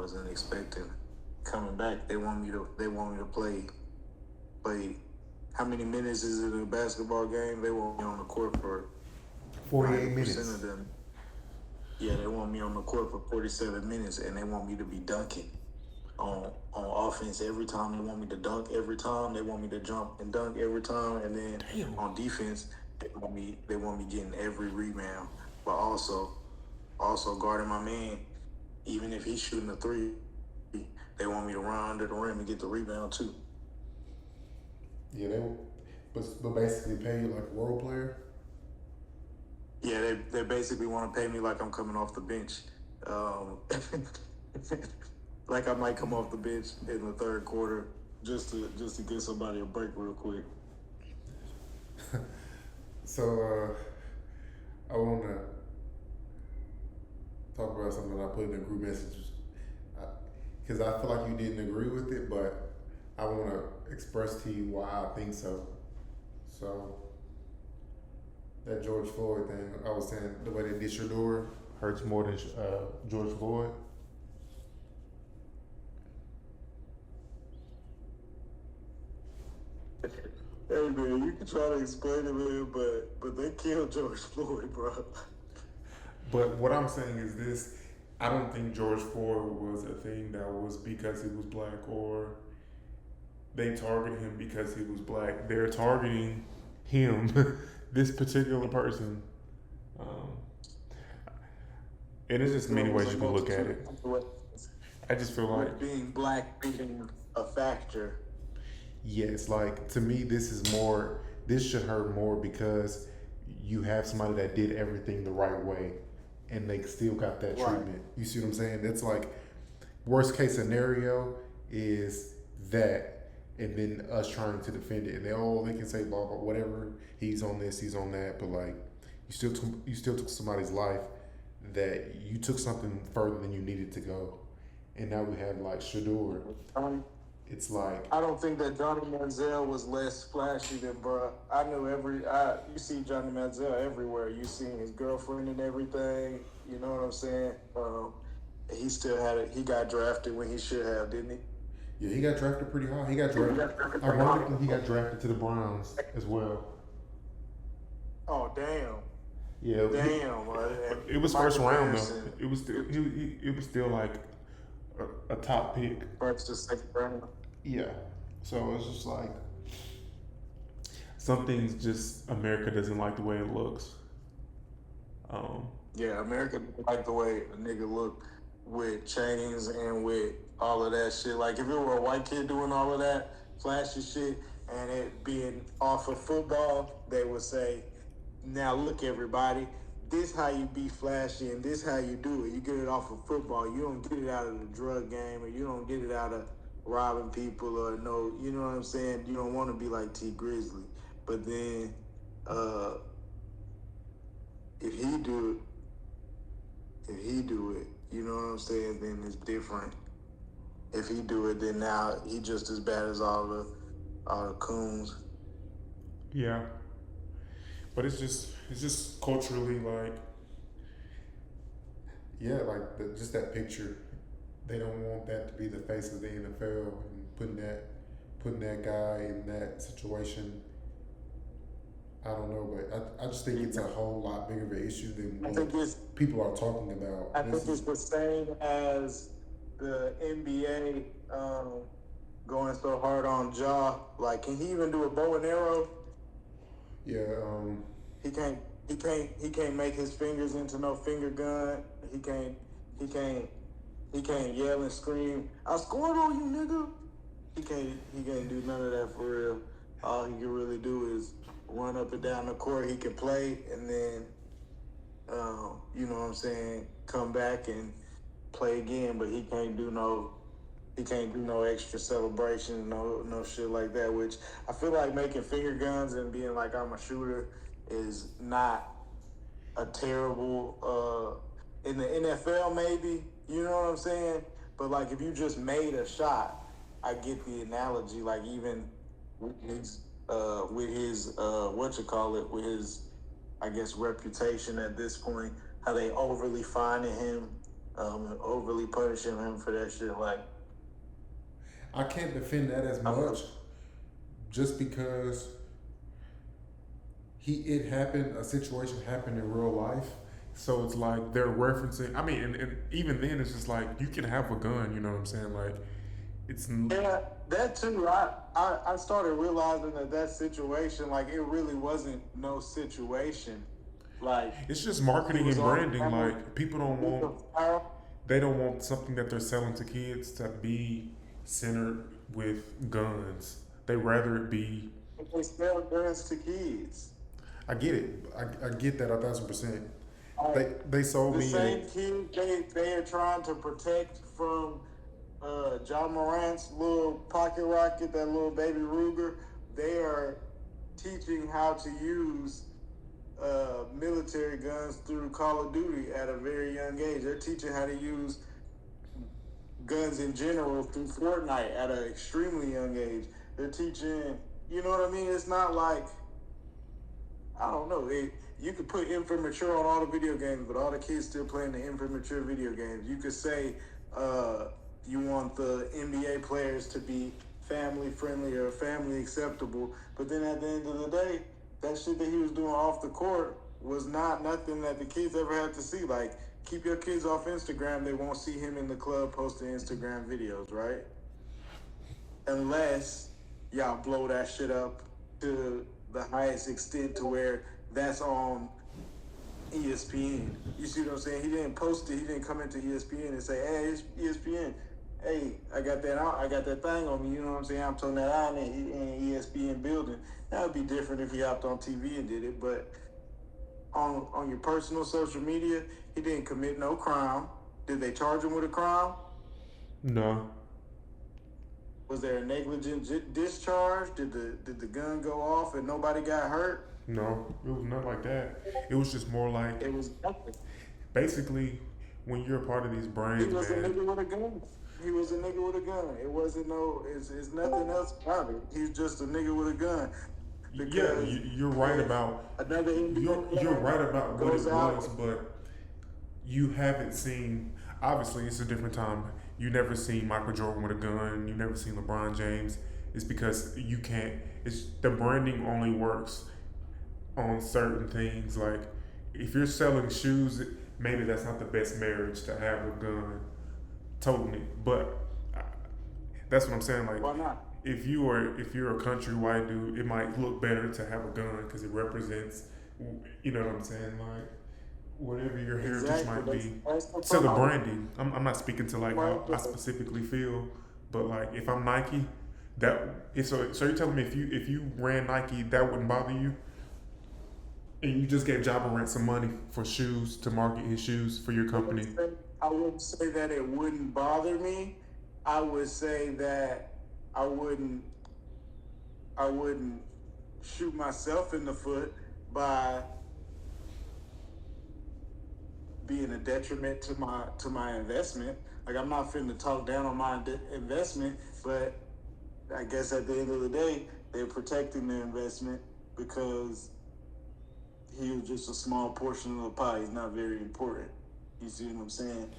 wasn't expecting coming back. They want me to play. How many minutes is it in a basketball game? They want me on the court for 48 90% minutes. of them. Yeah, they want me on the court for 47 minutes, and they want me to be dunking on offense every time. They want me to dunk every time. They want me to jump and dunk every time, and then Damn. on defense, they want me getting every rebound, but also guarding my man. Even if he's shooting a three, they want me to run under the rim and get the rebound too. Yeah, but basically pay you like a role player. Yeah, they basically want to pay me like I'm coming off the bench. Um, like I might come off the bench in the third quarter just to give somebody a break real quick. So I want to talk about something that I put in the group messages because I feel like you didn't agree with it, but I want to express to you why I think so. So that George Floyd thing, I was saying the way they did Shedeur hurts more than George Floyd. Hey man, you can try to explain it, man, but they killed George Floyd, bro. But what I'm saying is this: I don't think George Floyd was a thing that was because he was black or they targeted him because he was black. They're targeting him, this particular person. Um, and there's just many ways you can look at it. I just feel like, With being black being a factor. yes, like to me, this should hurt more because you have somebody that did everything the right way and they still got that Right. treatment. You see what I'm saying? That's like, worst case scenario is that, and then us trying to defend it. And they can say, blah, blah, whatever, he's on this, he's on that, but like, you still took somebody's life, that you took something further than you needed to go. And now we have like Shedeur. It's like, I don't think that Johnny Manziel was less flashy than bruh. I knew you see Johnny Manziel everywhere. You seen his girlfriend and everything. You know what I'm saying? He still had it. He got drafted when he should have, didn't he? yeah, he got drafted pretty high. He got drafted. Ironically, he got drafted to the Browns as well. Oh damn, Yeah, damn. it was Michael first round though. Harrison, It was still it was still like a top pick. first to second round. Yeah. So it's just like some things just America doesn't like the way it looks. Yeah, America don't like the way a nigga look with chains and with all of that shit. Like if it were a white kid doing all of that flashy shit and it being off of football, they would say, "Now look, everybody, this how you be flashy and this how you do it. You get it off of football. You don't get it out of the drug game or you don't get it out of robbing people or no, you know what I'm saying? You don't want to be like T Grizzly. But then if he do it, you know what I'm saying, then it's different. If he do it, then now he just as bad as all the coons. Yeah. But it's just culturally like, yeah, like just that picture. They don't want that to be the face of the NFL and putting that guy in that situation. I don't know, but I just think it's a whole lot bigger of an issue than I what think it's people are talking about. I think it's the same as the NBA going so hard on Ja. Like, can he even do a bow and arrow? Yeah, He can't make his fingers into no finger gun. He can't yell and scream, "I scored on you, nigga." He can't do none of that for real. All he can really do is run up and down the court. He can play and then you know what I'm saying, come back and play again, but he can't do no extra celebration, no shit like that, which I feel like making finger guns and being like I'm a shooter is not a terrible in the NFL maybe, you know what I'm saying? But like if you just made a shot, I get the analogy, like even with his with his I guess reputation at this point, how they overly finding him overly punishing him for that shit. Like, I can't defend that as I much, feel, just because it happened. A situation happened in real life, so it's like they're referencing. I mean, and even then, it's just like you can have a gun. You know what I'm saying? Like it's yeah, that too. I started realizing that situation, like, it really wasn't no situation. Like, it's just he marketing was and on the branding. camera Like people don't with want the fire. they don't want something that they're selling to kids to be centered with guns. They rather it be. They sell guns to kids. I get it. I get that 1,000%. Like, They sold the me same a. kid they are trying to protect from John Morant's little pocket rocket, that little baby Ruger. They are teaching how to use military guns through Call of Duty at a very young age. They're teaching how to use guns in general through Fortnite at an extremely young age. They're teaching, you know what I mean? It's not like, I don't know. You could put immature on all the video games, but all the kids still playing the immature video games. You could say you want the NBA players to be family friendly or family acceptable, but then at the end of the day, that shit that he was doing off the court was not nothing that the kids ever had to see. Like, keep your kids off Instagram. They won't see him in the club posting Instagram videos, right? Unless y'all blow that shit up to the highest extent to where that's on ESPN. You see what I'm saying? He didn't post it. He didn't come into ESPN and say, "Hey, it's ESPN. Hey, I got that thing on me." You know what I'm saying? I'm turning that on in ESPN building. That would be different if he hopped on TV and did it. But on your personal social media, he didn't commit no crime. Did they charge him with a crime? No. Was there a negligent discharge? Did the gun go off and nobody got hurt? No, it was not like that. It was just more like It was nothing. basically when you're a part of these He brands, was a man. nigga with a gun. He was a nigga with a gun. It wasn't it's nothing else about it. He's just a nigga with a gun. Yeah, Because you're right about another you're right about what it goes out. was, but you haven't seen. Obviously, it's a different time. You never seen Michael Jordan with a gun. You never seen LeBron James. It's because you can't. It's the branding only works on certain things. Like if you're selling shoes, maybe that's not the best marriage to have a gun. Totally, but that's what I'm saying. Like Why not? if you're a country white dude, it might look better to have a gun because it represents. You know what I'm saying? Like whatever your heritage Exactly. might be. That's the To the problem. branding. I'm not speaking to like how I specifically feel, but like if I'm Nike, so you're telling me if you ran Nike, that wouldn't bother you? And you just gave Ja Morant some money for shoes to market his shoes for your company. I wouldn't say that it wouldn't bother me. I would say that I wouldn't shoot myself in the foot by being a detriment to my investment. Like, I'm not finna talk down on my investment, but I guess at the end of the day, they're protecting their investment because he was just a small portion of the pie. He's not very important. You see what I'm saying?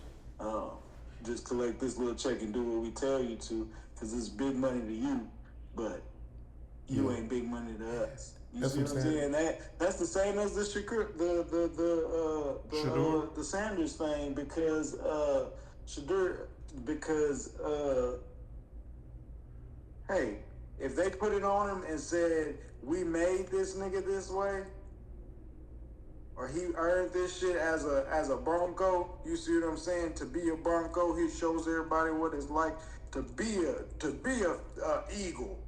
Just collect this little check and do what we tell you to, because it's big money to you, but you ain't big money to us. You That's see what I'm saying? That's the same as the Shedeur? the Sanders thing, because Shedeur, because hey, if they put it on him and said we made this nigga this way, or he earned this shit as a Bronco, you see what I'm saying? To be a Bronco, he shows everybody what it's like to be a Eagle.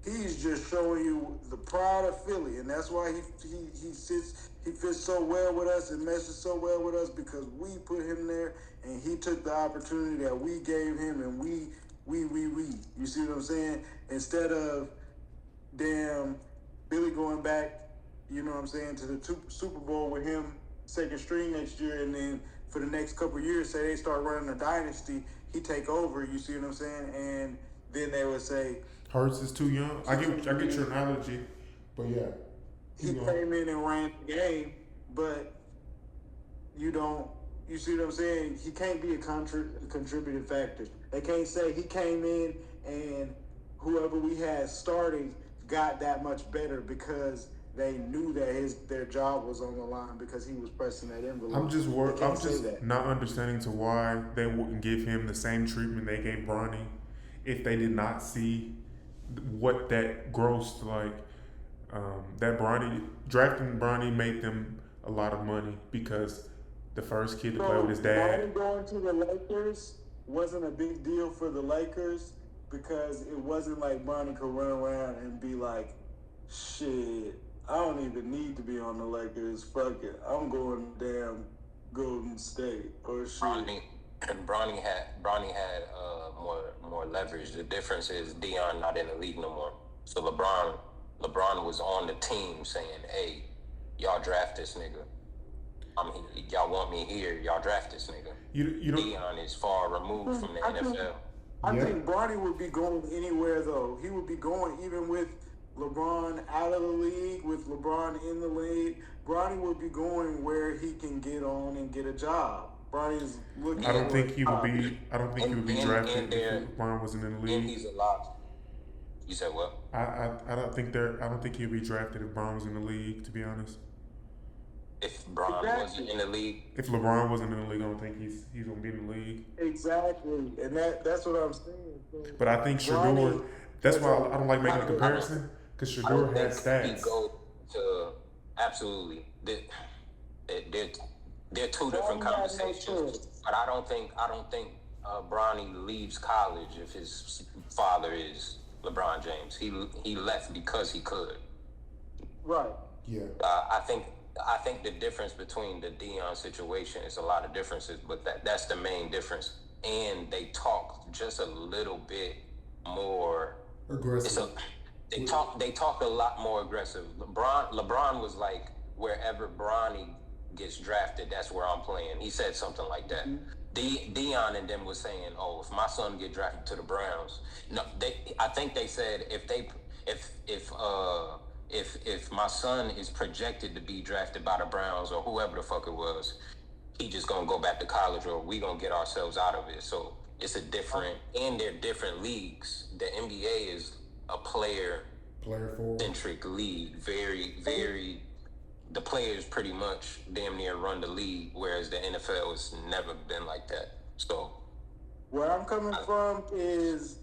He's just showing you the pride of Philly, and that's why he fits so well with us and meshes so well with us, because we put him there and he took the opportunity that we gave him, and we. You see what I'm saying? Instead of damn Billy going back, you know what I'm saying, to the Super Bowl with him second string next year, and then for the next couple of years, say they start running a dynasty, he take over, you see what I'm saying? And then they would say, Hurts is too young. I get your analogy, but yeah. He came in and ran the game, but you don't You see what I'm saying? He can't be a contributing factor. They can't say he came in and whoever we had starting got that much better because they knew that their job was on the line because he was pressing that envelope. I'm just not understanding to why they wouldn't give him the same treatment they gave Bronny if they did not see what that grossed like. That Bronny drafting Bronny made them a lot of money because the first kid to play with his dad. Bronny going to the Lakers wasn't a big deal for the Lakers because it wasn't like Bronny could run around and be like, shit, I don't even need to be on the Lakers. Fuck it. I'm going to damn Golden State or shit. Bronny had more leverage. The difference is Dion not in the league no more. So LeBron was on the team saying, "Hey, y'all draft this nigga. Y'all want me here? Y'all draft this nigga." Dion is far removed from the NFL. I think Bronny would be going anywhere though. He would be going even with LeBron out of the league, with LeBron in the league. Bronny would be going where he can get on and get a job. Bronny's looking. I don't think he would be drafted if LeBron wasn't in the league. And he's a lot. You said what? I don't think he'd be drafted if LeBron was in the league. To be honest. If LeBron wasn't in the league. If LeBron wasn't in the league, I don't think he's gonna be in the league. Exactly, and that's what I'm saying. So but I think Shedeur. That's why I don't like making a comparison because Shedeur has stats. He go to absolutely. They're two different conversations. But I don't think Bronny leaves college if his father is LeBron James. He left because he could. Right. Yeah. I think the difference between the Dion situation is a lot of differences, but that's the main difference. And they talk just a little bit more aggressive. They talk a lot more aggressive. LeBron was like, wherever Bronny gets drafted, that's where I'm playing. He said something like that. Mm-hmm. Dion and them was saying, "Oh, if my son get drafted to the Browns," no, I think they said if my son is projected to be drafted by the Browns or whoever the fuck it was, he just gonna go back to college or we gonna get ourselves out of it. So it's and they're different leagues. The NBA is a player-centric league. Very, very, the players pretty much damn near run the league, whereas the NFL has never been like that. So where I'm coming from is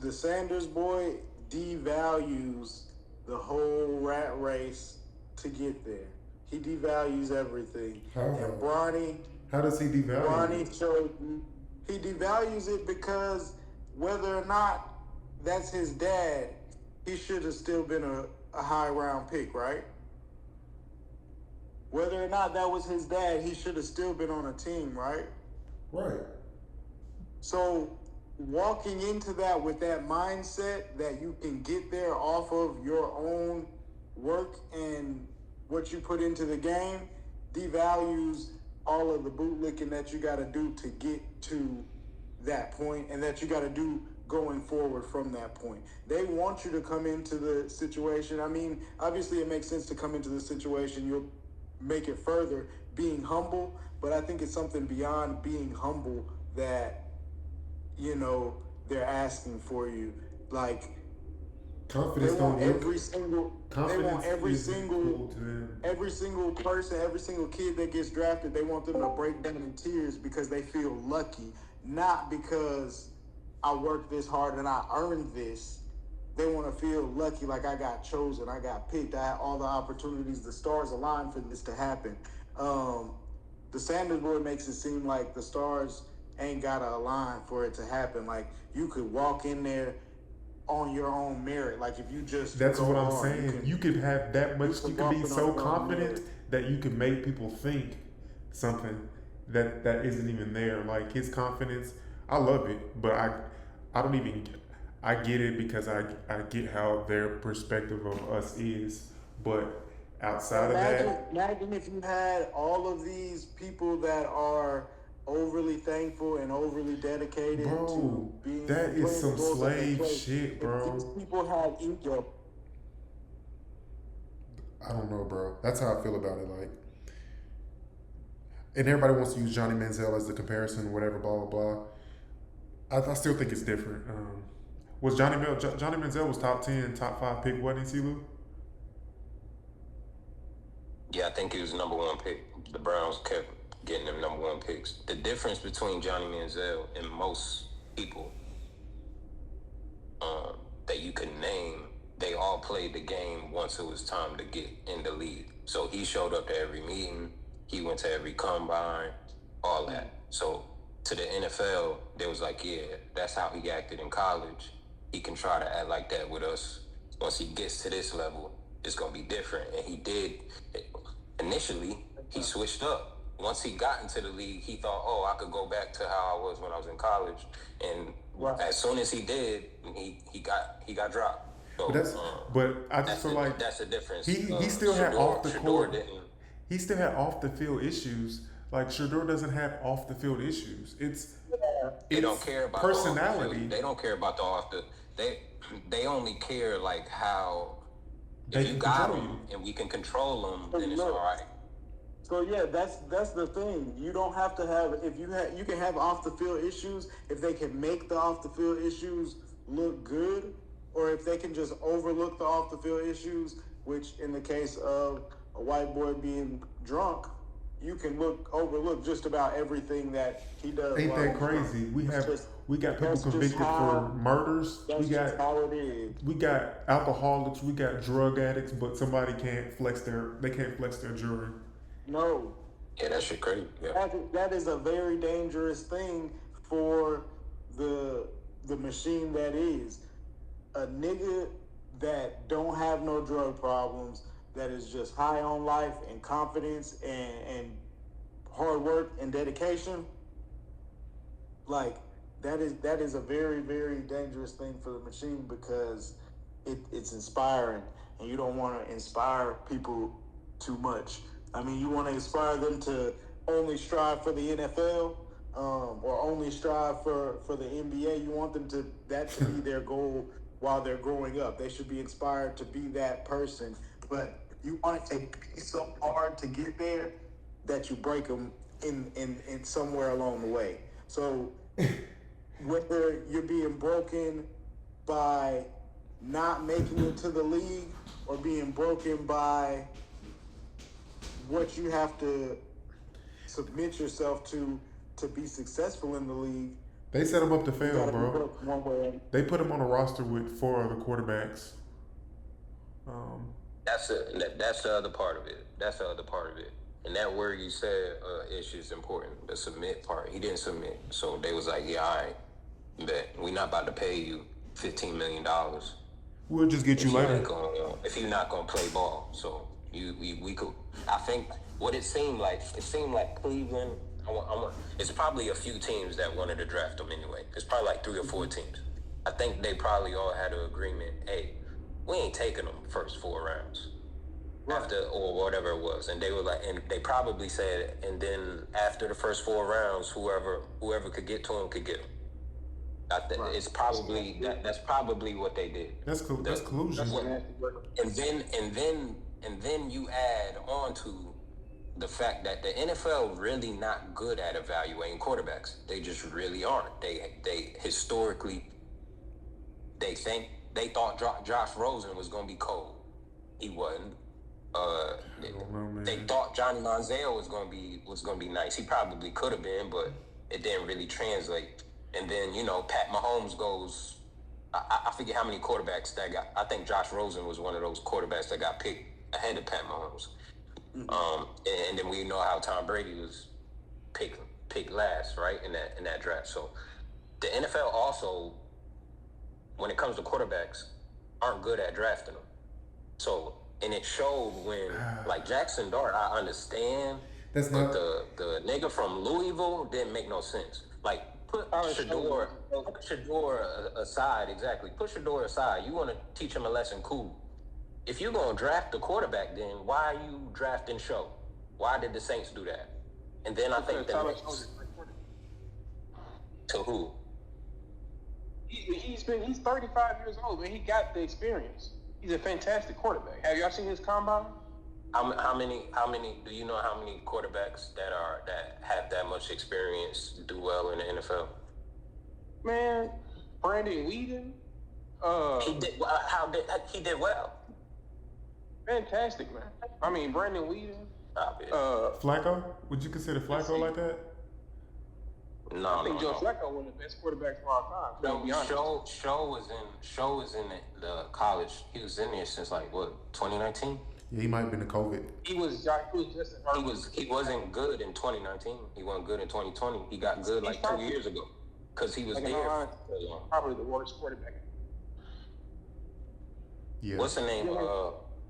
the Sanders boy devalues the whole rat race to get there. He devalues everything. And Bronny, how does he devalue? He devalues it because whether or not that's his dad, he should have still been a high round pick, right? Whether or not that was his dad, he should have still been on a team, right? Right. So walking into that with that mindset that you can get there off of your own work and what you put into the game devalues all of the bootlicking that you got to do to get to that point and that you got to do going forward from that point. They want you to come into the situation. I mean, obviously it makes sense to come into the situation. You'll make it further being humble, but I think it's something beyond being humble that, you know, they're asking for you. Like, confidence they want don't every single person, every single kid that gets drafted, they want them to break down in tears because they feel lucky, not because I worked this hard and I earned this. They want to feel lucky, like I got chosen, I got picked, I had all the opportunities, the stars aligned for this to happen. The Sanders boy makes it seem like the stars ain't gotta align for it to happen. Like, you could walk in there on your own merit. Like, if you just that's what I'm saying. You could have that much. You could be so confident that you could make people think something that isn't even there. Like, his confidence, I love it, but I don't even. I get it because I get how their perspective of us is, but outside of that, imagine if you had all of these people that are overly thankful and overly dedicated to being. That is some slave shit, bro. If these people had ego. I don't know, bro. That's how I feel about it. Like, and everybody wants to use Johnny Manziel as the comparison, whatever, blah blah blah. I still think it's different. Was Johnny Manziel was top 10, top 5 pick, wasn't he, Lou? Yeah, I think he was number 1 pick. The Browns kept getting them number 1 picks. The difference between Johnny Manziel and most people that you could name, they all played the game once it was time to get in the league. So he showed up to every meeting. He went to every combine, all that. So to the NFL, they was like, yeah, that's how he acted in college. He can try to act like that with us. Once he gets to this level, it's going to be different. And he did. Initially, he switched up. Once he got into the league, he thought, oh, I could go back to how I was when I was in college. And as soon as he did, he got dropped. So, but I just feel like that's the difference. He still had off the court. Didn't. He still had off the field issues. Like Shedeur doesn't have off the field issues. They don't care about personality. They don't care about the off the. They only care like how. They if you got them and we can control them, then it's all right. So yeah, that's the thing. You don't have to have you can have off the field issues if they can make the off the field issues look good, or if they can just overlook the off the field issues, which in the case of a white boy being drunk, you can overlook just about everything that he does. Ain't that crazy? We got people convicted for murders. We got alcoholics. We got drug addicts, but somebody can't flex their jury. No. Yeah, that shit crazy. Yeah. That is a very dangerous thing for the machine that is. A nigga that don't have no drug problems, that is just high on life and confidence and hard work and dedication, like that is a very, very dangerous thing for the machine, because it's inspiring, and you don't want to inspire people too much. I mean, you want to inspire them to only strive for the NFL, or only strive for the NBA. You want them to be their goal while they're growing up. They should be inspired to be that person. But you want it to be so hard to get there that you break them in somewhere along the way. So whether you're being broken by not making it to the league, or being broken by what you have to submit yourself to be successful in the league. They set him up to fail, bro. They put him on a roster with 4 other quarterbacks. That's the other part of it. And that word you said, is important. The submit part. He didn't submit. So they was like, yeah, all right, bet we not about to pay you $15 million. We'll just get you later. If you're not gonna play ball. So we could. I think what it seemed like Cleveland. It's probably a few teams that wanted to draft him anyway. It's probably like 3 or 4 teams. I think they probably all had an agreement. Hey, we ain't taking them first 4 rounds, after or whatever it was. And they were like, and they probably said, and then after the first 4 rounds, whoever could get to him could get him. It's probably that's probably what they did. That's cool. That's collusion. And then you add on to the fact that the NFL really not good at evaluating quarterbacks. They just really aren't. They historically, they thought Josh Rosen was going to be cold. He wasn't. They thought Johnny Manziel was going to be nice. He probably could have been, but it didn't really translate. And then, Pat Mahomes goes, I forget how many quarterbacks that got. I think Josh Rosen was one of those quarterbacks that got picked ahead of Pat Mahomes. And then we know how Tom Brady was picked last, right, in that draft. So the NFL also, when it comes to quarterbacks, aren't good at drafting them. So, and it showed when, like Jackson Dart, I understand, but the nigga from Louisville didn't make no sense. Like, put Shedeur aside, exactly. Put Shedeur aside. You want to teach him a lesson, cool. If you're going to draft the quarterback, then why are you drafting Show? Why did the Saints do that? And then I think to who? He's 35 years old, man. He got the experience. He's a fantastic quarterback. Have y'all seen his combine? How many? Do you know how many quarterbacks that have that much experience do well in the NFL? Man, Brandon Whedon, He did. He did well? fantastic, man. I mean, Brandon Whedon, Stop it. Flacco? Would you consider Flacco like that? No, I think no, Joe no. Flacco one of the best quarterbacks of all time. To be honest. Show was in the college. He was in there since like what 2019. Yeah, he might have been the COVID. He was just He wasn't good in 2019. He wasn't good in 2020. He got good like 2 years ago because he was like, there. probably the worst quarterback. Yeah. What's the name?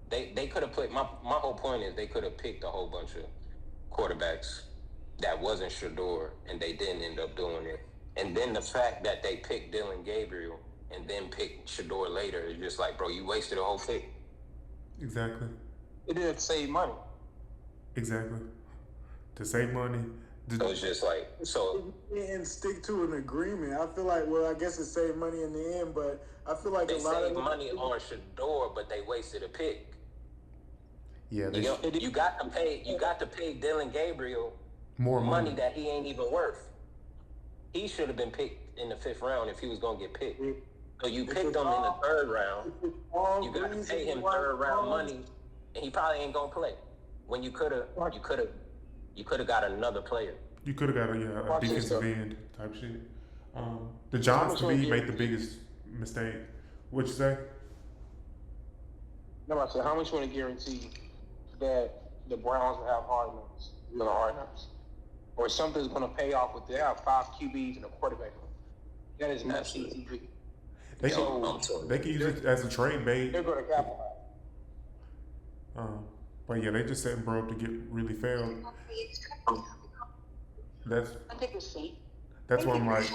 They could have put my whole point is they could have picked a whole bunch of quarterbacks that wasn't Shedeur, and they didn't end up doing it. And then the fact that they picked Dylan Gabriel and then picked Shedeur later is just like, bro, you wasted a whole pick. Exactly. It didn't save money. Exactly. To save money. So it's just like and stick to an agreement. I feel like, well, I guess it saved money in the end, but I feel like they a lot saved of money on Shedeur, but they wasted a pick. Yeah, You got to pay Dylan Gabriel more money that he ain't even worth. He should have been picked in the 5th round if he was gonna get picked. So you picked him in the 3rd round. You got to pay him 3rd round money, and he probably ain't gonna play. When you could have got another player. You could have got a defensive end type shit. The Giants to me made the biggest mistake. What'd you say? No, I said, how much you want to guarantee that the Browns will have hard knocks? Or something's going to pay off with they have 5 QBs and a quarterback. That is not CTV. They can use it as a trade bait. They're going to capitalize. But yeah, they just setting bro up to get really failed. That's why I'm like.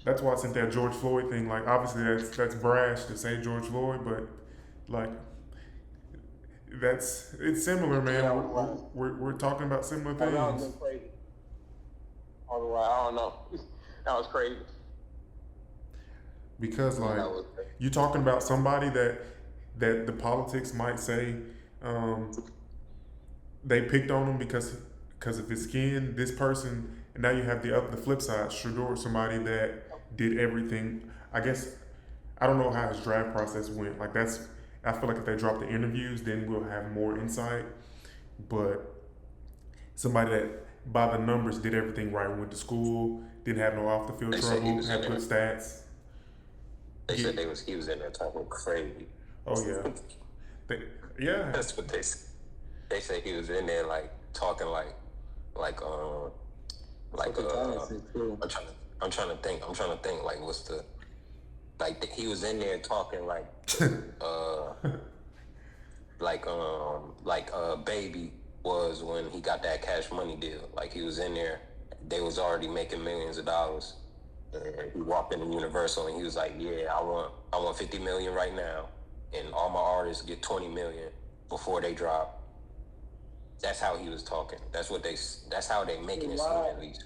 That's why I sent that George Floyd thing. Like, obviously that's brash to say George Floyd, but like, it's similar, man. We're talking about similar things. That was crazy. Otherwise, I don't know. That was crazy. Because like you're talking about somebody that the politics might say they picked on him because of his skin. This person, and now you have the flip side, Shedeur, somebody that did everything. I guess I don't know how his draft process went. Like I feel like if they drop the interviews, then we'll have more insight. But somebody that by the numbers did everything right, went to school, didn't have no off the field trouble, had good stats. They said he was in there talking crazy. Oh yeah, yeah. That's what they said. They said he was in there like talking like I'm trying to think like what's the like he was in there talking like Baby was when he got that Cash Money deal. Like he was in there, they was already making millions of dollars. And he walked into Universal and he was like, "Yeah, I want 50 million right now, and all my artists get 20 million before they drop." That's how he was talking. That's how they making it seem at least.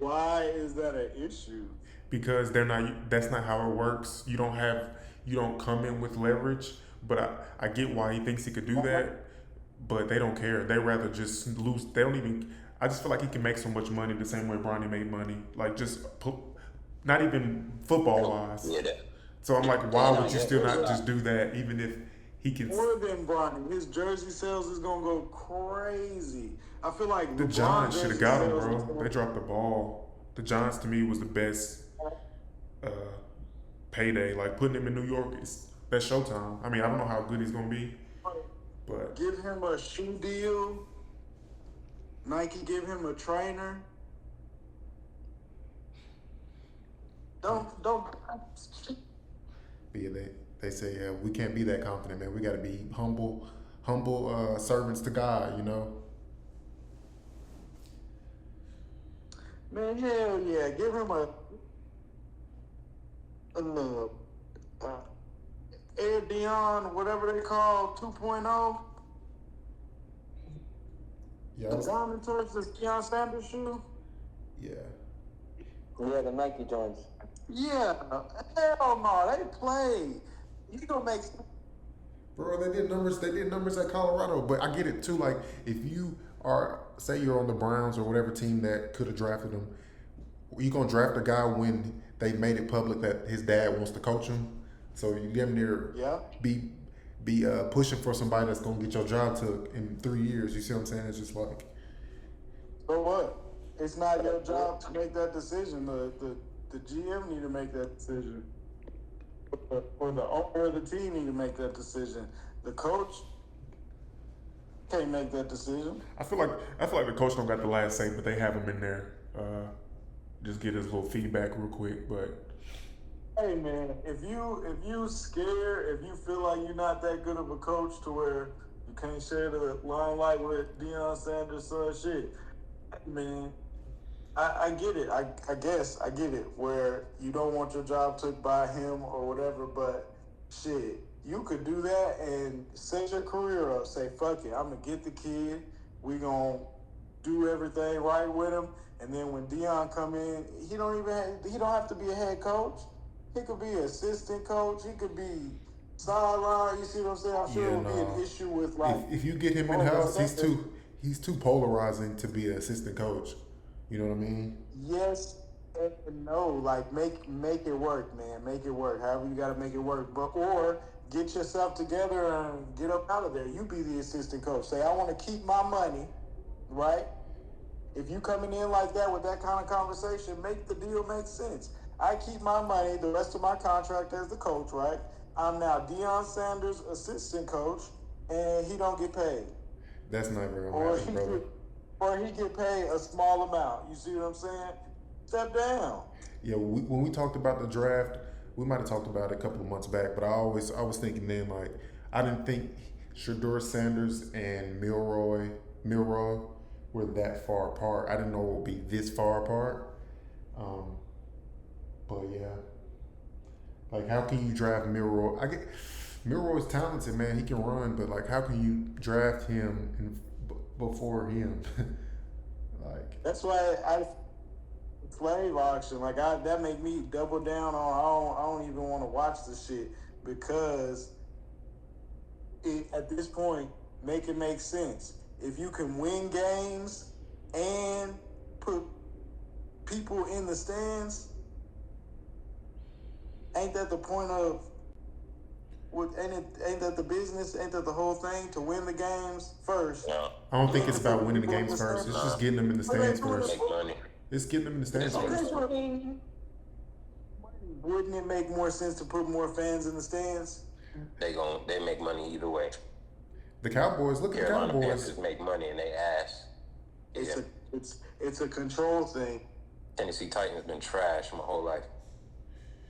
Why is that an issue? Because that's not how it works. You don't come in with leverage. But I get why he thinks he could do that. But they don't care. They rather just lose. They don't even. I just feel like he can make so much money the same way Bronny made money. Like not even football wise. Yeah, so I'm like, why would you still not just do that, even if he can? More than Bronny, his jersey sales is gonna go crazy. I feel like the Giants should have got him, bro. They dropped the ball. The Giants to me was the best payday. Like putting him in New York is best Showtime. I mean, I don't know how good he's gonna be, but give him a shoe deal. Nike give him a trainer. Don't. Yeah, they say we can't be that confident, man. We got to be humble servants to God, you know. Man, hell yeah, give him a Air Dion, whatever they call 2.0. Yeah. The diamond touch, the Deion Sanders shoe. Yeah. Yeah, the Nike joints. Yeah, hell no, they play. You gonna make Bro, they did numbers. They did numbers at Colorado, but I get it too. Like, if you are, say, you're on the Browns or whatever team that could have drafted him, you gonna draft a guy when they made it public that his dad wants to coach him. So you damn near Yeah. be pushing for somebody that's gonna get your job took in 3 years. You see what I'm saying? It's just like, So what? It's not your job to make that decision. The GM need to make that decision. Or the owner of the team need to make that decision. The coach can't make that decision. I feel like the coach don't got the last say, but they have him in there. Just get his little feedback real quick, but. Hey man, if you scared, if you feel like you're not that good of a coach to where you can't share the limelight with Deion Sanders' shit, man, I get it. I guess I get it where you don't want your job took by him or whatever, but shit, you could do that and set your career up. Say, fuck it, I'm gonna get the kid. We gonna do everything right with him, and then when Deion come in, he don't have to be a head coach. He could be an assistant coach. He could be sideline. You see what I'm saying? I'm sure it would be an issue with like. If you get him in house, he's too polarizing to be an assistant coach. You know what I mean? Yes and no. Like make it work, man. Make it work. However you got to make it work. But or get yourself together and get up out of there. You be the assistant coach. Say I want to keep my money, right? If you coming in like that with that kind of conversation, make the deal make sense. I keep my money, the rest of my contract as the coach, right? I'm now Deion Sanders' assistant coach, and he don't get paid. That's never gonna happen, brother. Or he get paid a small amount. You see what I'm saying? Step down. Yeah, when we talked about the draft, we might have talked about it a couple of months back, but I was thinking then, like, I didn't think Shedeur Sanders and Milroy were that far apart. I didn't know it would be this far apart. But yeah, like how can you draft Milroy? Milroy's talented, man. He can run, but like how can you draft him before him? Like that's why I slave auction. Like that make me double down on. I don't even want to watch the shit because at this point make it make sense. If you can win games and put people in the stands. Ain't that the point of ain't that the business? Ain't that the whole thing to win the games first? No. I don't think it's about winning the games first. It's just getting them in the stands first. Make money. It's getting them in the stands first. Wouldn't it make more sense to put more fans in the stands? They make money either way. The Cowboys, look at the Carolina Cowboys. Panthers make money and they ass. It's a control thing. Tennessee Titans been trash my whole life.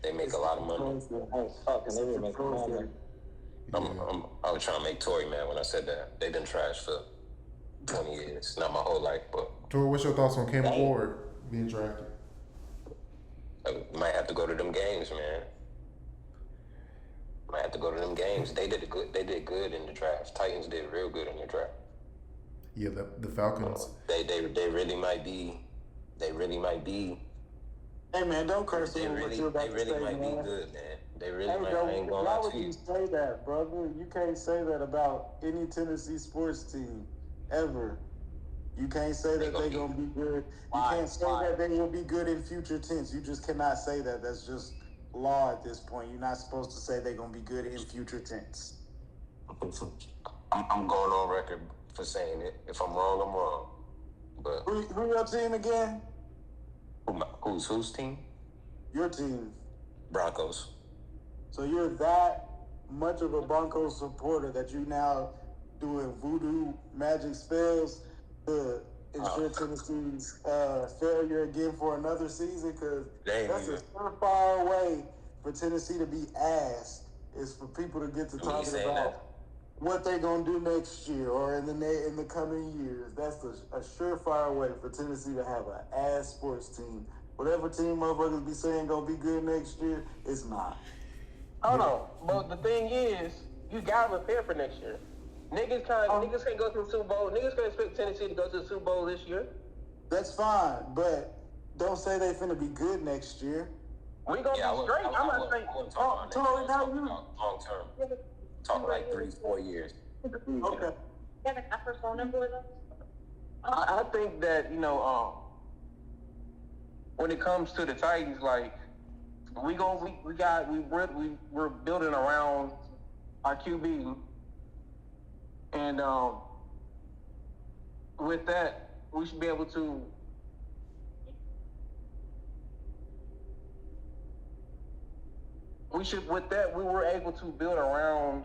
They make a lot of money. I was trying to make Tory mad when I said that. They've been trash for 20 years. Not my whole life, but Tori, what's your thoughts on Cam Ward being drafted? I might have to go to them games, man. Might have to go to them games. They did good in the draft. Titans did real good in the draft. Yeah, the Falcons. They really might be. They really might be. Hey man, don't curse They me what really, you're about they to really say, might man. be good, man. They really Hey, might. bro, I ain't gonna why lie would to you you. say that, brother? You can't say that about any Tennessee sports team ever. You can't say that they're gonna be good. You can't say that they will be good in future tense. You just cannot say that. That's just law at this point. You're not supposed to say they're gonna be good in future tense. I'm going on record for saying it. If I'm wrong, I'm wrong. But Who your team again? whose team? Your team. Broncos. So you're that much of a Broncos supporter that you now doing voodoo magic spells to ensure Tennessee's failure again for another season? Because that's a surefire way for Tennessee to be asked is for people to get to talking about what they're gonna do next year or in the coming years. That's a surefire way for Tennessee to have an ass sports team. Whatever team motherfuckers be saying gonna be good next year, it's not. Hold on, but the thing is, you gotta prepare for next year. Niggas can't go to the Super Bowl. Niggas can't expect Tennessee to go to the Super Bowl this year. That's fine, but don't say they finna be good next year. We gonna be straight. I'm not saying. long term. Talking like 3-4 years. Okay. Kevin, I first phone number with them. I think that when it comes to the Titans, like we're building around our QB, and with that, we should be able to. We were able to build around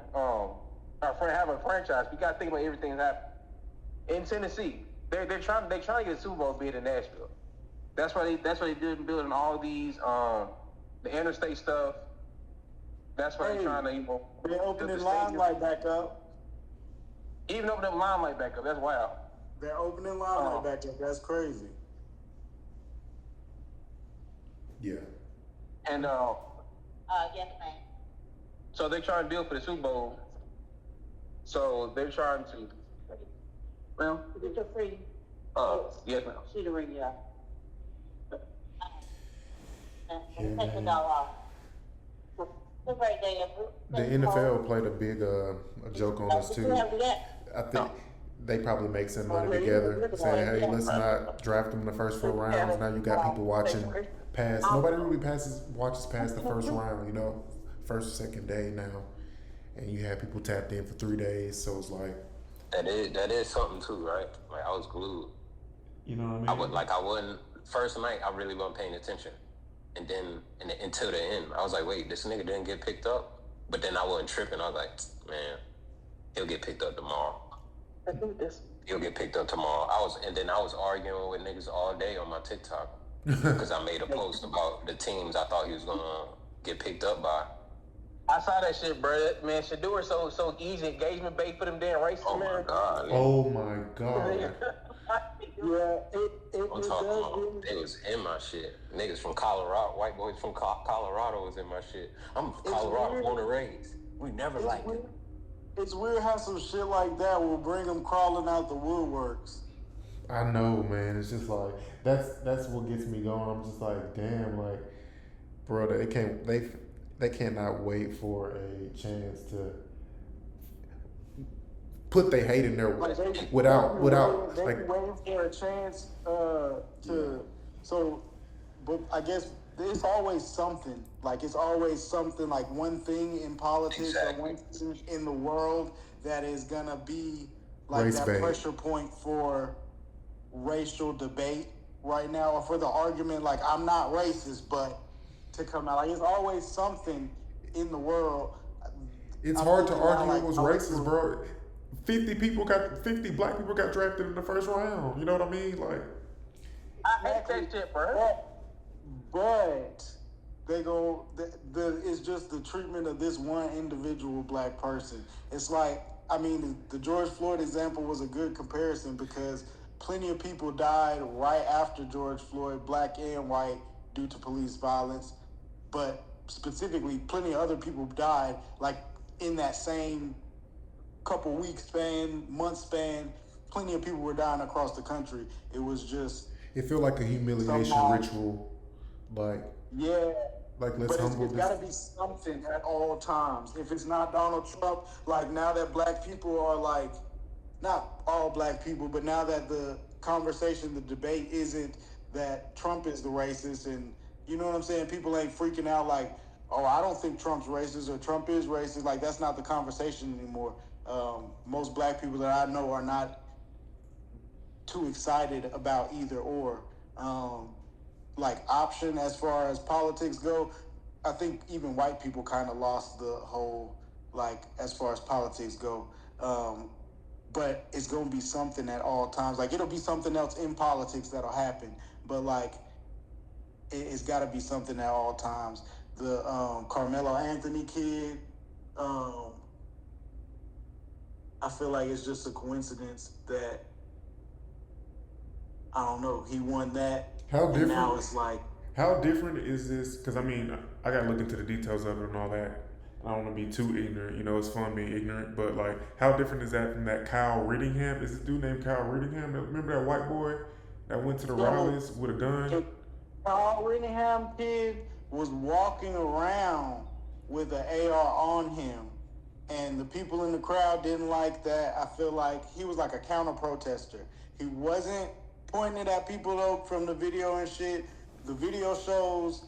have a franchise. We got to think about everything that's happening in Tennessee. They're trying to get a Super Bowl bid in Nashville. That's why they did building all these the interstate stuff. That's why they're trying to They're opening Limelight back up. Even opening up Limelight back up. That's wild. They're opening Limelight back up. That's crazy. Yeah. And Yes, ma'am. so they're trying to deal for the Super Bowl. So they're trying to. Well, Is it your free? yes, ma'am. She the ring, yeah. Yeah, Take the man. dog off. It's a great day. The NFL played a big a joke on us too. I think they probably make some money together, saying, "Hey, let's not draft them in the first 4 rounds." Now you got people watching past. Nobody really watches past the first round. You know, first or second day now, and you have people tapped in for 3 days. So it's like That is something too, right? Like I was glued. you know what I mean. I wasn't first night. I really wasn't paying attention, and then until the end, I was like, wait, this nigga didn't get picked up. But then I wasn't tripping. I was like, man, he'll get picked up tomorrow. He'll get picked up tomorrow. I was arguing with niggas all day on my TikTok because I made a post about the teams I thought he was gonna get picked up by. I saw that shit, bro. Man, Shedeur so easy engagement bait for them damn racists, Oh man. my god. Oh my god. Yeah, I'm talking about they was in my shit. Niggas from Colorado, white boys from Colorado was in my shit. I'm from Colorado, born and raised. We never liked it. It's weird how some shit like that will bring them crawling out the woodworks. I know, man. It's just like that's what gets me going. I'm just like, damn, like, bro, they cannot wait for a chance to put their hate in there without they like. waiting for a chance but I guess it's always something. Like it's always something, like one thing in politics Exactly. or one thing in the world that is gonna be like Race that bait. pressure point for racial debate right now, or for the argument like I'm not racist, but to come out. Like it's always something in the world. It's I'm hard to thinking now, argue like, it was racist, bro. 50 black people got drafted in the first round. You know what I mean? Like, I hate that shit, bro. But they go. It's just the treatment of this one individual black person. It's like, I mean, the George Floyd example was a good comparison because plenty of people died right after George Floyd, black and white, due to police violence. But specifically, plenty of other people died like in that same couple weeks span, month span. Plenty of people were dying across the country. It was just it felt like a humiliation Somehow- ritual. Like, yeah. like let's But humble it's this. got to be something at all times. If it's not Donald Trump, like now that black people are like, not all black people, but now that the conversation, the debate isn't that Trump is the racist, and you know what I'm saying? People ain't freaking out like, oh, I don't think Trump's racist or Trump is racist. Like that's not the conversation anymore. Most black people that I know are not too excited about either or. Like option as far as politics go, I think even white people kind of lost the whole, like, as far as politics go. But it's going to be something at all times. Like, it'll be something else in politics that'll happen. But, like, it's got to be something at all times. The Carmelo Anthony kid, I feel like it's just a coincidence that, I don't know, he won that. How And different? now it's like, How different is this? Because I mean, I gotta look into the details of it and all that. I don't want to be too ignorant. You know, it's fun being ignorant, but like, how different is that from that Kyle Rittingham? Is this dude named Kyle Rittingham? Remember that white boy that went to the rallies with a gun? Kyle Rittingham kid was walking around with an AR on him and the people in the crowd didn't like that. I feel like he was like a counter protester. He wasn't pointing it at people though from the video and shit. The video shows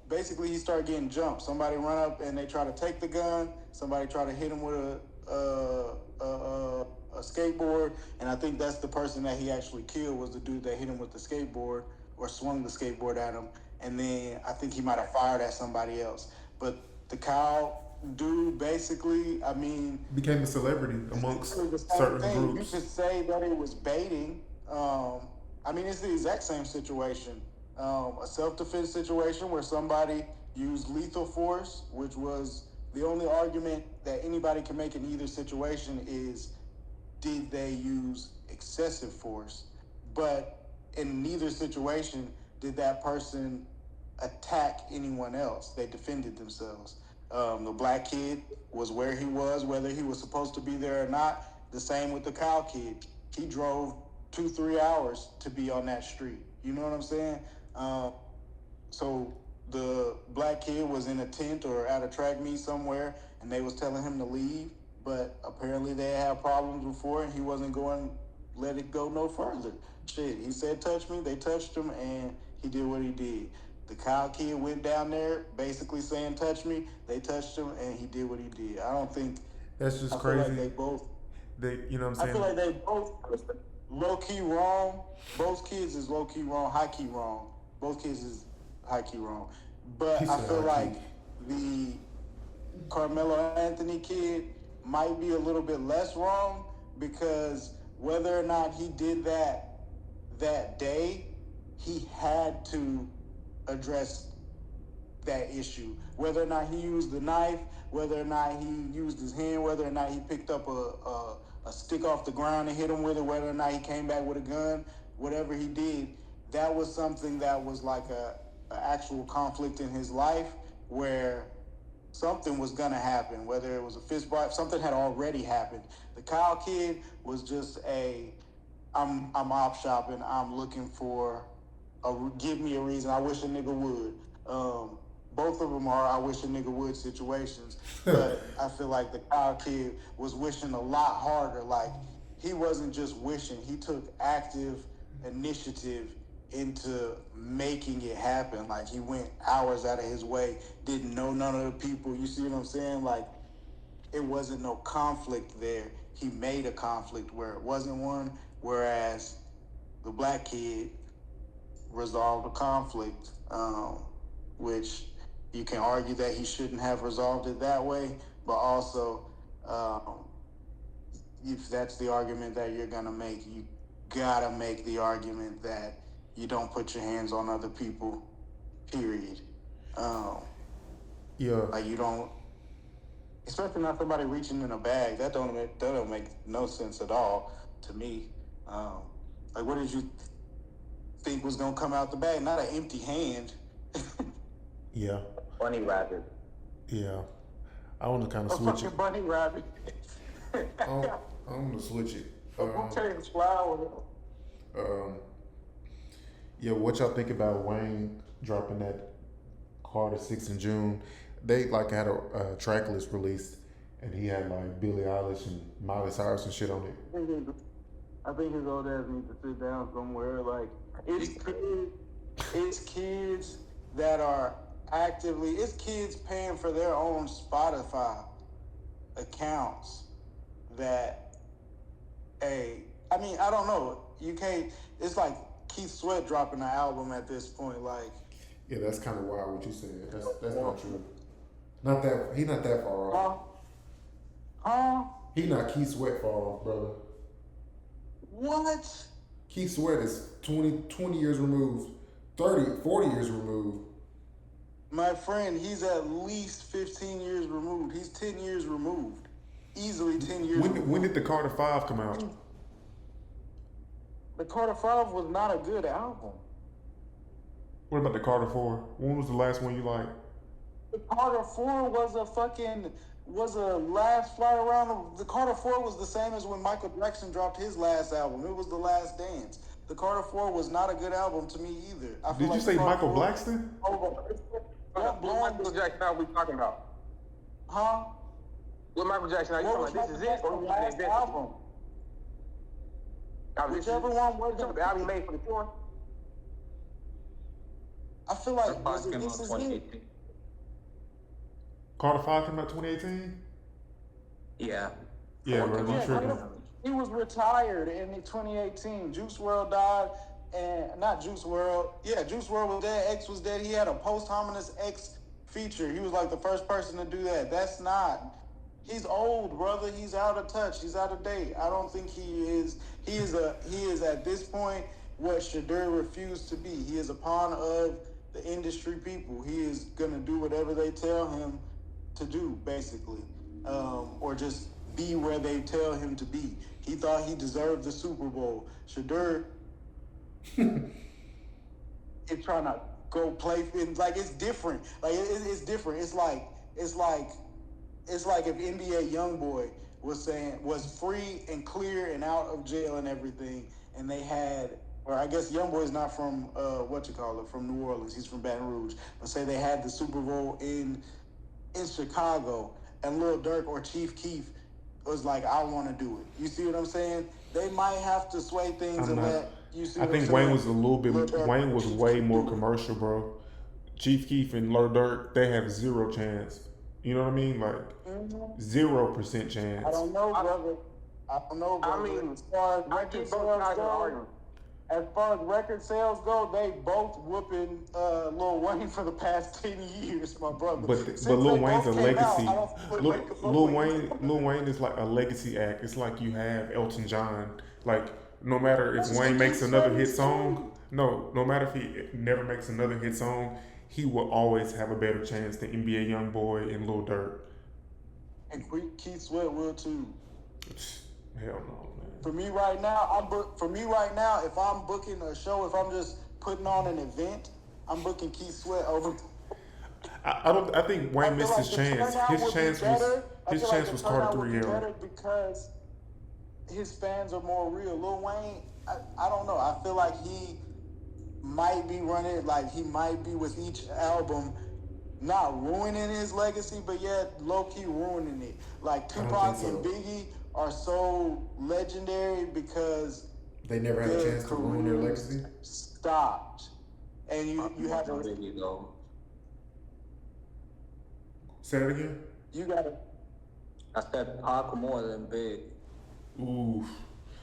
basically he started getting jumped. Somebody run up and they try to take the gun. Somebody try to hit him with a skateboard, and I think that's the person that he actually killed was the dude that hit him with the skateboard or swung the skateboard at him. And then I think he might have fired at somebody else. But the Kyle dude basically, I mean, became a celebrity amongst the same certain thing. groups. You could say that it was baiting. I mean, it's the exact same situation. A self-defense situation where somebody used lethal force, which was the only argument that anybody can make in either situation is, did they use excessive force? But in neither situation did that person attack anyone else. They defended themselves. The black kid was where he was, whether he was supposed to be there or not. The same with the Kyle kid. He drove 2-3 hours to be on that street. You know what I'm saying? So the black kid was in a tent or at a track meet somewhere, and they was telling him to leave, but apparently they had problems before, and he wasn't going to let it go no further. Shit, he said, touch me. They touched him, and he did what he did. The Kyle kid went down there basically saying, touch me. They touched him, and he did what he did. I don't think... That's just I crazy. Feel like they both... You know what I'm saying? I feel like they both low-key wrong. Both kids is low-key wrong, high-key wrong. Both kids is high-key wrong. But I feel like the Carmelo Anthony kid might be a little bit less wrong because whether or not he did that day, he had to address that issue. Whether or not he used the knife, whether or not he used his hand, whether or not he picked up a stick off the ground and hit him with it, whether or not he came back with a gun, whatever he did, that was something that was like a actual conflict in his life where something was gonna happen, whether it was a fist fight, something had already happened. The Kyle kid was just I'm op shopping, I'm looking for give me a reason, I wish a nigga would. Both of them are I wish a nigga would situations, but I feel like the Kyle kid was wishing a lot harder. Like, he wasn't just wishing, he took active initiative into making it happen. Like, he went hours out of his way, didn't know none of the people. You see what I'm saying? Like, it wasn't no conflict there. He made a conflict where it wasn't one, whereas the black kid resolved a conflict, which you can argue that he shouldn't have resolved it that way, but also if that's the argument that you're gonna make, you gotta make the argument that you don't put your hands on other people, period. Yeah. Like, you don't, especially not somebody reaching in a bag. That don't make no sense at all to me. Like, what did you think was gonna come out the bag? Not an empty hand. Yeah. Bunny rabbit. Yeah. I want to kind of A switch fucking it. bunny rabbit. I want to switch it. A bouquet's flower. Yeah, what y'all think about Wayne dropping that Carter 6 in June? They like had a track list released, and he had like Billie Eilish and Miley Cyrus and shit on it. I think his old ass needs to sit down somewhere. Like, it's kids that are actively, it's kids paying for their own Spotify accounts that, I mean, I don't know. You can't, it's like Keith Sweat dropping an album at this point. Like, Yeah, that's kind of wild what you said. That's not true. Not that he not that far off. He not Keith Sweat far off, brother. What? Keith Sweat is 20 years removed, 30, 40 years removed. My friend, he's at least 15 years removed. He's 10 years removed. Easily 10 years removed. When did the Carter 5 come out? The Carter 5 was not a good album. What about the Carter 4? When was the last one you liked? The Carter 4 was a last flight around. The Carter 4 was the same as when Michael Jackson dropped his last album. It was The Last Dance. The Carter 4 was not a good album to me either. Did you say Michael Blackston? What Michael Jackson are we talking about? Huh? With Michael Jackson, are you What was talking about this is Michael it, or Jackson's you last think album? Whichever one was the album he made for the tour? I feel like was it came This out Is It? 2018. Carter 5 came out 2018. Yeah. Yeah, Four bro, came you out tripping. 2018. He was retired in 2018. Juice WRLD died, and not Juice WRLD. Yeah, Juice WRLD was dead. X was dead. He had a posthumous X feature. He was like the first person to do that. That's not. He's old, brother. He's out of touch. He's out of date. I don't think he is. He is at this point what Shedeur refused to be. He is a pawn of the industry people. He is gonna do whatever they tell him to do, basically, or just be where they tell him to be. He thought he deserved the Super Bowl. Shedeur is trying to go play. Like it's different. Like it's different. It's like if NBA YoungBoy was free and clear and out of jail and everything, and they had, or I guess YoungBoy's not from from New Orleans. He's from Baton Rouge. But say they had the Super Bowl in Chicago, and Lil Durk or Chief Keef was like, I want to do it. You see what I'm saying? They might have to sway things and let you see. I what think I'm Wayne saying? was a little bit. Lil Durk, Wayne was Chief way Keef more do it. commercial, bro. Chief Keef and Lil Durk, they have 0 chance. You know what I mean? Like 0% chance. I don't know, brother. I don't know, brother. I mean, as far as I record get both sales sides of the go, argument. as far as record sales go, they both whooping Lil Wayne for the past 10 years, my brother. But Since Lil they Wayne's a both came out, legacy. I don't feel like Lil Wayne is like a legacy act. It's like you have Elton John. Like no matter if Wayne makes another hit song, no matter if he never makes another hit song, he will always have a better chance than NBA YoungBoy and Lil Durk. And Keith Sweat will too. Hell no, man. For me right now, if I'm booking a show, if I'm just putting on an event, I'm booking Keith Sweat over. I think Wayne missed his chance. His chance was Carter 3 era. Because his fans are more real. Lil Wayne, I don't know. I feel like he might be running, like he might be with each album, not ruining his legacy, but yet low-key ruining it. Like Tupac and Biggie are so legendary because they never had a chance to ruin their legacy. Stopped. And you have to. Biggie, though. Say it again. You gotta. I said Pac more than Big. Ooh.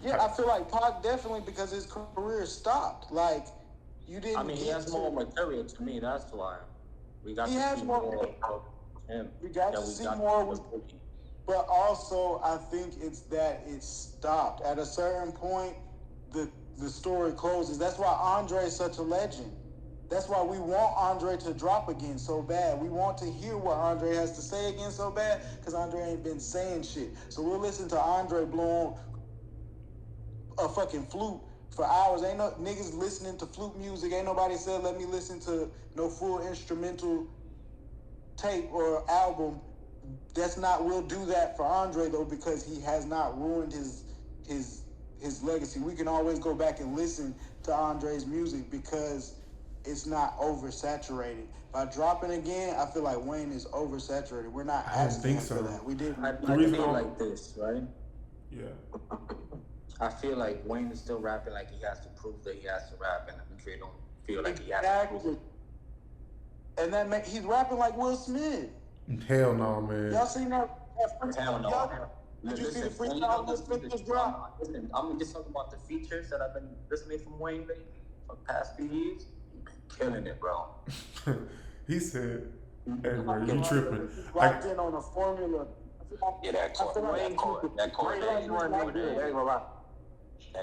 Yeah, I feel like Pac definitely because his career stopped. Like you didn't. I mean, he has more material to me. That's why we got He to has see more- more of him. We got than to we see got more. with Biggie. But also, I think it's that it stopped. At a certain point, the story closes. That's why Andre is such a legend. That's why we want Andre to drop again so bad. We want to hear what Andre has to say again so bad because Andre ain't been saying shit. So we'll listen to Andre blow on a fucking flute for hours. Ain't no niggas listening to flute music. Ain't nobody said let me listen to no full instrumental tape or album. That's not. We'll do that for Andre though because he has not ruined his legacy. We can always go back and listen to Andre's music because it's not oversaturated. By dropping again, I feel like Wayne is oversaturated. We're not I don't asking think him so. for that. We didn't. I reason feel why- like this, right? Yeah. I feel like Wayne is still rapping like he has to prove that he has to rap, and Andre don't feel like he has to prove Exactly. And he's rapping like Will Smith. Hell no, man. Y'all seen that? Hell no. Y'all- Did you see the freestyle Will Smith just dropped? Listen, I'm just talking about the features that I've been listening from Wayne lately for the past few years. Killing it, bro. He said, "Hey, bro, you tripping?" Locked in on a formula. Yeah, that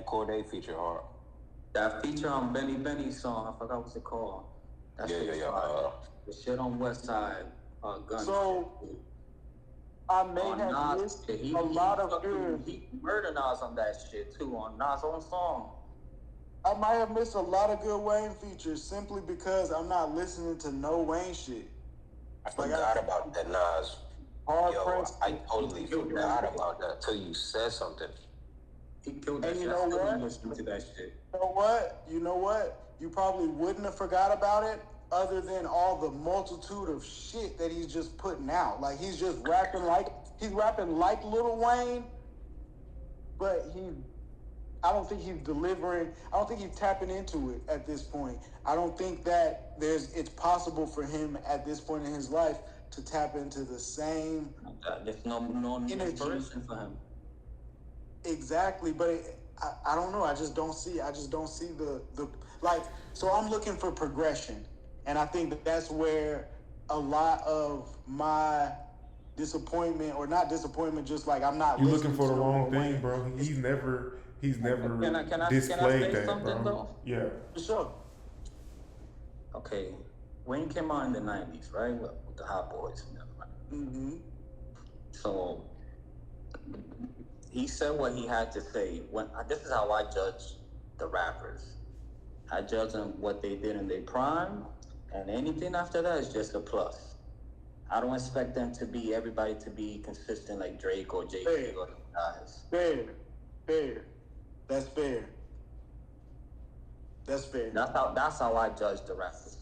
Corday feature hard. That feature on Benny song, I forgot what's it called. That shit was fire. The shit on West Side, Gun. So I may on have Nas, missed he a lot of good. He murdered Nas on that shit too, on Nas' own song. I might have missed a lot of good Wayne features simply because I'm not listening to no Wayne shit. I forgot about that Nas. Hard Yo, Pressed. I totally forgot about that till you said something. He killed that And shit. you know I still what? been listening to that shit. You know what? You probably wouldn't have forgot about it other than all the multitude of shit that he's just putting out. Like he's just rapping like Lil Wayne, but I don't think he's delivering. I don't think he's tapping into it at this point. I don't think that it's possible for him at this point in his life to tap into the same. There's no inspiration for him. Exactly, but I don't know. I just don't see the like. So I'm looking for progression, and I think that's where a lot of my disappointment, or not disappointment, just like I'm not. You're looking listening for the to wrong Lil Wayne. thing, bro. He's never Can I displayed say that, something, bro. though? Yeah. For sure. Okay, Wayne came out in the 90s, right? With the Hot Boys and everybody. Mm-hmm. So he said what he had to say. This is how I judge the rappers. I judge them what they did in their prime, and anything after that is just a plus. I don't expect them to be everybody to be consistent like Drake or Jay-Z or them guys. Fair. That's fair. That's how I judge the rappers.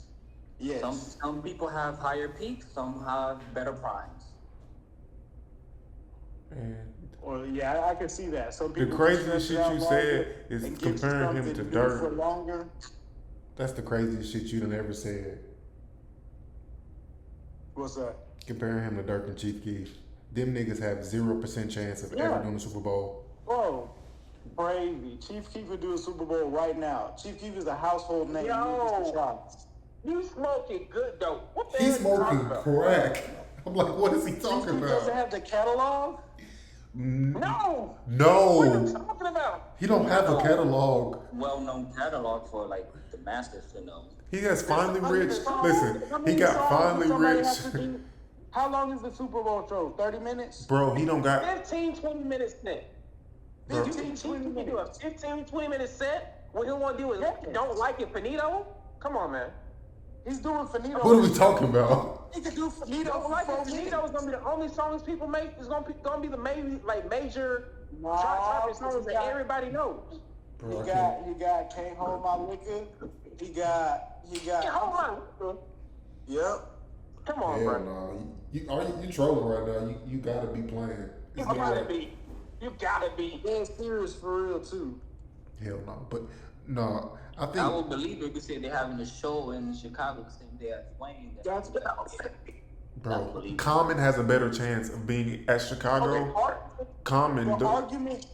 Yes. Some people have higher peaks, some have better primes. And Well, yeah, I can see that. Some the people craziest stretch it shit out you longer said is and give comparing him something to new Dirk. for longer. That's the craziest shit you done ever said. What's that? Comparing him to Dirk and Chief Keef. Them niggas have 0% chance of ever doing the Super Bowl. Bro, crazy. Chief Keef would do a Super Bowl right now. Chief Keef is a household name. Yo. You smoking good though. What the He's hell you talking smoking about? crack. I'm like, what is he Chief talking Keef doesn't about? have the catalog. No. What are No, you talking about? he don't have a catalog. Well-known catalog for like the masters to know. He has finally rich. How Listen, many he got songs finally does somebody rich. have to do? How long is the Super Bowl show? 30 minutes? Bro, he don't got. 15, 20 minutes set. Bro. 15, 20 You do a minutes. 15, 20 minute set? What he want to do is don't like it, Finito? Come on, man. He's doing Finito. What are we talking about? He could do Finito Don't for like 4 it. Finito minutes. is gonna be the only songs people make. It's gonna be the major Nah, topic songs he that got- everybody knows. Bro, He I can't. got Can't Hold My Liquor. He got. Hey, hold on. Yep. Come on, Hell bro. no. You trolling right now. You gotta be playing. You It's gotta not- be. You gotta be. Dead serious for real too. Hell no. But no, I think. I would believe it. You said they're having a show in Chicago the same day as Wayne. That's Bro, Common has a better chance of being at Chicago. Common, The argument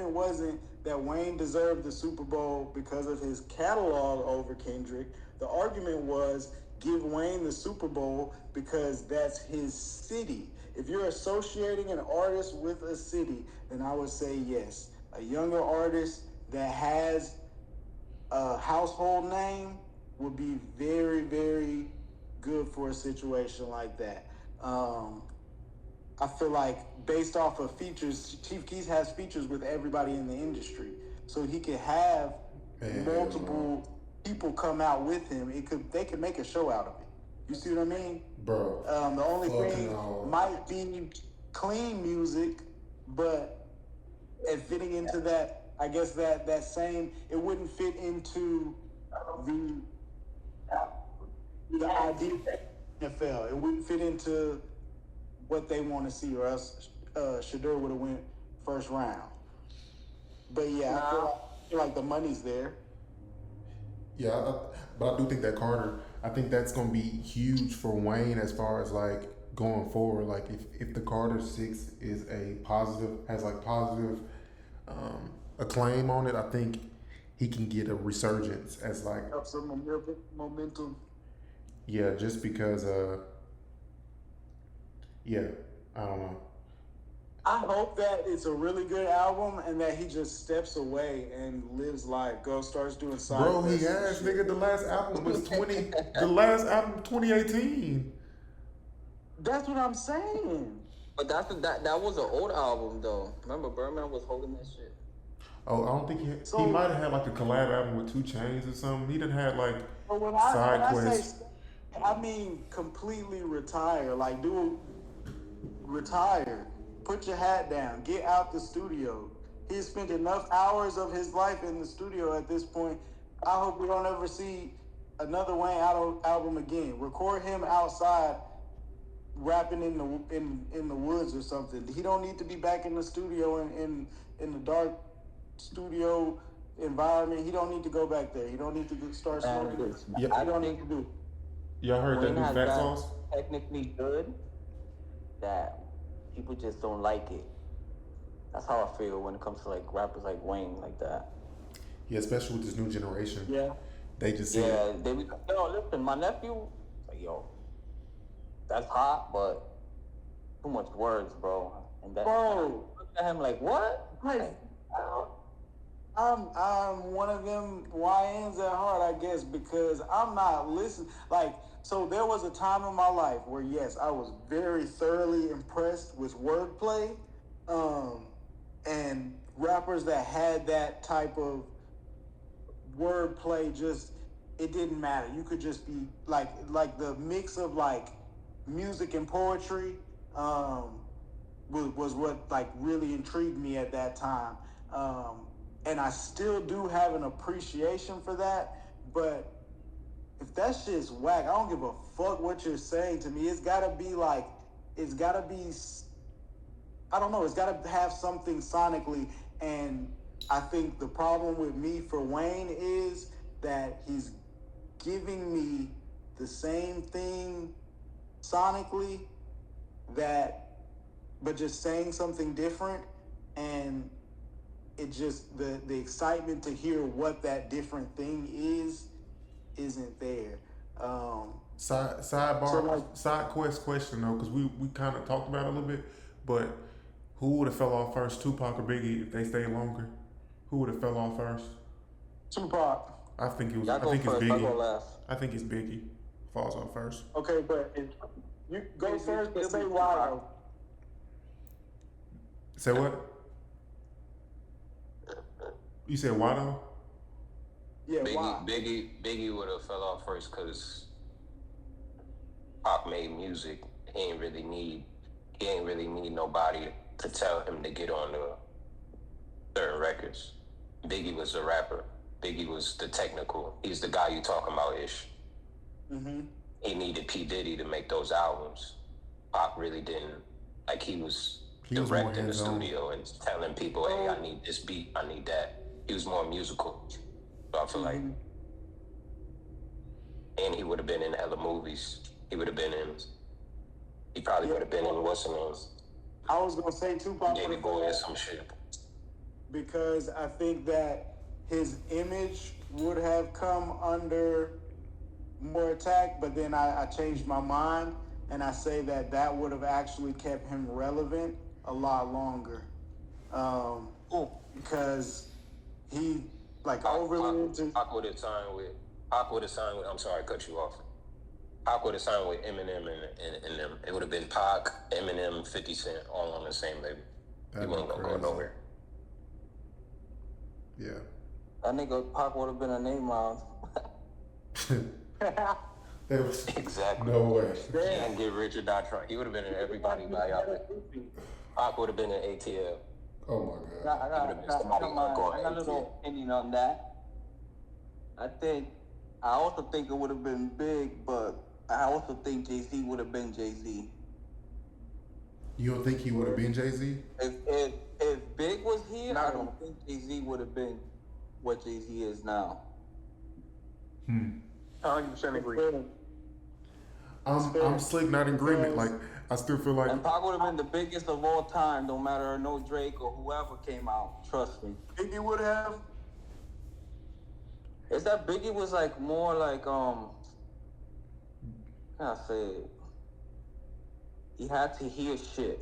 wasn't that Wayne deserved the Super Bowl because of his catalog over Kendrick. The argument was give Wayne the Super Bowl because that's his city. If you're associating an artist with a city, then I would say yes. A younger artist that has a household name would be very, very good for a situation like that. I feel like based off of features, Chief Keef has features with everybody in the industry, so he could have multiple people come out with him. They could make a show out of it. You see what I mean? bro. The only Fucking thing no. might be clean music, but it fitting into that, I guess that same, it wouldn't fit into the idea of NFL. It wouldn't fit into what they want to see, or else Shedeur would have went first round. But yeah, I feel like the money's there. Yeah, but I do think that Carter, I think that's gonna be huge for Wayne as far as like going forward. Like if the Carter 6 is has positive acclaim on it, I think he can get a resurgence as like Have some momentum. yeah, just because yeah, I don't know. I hope that it's a really good album and that he just steps away and lives life, starts doing side Bro, he quests and has, shit. nigga. The last album was 2018. That's what I'm saying. But that was an old album though. Remember, Birdman was holding that shit. Oh, I don't think he So- might have had like a collab album with 2 Chainz or something. He didn't have like But when side I quests. say, I mean completely retire. Like retire. Put your hat down. Get out the studio. He has spent enough hours of his life in the studio at this point. I hope we don't ever see another Wayne album again. Record him outside rapping in the woods or something. He don't need to be back in the studio in the dark studio environment. He don't need to go back there. He don't need to start smoking. Yeah. He don't need to do. Y'all heard that Wayne new has Fat got Sauce? technically good that people just don't like it. That's how I feel when it comes to like rappers like Wayne like that. Yeah, especially with this new generation. Yeah. They just see Yeah, it. they be yo, listen, my nephew, like, yo, that's hot, but too much words, bro. And that Bro. look at him like, what? Like, I'm one of them YNs at heart, I guess, because I'm not listening. Like, so there was a time in my life where, yes, I was very thoroughly impressed with wordplay, and rappers that had that type of wordplay. Just, it didn't matter. You could just be like the mix of like music and poetry. Was what like really intrigued me at that time. And I still do have an appreciation for that, but if that shit's whack, I don't give a fuck what you're saying to me. It's gotta be, I don't know, it's gotta have something sonically, and I think the problem with me for Wayne is that he's giving me the same thing sonically but just saying something different, and it just the excitement to hear what that different thing isn't there. Sidebar, So, like- side question though, because we kind of talked about it a little bit, but who would have fell off first, Tupac or Biggie, if they stayed longer? Who would have fell off first? Tupac. I think it was. Y'all I go think first, it's I'll go Biggie. last. I think it's Biggie falls off first. Okay, but you go first, but say why though. Say what? You said why though? Yeah, why? Biggie would have fell off first because Pac made music. He ain't really need nobody to tell him to get on the certain records. Biggie was a rapper. Biggie was the technical. He's the guy you talking about ish. Mm-hmm. He needed P. Diddy to make those albums. Pac really didn't. Like, he was more directing the hands-on. studio and telling people, hey, I need this beat, I need that. He was more musical. So I feel like, and he would have been in hella movies. He probably would have been in what's the name? I was gonna say Tupac Baby Boy or some shit. because I think that his image would have come under more attack, but then I changed my mind and I say that would have actually kept him relevant a lot longer, because he overly into. Pac would have signed with. I'm sorry, I cut you off. Pac would have signed with Eminem and them. It would have been Pac, Eminem, 50 Cent, all on the same label. He wasn't gonna go nowhere. Yeah. That nigga Pac would have been a name round. There was Exactly. no way. He didn't get rich or die trying. He would have been in everybody by y'all. Pac would have been in ATL. Oh my god. I got a little opinion on that. I also think it would have been big, but I also think Jay-Z would have been Jay-Z. You don't think he would have been Jay-Z? If Big was here, I don't think Jay-Z would have been what Jay-Z is now. 100% agree. I'm slick, not in agreement. Like, I still feel like And Pac would have been the biggest of all time, no matter no Drake or whoever came out. Trust me. Biggie would have. Is that Biggie was like more like how can I say it? He had to hear shit.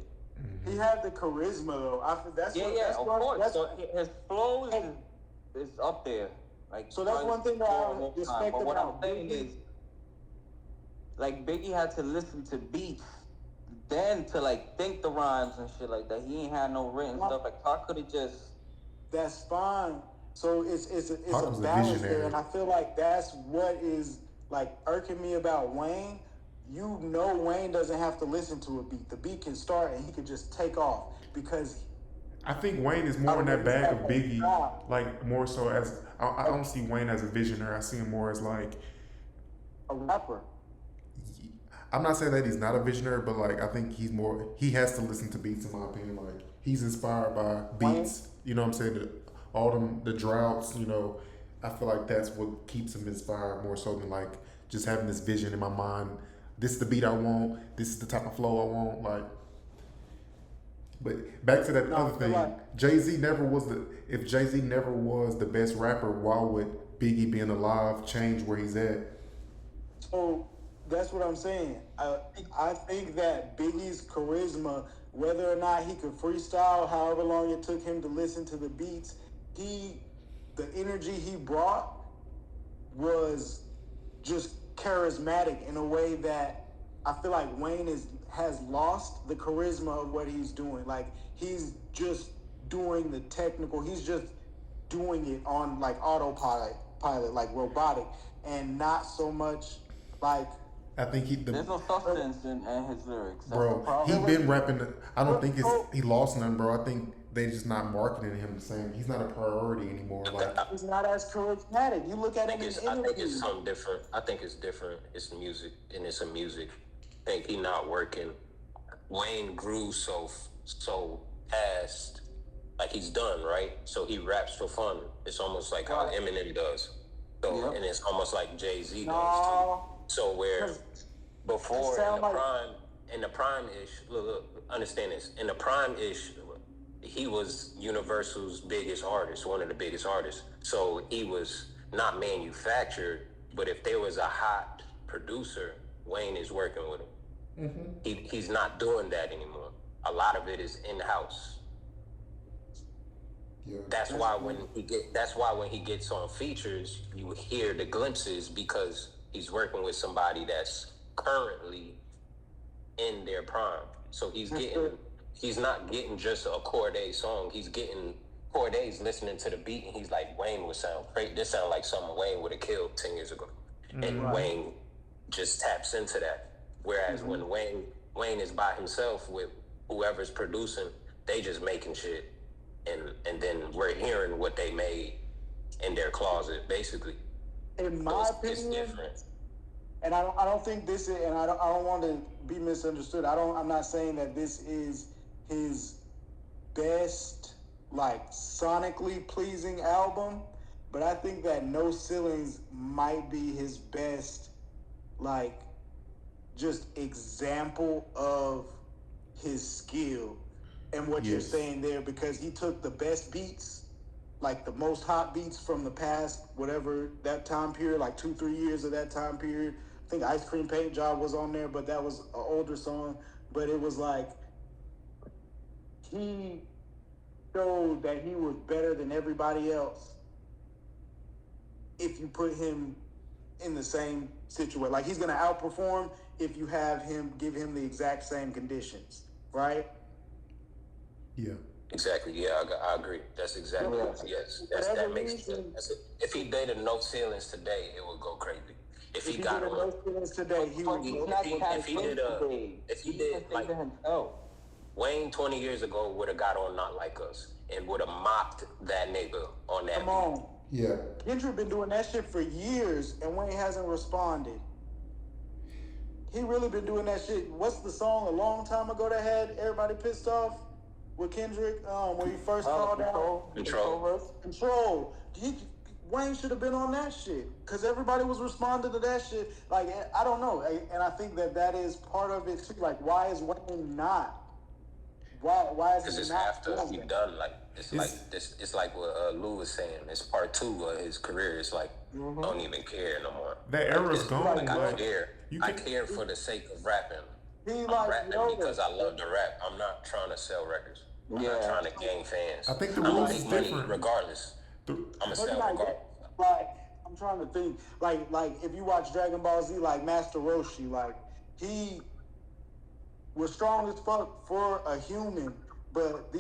He had the charisma though. That's Of course. So his flow is up there. Like, So that's one thing that I respect But what I'm about saying Biggie. is, like, Biggie had to listen to beats, then to like think the rhymes and shit like that. He ain't had no written stuff. Like, Pac could have just. That's fine. So it's Pac a was a balance visionary. there, and I feel like that's what is like irking me about Wayne. You know, Wayne doesn't have to listen to a beat. The beat can start and he can just take off because I think Wayne is more in that bag of Biggie, like more so as I don't see Wayne as a visionary. I see him more as like a rapper. I'm not saying that he's not a visionary, but like I think he's more. He has to listen to beats, in my opinion. Like he's inspired by beats. You know what I'm saying? All the droughts. You know, I feel like that's what keeps him inspired more so than like just having this vision in my mind. This is the beat I want. This is the type of flow I want. Like, but back to that other thing. Like, Jay-Z never was the. If Jay-Z never was the best rapper, why would Biggie being alive change where he's at? So. That's what I'm saying. I think that Biggie's charisma, whether or not he could freestyle, however long it took him to listen to the beats, the energy he brought was just charismatic in a way that I feel like Wayne has lost the charisma of what he's doing. Like he's just doing the technical. He's just doing it on like autopilot, like robotic, and not so much like. I think there's no substance in his lyrics. That's bro, he been rapping. I don't think he lost nothing, bro. I think they just not marketing him the same. He's not a priority anymore. Like he's not as charismatic. You look at him in interviews. I think it's something different. I think it's different. It's music, and it's a music. I think he not working. Wayne grew so fast, like he's done, right? So he raps for fun. It's almost like how Eminem does. So and it's almost like Jay-Z does too. So where before in the prime-ish, look, understand this. In the prime-ish, he was Universal's biggest artist, one of the biggest artists. So he was not manufactured, but if there was a hot producer, Wayne is working with him. Mm-hmm. He's not doing that anymore. A lot of it is in-house. Yeah, that's why when he gets on features, you hear the glimpses because he's working with somebody that's currently in their prime. So he's not getting just a Cordae song. He's getting Corday's listening to the beat and he's like, Wayne would sound great. This sound like something Wayne would have killed 10 years ago. And Wayne just taps into that. Whereas when Wayne is by himself with whoever's producing, they just making shit. And then we're hearing what they made in their closet, basically. In my opinion, it's different. And I don't think this is, and I don't want to be misunderstood. I'm not saying that this is his best, like sonically pleasing album, but I think that No Ceilings might be his best, like just example of his skill and what you're saying there, because he took the best beats, like the most hot beats from the past, whatever that time period, like 2-3 years of that time period. I think Ice Cream Paint Job was on there, but that was an older song. But it was like he showed that he was better than everybody else if you put him in the same situation. Like he's going to outperform if you give him the exact same conditions, right? Yeah. Exactly. Yeah, I agree. That's exactly yes. That makes sense. If he dated No Ceilings today, it would go crazy. If he got on No Ceilings today, if he did like Wayne 20 years ago would have got on Not Like Us and would have mocked that nigga on that. Come on. Yeah. Kendrick been doing that shit for years and Wayne hasn't responded. He really been doing that shit. What's the song a long time ago that had everybody pissed off with Kendrick? When he first called out Control. Wayne should have been on that shit because everybody was responding to that shit. Like, I don't know. And I think that is part of it too. Like, why is Wayne not? Why is he not? Because it's after he done, like, it's like what Lou was saying. It's part 2 of his career. It's like, don't even care no more. That era's gone. Like, I care. I care for the sake of rapping. I'm rapping because I love to rap. I'm not trying to sell records. I'm not trying to gain fans. I think the rules is different. Money regardless. I'm gonna sell regardless. Like, I'm trying to think. Like if you watch Dragon Ball Z, like Master Roshi, like he was strong as fuck for a human, but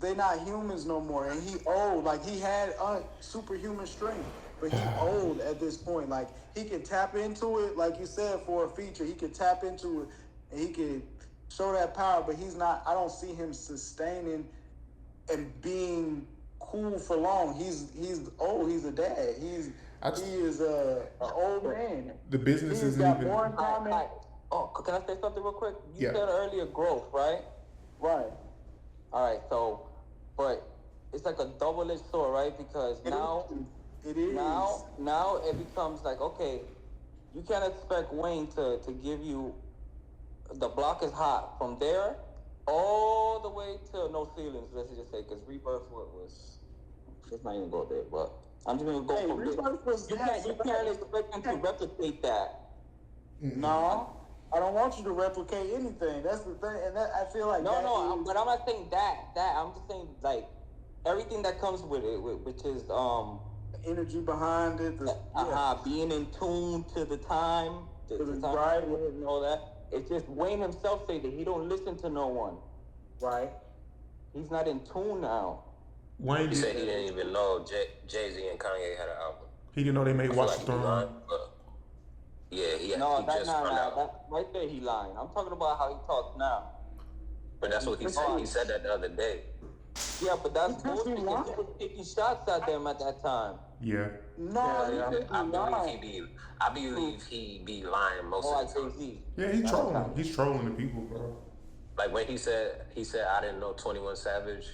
they not humans no more, and he old. Like he had superhuman strength, but he old at this point. Like he can tap into it, like you said, for a feature. He could tap into it, and he could show that power, but he's not. I don't see him sustaining and being cool for long. He's old. He's a dad. He is an old man. The business He's isn't got even. more in common. Oh, can I say something real quick? You Yeah. said earlier growth, right? Right. All right, so, but it's like a double-edged sword, right? Because now It is. now it becomes like, okay, you can't expect Wayne to give you the block is hot from there all the way to no ceilings, let's just say, because Rebirth was let's not even go there, but I'm just gonna go Hey, from there. Rebirth was You can't expect him to replicate that. No, I don't want you to replicate anything. That's the thing, and that I feel like But I'm not saying that. I'm just saying like everything that comes with it, which is energy behind it. being in tune to the time, the time right. and all that. It's just Wayne himself say that he don't listen to no one. Right. He's not in tune now. Wayne He said he didn't even know Jay-Z and Kanye had an album. He didn't know they made I feel Watch like the he Throne. lying, but yeah, he That's just not found out. that right there. He lying. I'm talking about how he talks now. But that's what he said. He said that the other day. Yeah, but that's Because he bullshit. He lied. was taking shots at them at that time. Yeah. No, I believe he be lying most Oh, of the time. Jay-Z. Yeah, he's trolling. He's trolling the people, bro. Like when he said I didn't know 21 Savage.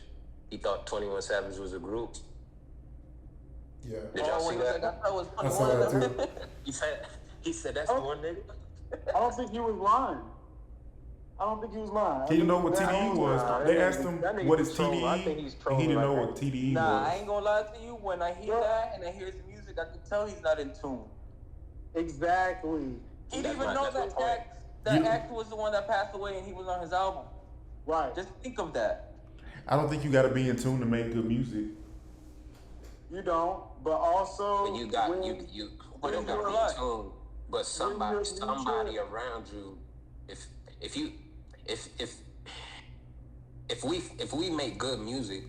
He thought 21 Savage was a group. Yeah. Did y'all see that? I saw that too. He said that's the one nigga. I don't think he was lying. He didn't know what TDE was. They asked him that nigga what is was trolling. I think TDE, he's and trolling he didn't know like what TDE Nah, I was. ain't gonna lie to you. When I hear that and I hear his music, I can tell he's not in tune. Exactly. He That's didn't even my- know that's my that point. that X was the one that passed away and he was on his album. Right. Just think of that. I don't think you got to be in tune to make good music. You don't, but also But you got when- you When don't you're got to alive. be in tune. But somebody around you, if we make good music,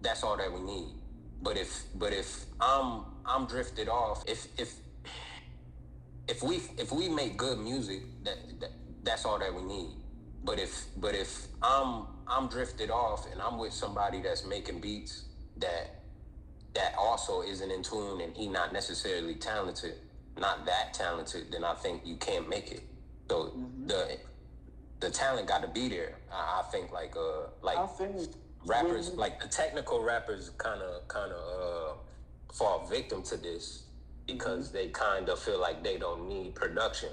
that's all that we need. But if I'm drifted off, if we make good music, that's all that we need. But if I'm drifted off and I'm with somebody that's making beats that also isn't in tune and he not necessarily talented, not that talented, then I think you can't make it. So the talent got to be there. I think like I think rappers, like the technical rappers kind of fall victim to this because they kind of feel like they don't need production.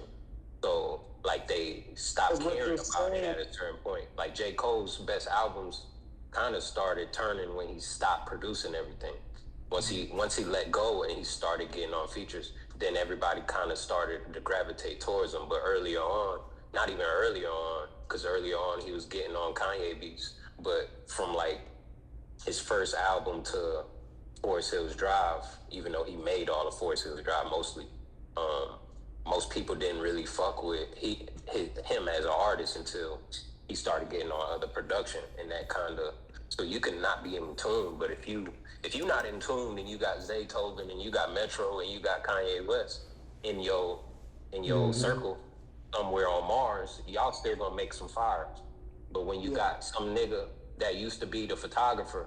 So like they stop That's what caring you're about it saying. at a certain point. Like J. Cole's best albums kind of started turning when he stopped producing everything. Once he let go and he started getting on features, then everybody kind of started to gravitate towards him. But earlier on, not even earlier on, because earlier on he was getting on Kanye beats. But from like his first album to Forest Hills Drive, even though he made all of Forest Hills Drive mostly, most people didn't really fuck with him as an artist until he started getting on other production and that kind of. So you can not be in tune, but if you not in tune, then you got Zaytoven and you got Metro and you got Kanye West in your circle somewhere on Mars, y'all still gonna make some fire. But when you got some nigga that used to be the photographer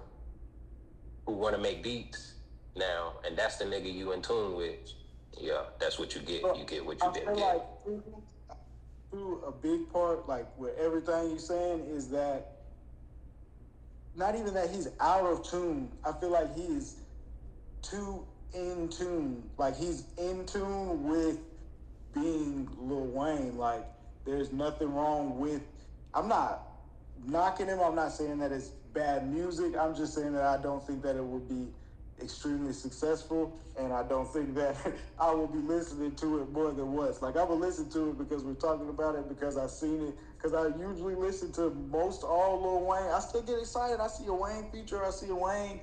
who wanna make beats now, and that's the nigga you in tune with, yeah, that's what you get. You get what you didn't I feel get. like through a big part, like with everything you're saying, is that not even that he's out of tune. I feel like he is too in tune. Like he's in tune with being Lil Wayne. Like there's nothing wrong with. I'm not knocking him. I'm not saying that it's bad music. I'm just saying that I don't think that it would be extremely successful, and I don't think that I will be listening to it more than once. Like I will listen to it because we're talking about it, because I've seen it, because I usually listen to most all Lil Wayne. I still get excited. I see a Wayne feature. I see a Wayne.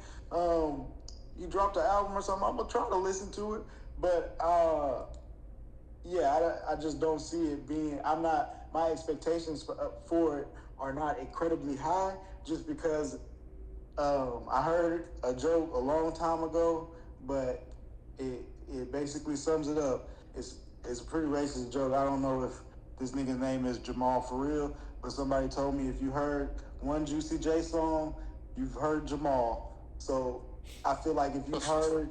You dropped an album or something. I'm gonna try to listen to it, but yeah, I just don't see it being. I'm not. My expectations for it are not incredibly high, just because. I heard a joke a long time ago, but it basically sums it up. It's a pretty racist joke. I don't know if this nigga's name is Jamal for real, but somebody told me if you heard one Juicy J song, you've heard Jamal. So I feel like if you've heard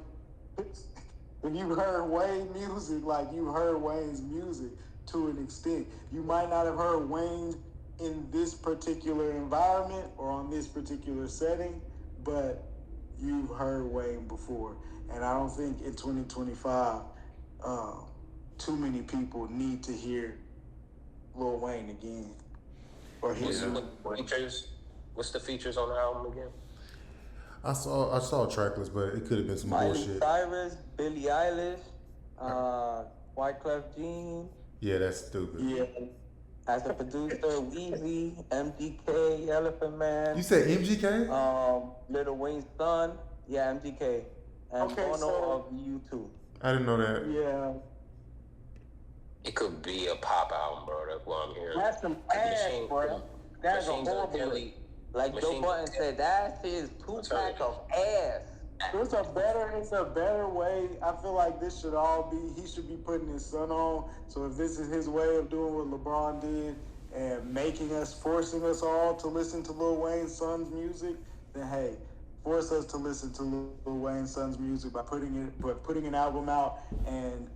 Wayne music, like you heard Wayne's music to an extent. You might not have heard Wayne in this particular environment or on this particular setting, but you've heard Wayne before. And I don't think in 2025, too many people need to hear Lil Wayne again. Or hear What's the features on the album again? I saw a track list, but it could have been some Miley bullshit. Cyrus, Billie Eilish, Wyclef Jean. Yeah, that's stupid. Yeah. As a producer, Weezy, MGK, Elephant Man. You said MGK? Lil Wayne's son. Yeah, MGK. And Okay, Bono so- of U2. I didn't know that. Yeah. It could be a pop album, bro. That's what I'm hearing. That's some ass, bro. That's a Machine Gun horrible. Kelly. Like Joe Machine Button Gun said, that shit is 2 pack of ass. It's a better way. I feel like this should all be, he should be putting his son on. So if this is his way of doing what LeBron did and forcing us all to listen to Lil Wayne's son's music, then hey, force us to listen to Lil Wayne's son's music by putting an album out and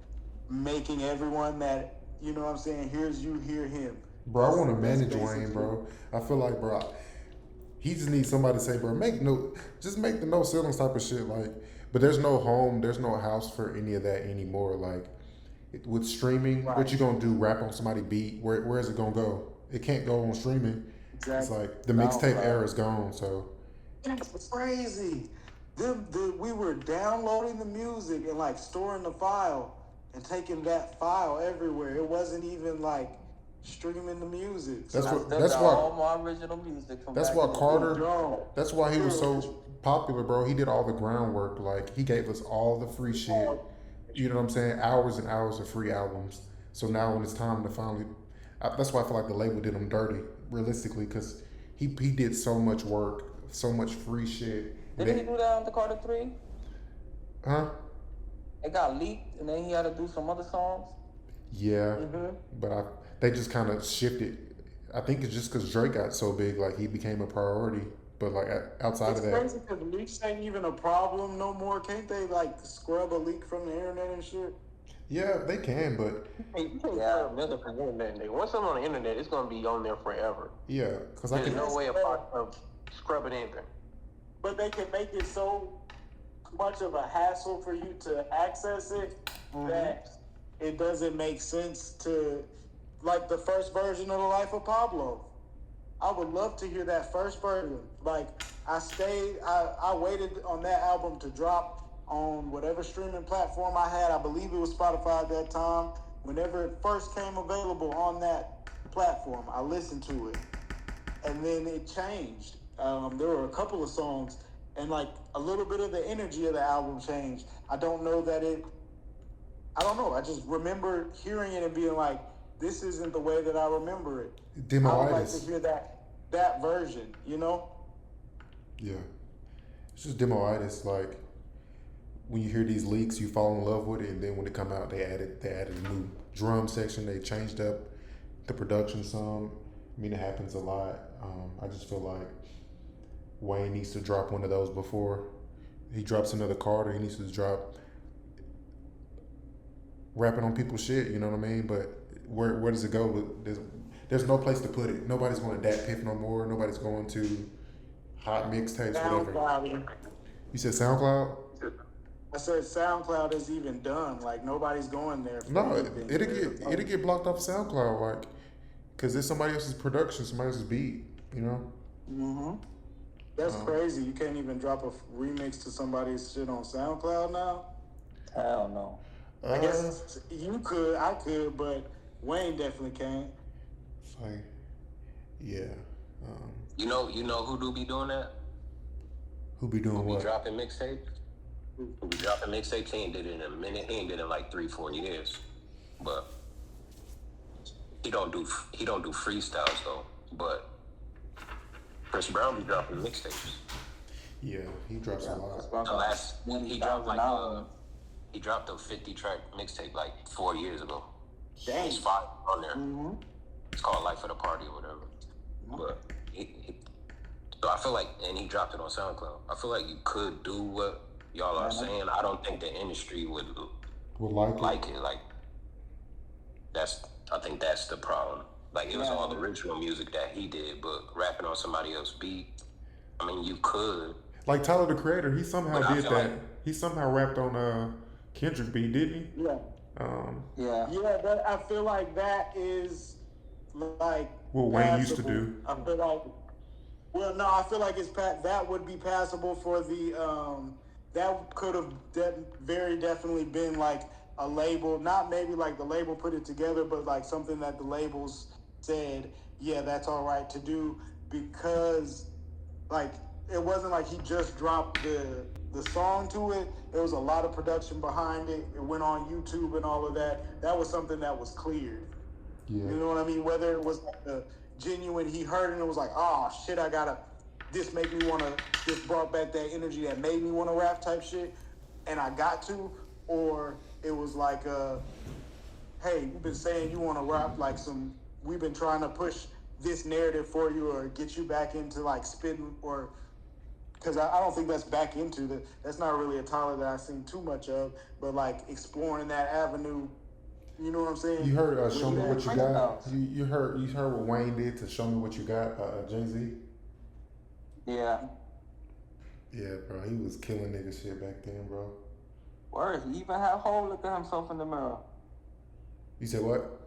making everyone that, you know what I'm saying, hears you, hear him. Bro, I want to That's manage basically- Wayne, bro. I feel like, bro, he just needs somebody to say, bro, just make the no ceilings type of shit. Like, but there's no home, there's no house for any of that anymore. Like, with streaming, what you gonna do? Rap on somebody's beat? Where is it gonna go? It can't go on streaming. Exactly. It's like the mixtape era is gone. So That's crazy. We were downloading the music and like storing the file and taking that file everywhere. It wasn't even like streaming the music. that's I what. still That's got why. all my original music from That's back why in the Carter. day. Yo, That's why he was so popular, bro. He did all the groundwork. Like, he gave us all the free shit. You know what I'm saying? Hours and hours of free albums. So now when it's time to finally, that's why I feel like the label did him dirty, realistically, because he did so much work, so much free shit. Didn't he do that on the Carter 3? Huh? It got leaked, and then he had to do some other songs. Yeah, but they just kind of shifted. I think it's just because Drake got so big, like he became a priority. But like outside it's of that, crazy because leaks ain't even a problem no more. Can't they like scrub a leak from the internet and shit? yeah, they can. But You can't scrub nothing from the internet, nigga. Once something on the internet, it's gonna be on there forever. yeah, because I There's can. no way of scrubbing anything. But they can make it so much of a hassle for you to access it that it doesn't make sense to, like the first version of The Life of Pablo. I would love to hear that first version. Like, I waited on that album to drop on whatever streaming platform I had. I believe it was Spotify at that time. Whenever it first came available on that platform, I listened to it. And then it changed. There were a couple of songs, and like a little bit of the energy of the album changed. I don't know. I just remember hearing it and being like, this isn't the way that I remember it. I would like to Demoitis. hear that version, you know? Yeah, it's just demoitis. Like, when you hear these leaks, you fall in love with it, and then when it come out, they added a new drum section. They changed up the production some. I mean, it happens a lot. I just feel like Wayne needs to drop one of those before he drops another Carter. He needs to drop rapping on people's shit. You know what I mean? But where does it go? There's no place to put it. Nobody's going to Dat Piff no more. Nobody's going to hot mixtapes, whatever. SoundCloud. You said SoundCloud? I said SoundCloud is even done. Like, nobody's going there. For No, anything. it'll get blocked off SoundCloud, like, cause it's somebody else's production, somebody else's beat, you know. Mm-hmm. That's crazy. You can't even drop a remix to somebody's shit on SoundCloud now. Hell no. I guess you could, I could, but Wayne definitely can't. It's like, yeah. You know who do be doing that? Who be doing Who be what? dropping mixtapes? Who be dropping mixtapes? He ain't did it in a minute. He ain't did it in like 3-4 years. But he don't do freestyles though. But Chris Brown be dropping mixtapes. Yeah, he drops a lot. The last he dropped like $20,000. he dropped a 50-track mixtape like 4 years ago. Dang. It's 5 on there. Mm-hmm. It's called Life of the Party or whatever. But So I feel like, and he dropped it on SoundCloud. I feel like you could do what y'all are saying. I don't think the industry would like it. it. Like I think that's the problem. Like it was all the original music that he did, but rapping on somebody else's beat. I mean, you could. Like Tyler the Creator, he somehow But I did feel that. like- He somehow rapped on Kendrick beat, didn't he? Yeah. Yeah. Yeah, but I feel like that is like What Wayne used to passable. do. I feel like, well, no, I feel like that would be passable for the that could have very definitely been like a label, not maybe like the label put it together, but like something that the labels said, yeah, that's all right to do, because like it wasn't like he just dropped the song to it. It was a lot of production behind it. It went on YouTube and all of that. That was something that was cleared. Yeah. You know what I mean? Whether it was like a genuine, he heard it and it was like, oh shit, this make me want to, this brought back that energy that made me want to rap type shit, and I got to, or it was like, hey, you've been saying you want to rap like we've been trying to push this narrative for you or get you back into like spitting, or, because I don't think that's back into that's not really a Tyler that I've seen too much of, but like exploring that avenue, you know what I'm saying? You heard Show Me What You Got? Freestyles. You heard what Wayne did to Show Me What You Got, Jay-Z? Yeah. Yeah, bro, he was killing nigga shit back then, bro. Word, he even had Hov look at himself in the mirror. You said what?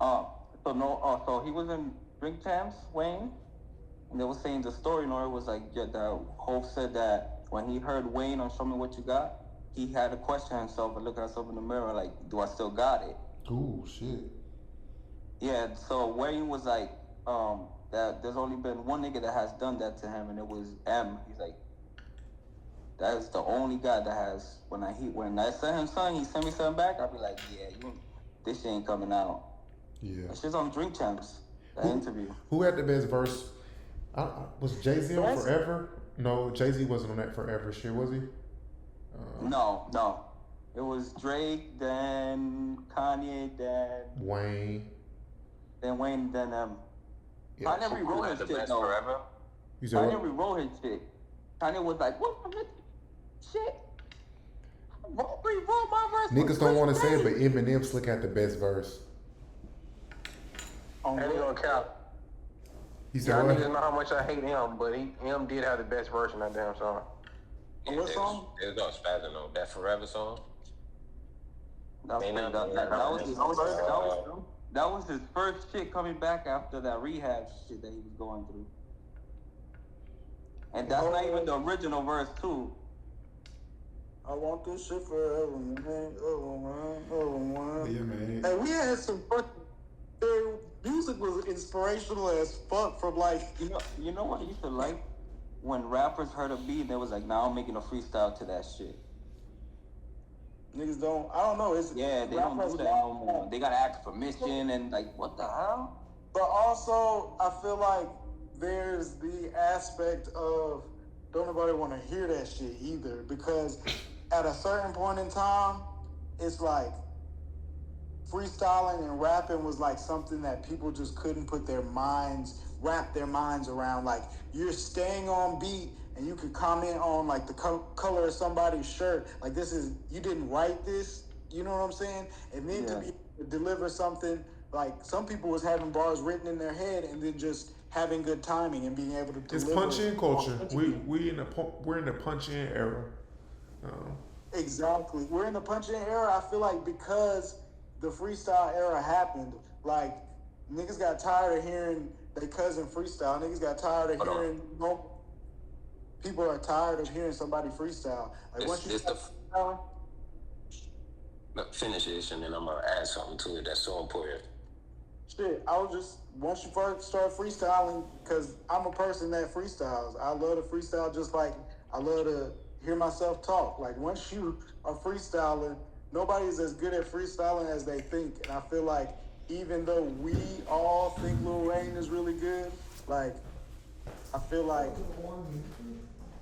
So he was in Drink Champs, Wayne, and they were saying the story, it was like, yeah, that Hov said that when he heard Wayne on Show Me What You Got, he had to question himself and look at himself in the mirror, like, do I still got it? Ooh, shit. Yeah, so Wayne was like, that there's only been one nigga that has done that to him, and it was M. He's like, that is the only guy that has, when I sent him something, he sent me something back, I'd be like, yeah, this shit ain't coming out. Yeah. That shit's on Drink Champs, that interview. Who had the best verse? Was Jay-Z on Forever? No, Jay-Z wasn't on that Forever shit, was he? No. It was Drake, then Kanye, then Wayne. Wayne, then Yeah. Kanye rewrote Had his the shit, best though. forever. You said Kanye what? rewrote his shit. Kanye was like, what the shit? Rewrote my verse. Niggas don't want to say it, but Eminem slick had the best verse. And he gonna count. He said Y'all what? niggas know how much I hate him, but him did have the best version of that damn song. What song? It was no spazzing on that Forever song. That was his first shit coming back after that rehab shit that he was going through. And that's not even the original verse, too. I want this shit forever, man. Oh, Yeah, man. Hey, we had some fucking. Their music was inspirational as fuck from like. You know what I used to like? When rappers heard a beat, they was like, now I'm making a freestyle to that shit. Niggas don't. I don't know. They don't do that no more. They gotta ask permission and like, what the hell? But also, I feel like there's the aspect of don't nobody want to hear that shit either, because at a certain point in time, it's like freestyling and rapping was like something that people just couldn't wrap their minds around. Like, you're staying on beat and you could comment on like the color of somebody's shirt. Like, you didn't write this, you know what I'm saying? And then to be able to deliver something, like some people was having bars written in their head and then just having good timing and being able to deliver. It's punch-in culture. We're in the punch-in era. Exactly. We're in the punch-in era. I feel like because the freestyle era happened, like niggas got tired of hearing their cousin freestyle. Niggas got tired of hearing. People are tired of hearing somebody freestyle. Like Finish this, and then I'm gonna add something to it that's so important. Shit, once you first start freestyling, because I'm a person that freestyles. I love to freestyle just like I love to hear myself talk. Like, once you are freestyling, nobody's as good at freestyling as they think. And I feel like even though we all think Lil Wayne is really good, like, I feel like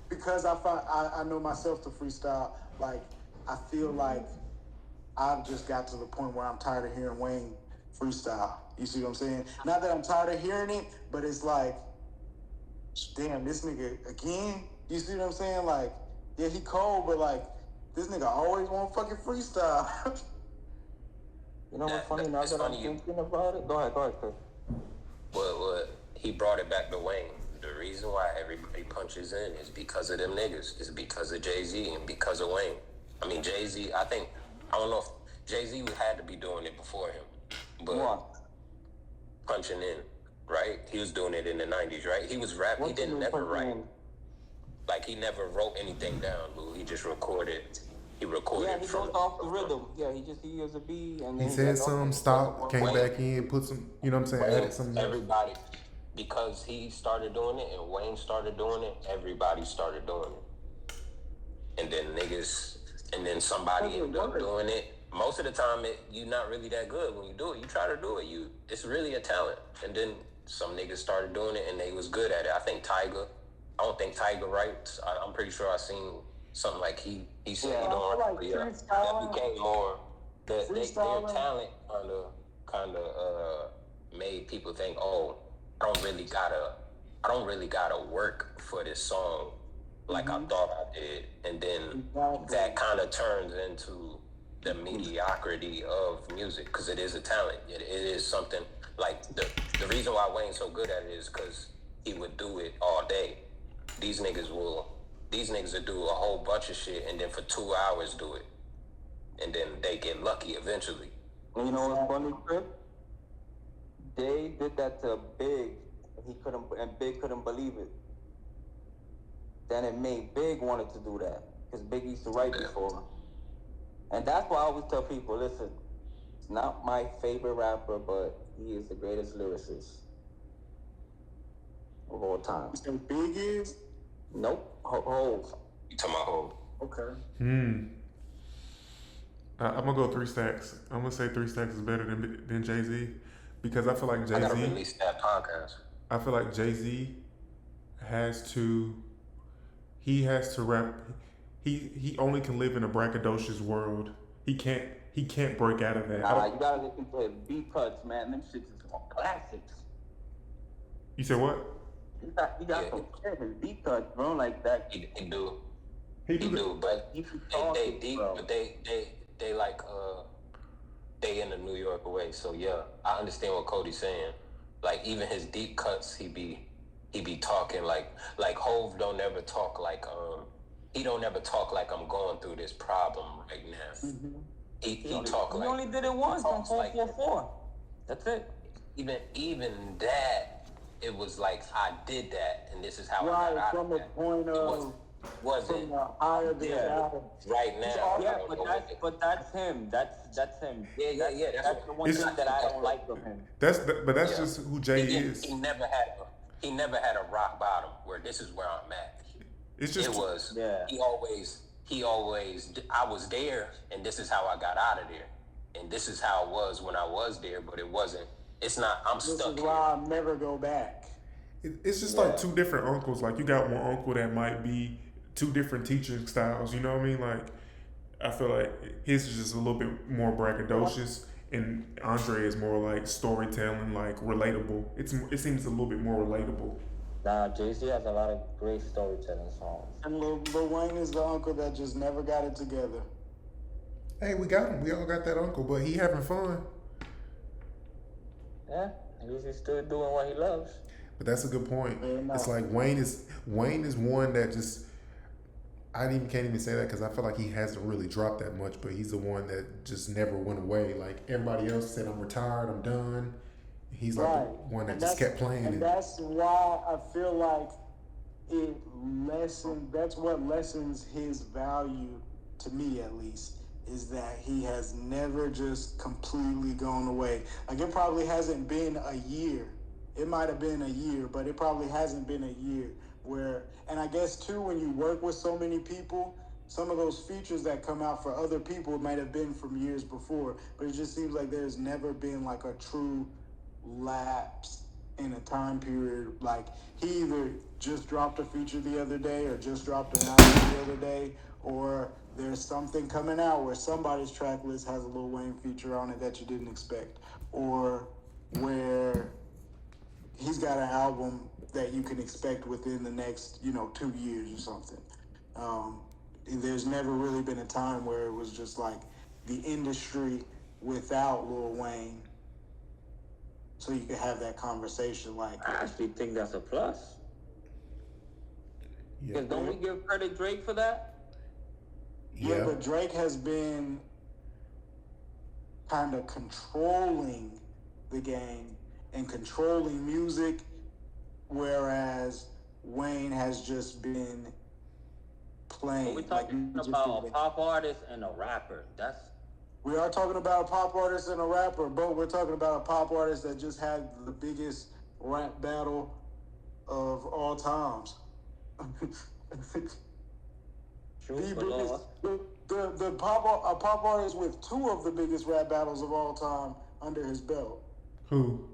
because I know myself to freestyle, like, I feel like I've just got to the point where I'm tired of hearing Wayne freestyle. You see what I'm saying? Not that I'm tired of hearing it, but it's like damn, this nigga again. You see what I'm saying? Like, yeah, he cold, but like, this nigga always want fucking freestyle. You know what's funny That- now it's that I'm funny you- thinking about it? Go ahead, Chris. What he brought it back to Wayne. The reason why everybody punches in is because of them niggas. It's because of Jay-Z and because of Wayne. I mean, Jay-Z, I don't know if Jay-Z had to be doing it before him. But What? punching in, right? He was doing it in the 90s, right? He was rapping. He What you didn't mean never punching write. in? Like, he never wrote anything down, Lou. He just recorded. He recorded Yeah, he from goes off the rhythm. Yeah, he just hears a beat and then He said like, some, okay, stopped, came Wayne. back in, put some, you know what I'm saying, added some. Everybody, because he started doing it and Wayne started doing it, everybody started doing it. And then niggas, and then somebody ended up doing it. Most of the time, you're not really that good when you do it. You try to do it, it's really a talent. And then some niggas started doing it and they was good at it. I think Tyga, I don't think Tyga writes. I'm pretty sure I seen something like he said Yeah, he I don't feel write. like Yeah, that freestyling- became more. Their freestyling- talent kind of made people think, oh, I don't really gotta work for this song like I thought I did, and then that kind of turns into the mediocrity of music because it is a talent. It is something like the reason why Wayne's so good at it is because he would do it all day. These niggas will do a whole bunch of shit and then for 2 hours do it, and then they get lucky eventually. And you know what's funny, Chris? They did that to Big, and Big couldn't believe it. Then it made Big wanted to do that because Big used to write before, and that's why I always tell people, listen, it's not my favorite rapper, but he is the greatest lyricist of all time. So Big is? Nope, Hove. You talking about who? Okay. I'm gonna go 3 Stacks. I'm gonna say 3 Stacks is better than Jay-Z because I feel like I gotta Jay-Z. release that podcast. I feel like Jay-Z has to rap. He only can live in a braggadocious world. He can't break out of that. You gotta listen to his beat cuts, man. Them shits is classics. You said what? He got Yeah. some shit, his beat cuts, bro, like that. He do. He He do, but He keep they talking, deep, bro. but they like they in the New York way. So yeah, I understand what Cody's saying. Like even his deep cuts, he be talking like Hove don't ever talk like he don't ever talk like I'm going through this problem right now. He talk He like only did it once on talks like 444. That's it. even that it was like I did that and this is how I Right, got out from of the that. point of Wasn't from the higher than Yeah. down. right now. Yeah, but that's him. That's him. Yeah. That's the one It's- thing that I don't like of him. That's Yeah. just who Jay is. He never had a rock bottom where this is where I'm at. It's just It was Yeah. he always I was there and this is how I got out of there. And this is how it was when I was there, but it's not I'm This stuck is here. why I'll never go back. It's just like 2 different uncles. Like you got one uncle that might be 2 different teaching styles. You know what I mean? Like I feel like his is just a little bit more braggadocious, and Andre is more like storytelling, like relatable. It seems a little bit more relatable. Nah, Jay-Z has a lot of great storytelling songs. And Lil Wayne is the uncle that just never got it together. Hey, we got him. We all got that uncle, but he having fun. Yeah, he's still doing what he loves. But that's a good point. Fair enough. It's like Wayne is one that just can't even say that because I feel like he hasn't really dropped that much, but he's the one that just never went away. Like everybody else said, I'm retired, I'm done. He's like the one that And just that's- kept playing. And that's why I feel like that's what lessens his value, to me at least, is that he has never just completely gone away. Like it probably hasn't been a year. It might have been a year, but it probably hasn't been a year where, and I guess too, when you work with so many people, some of those features that come out for other people might have been from years before, but it just seems like there's never been like a true lapse in a time period. Like he either just dropped a feature the other day or just dropped an album the other day, or there's something coming out where somebody's track list has a Lil Wayne feature on it that you didn't expect, or where he's got an album that you can expect within the next, 2 years or something. And there's never really been a time where it was just like the industry without Lil Wayne, so you could have that conversation. Like, I actually think that's a plus. Yeah. Because don't we give credit Drake for that? yeah, but Drake has been kind of controlling the game and controlling music, whereas Wayne has just been playing. We're talking about a pop artist and a rapper. We are talking about a pop artist and a rapper, but we're talking about a pop artist that just had the biggest rap battle of all times. True, The but biggest, lost. a pop artist with two of the biggest rap battles of all time under his belt. Who?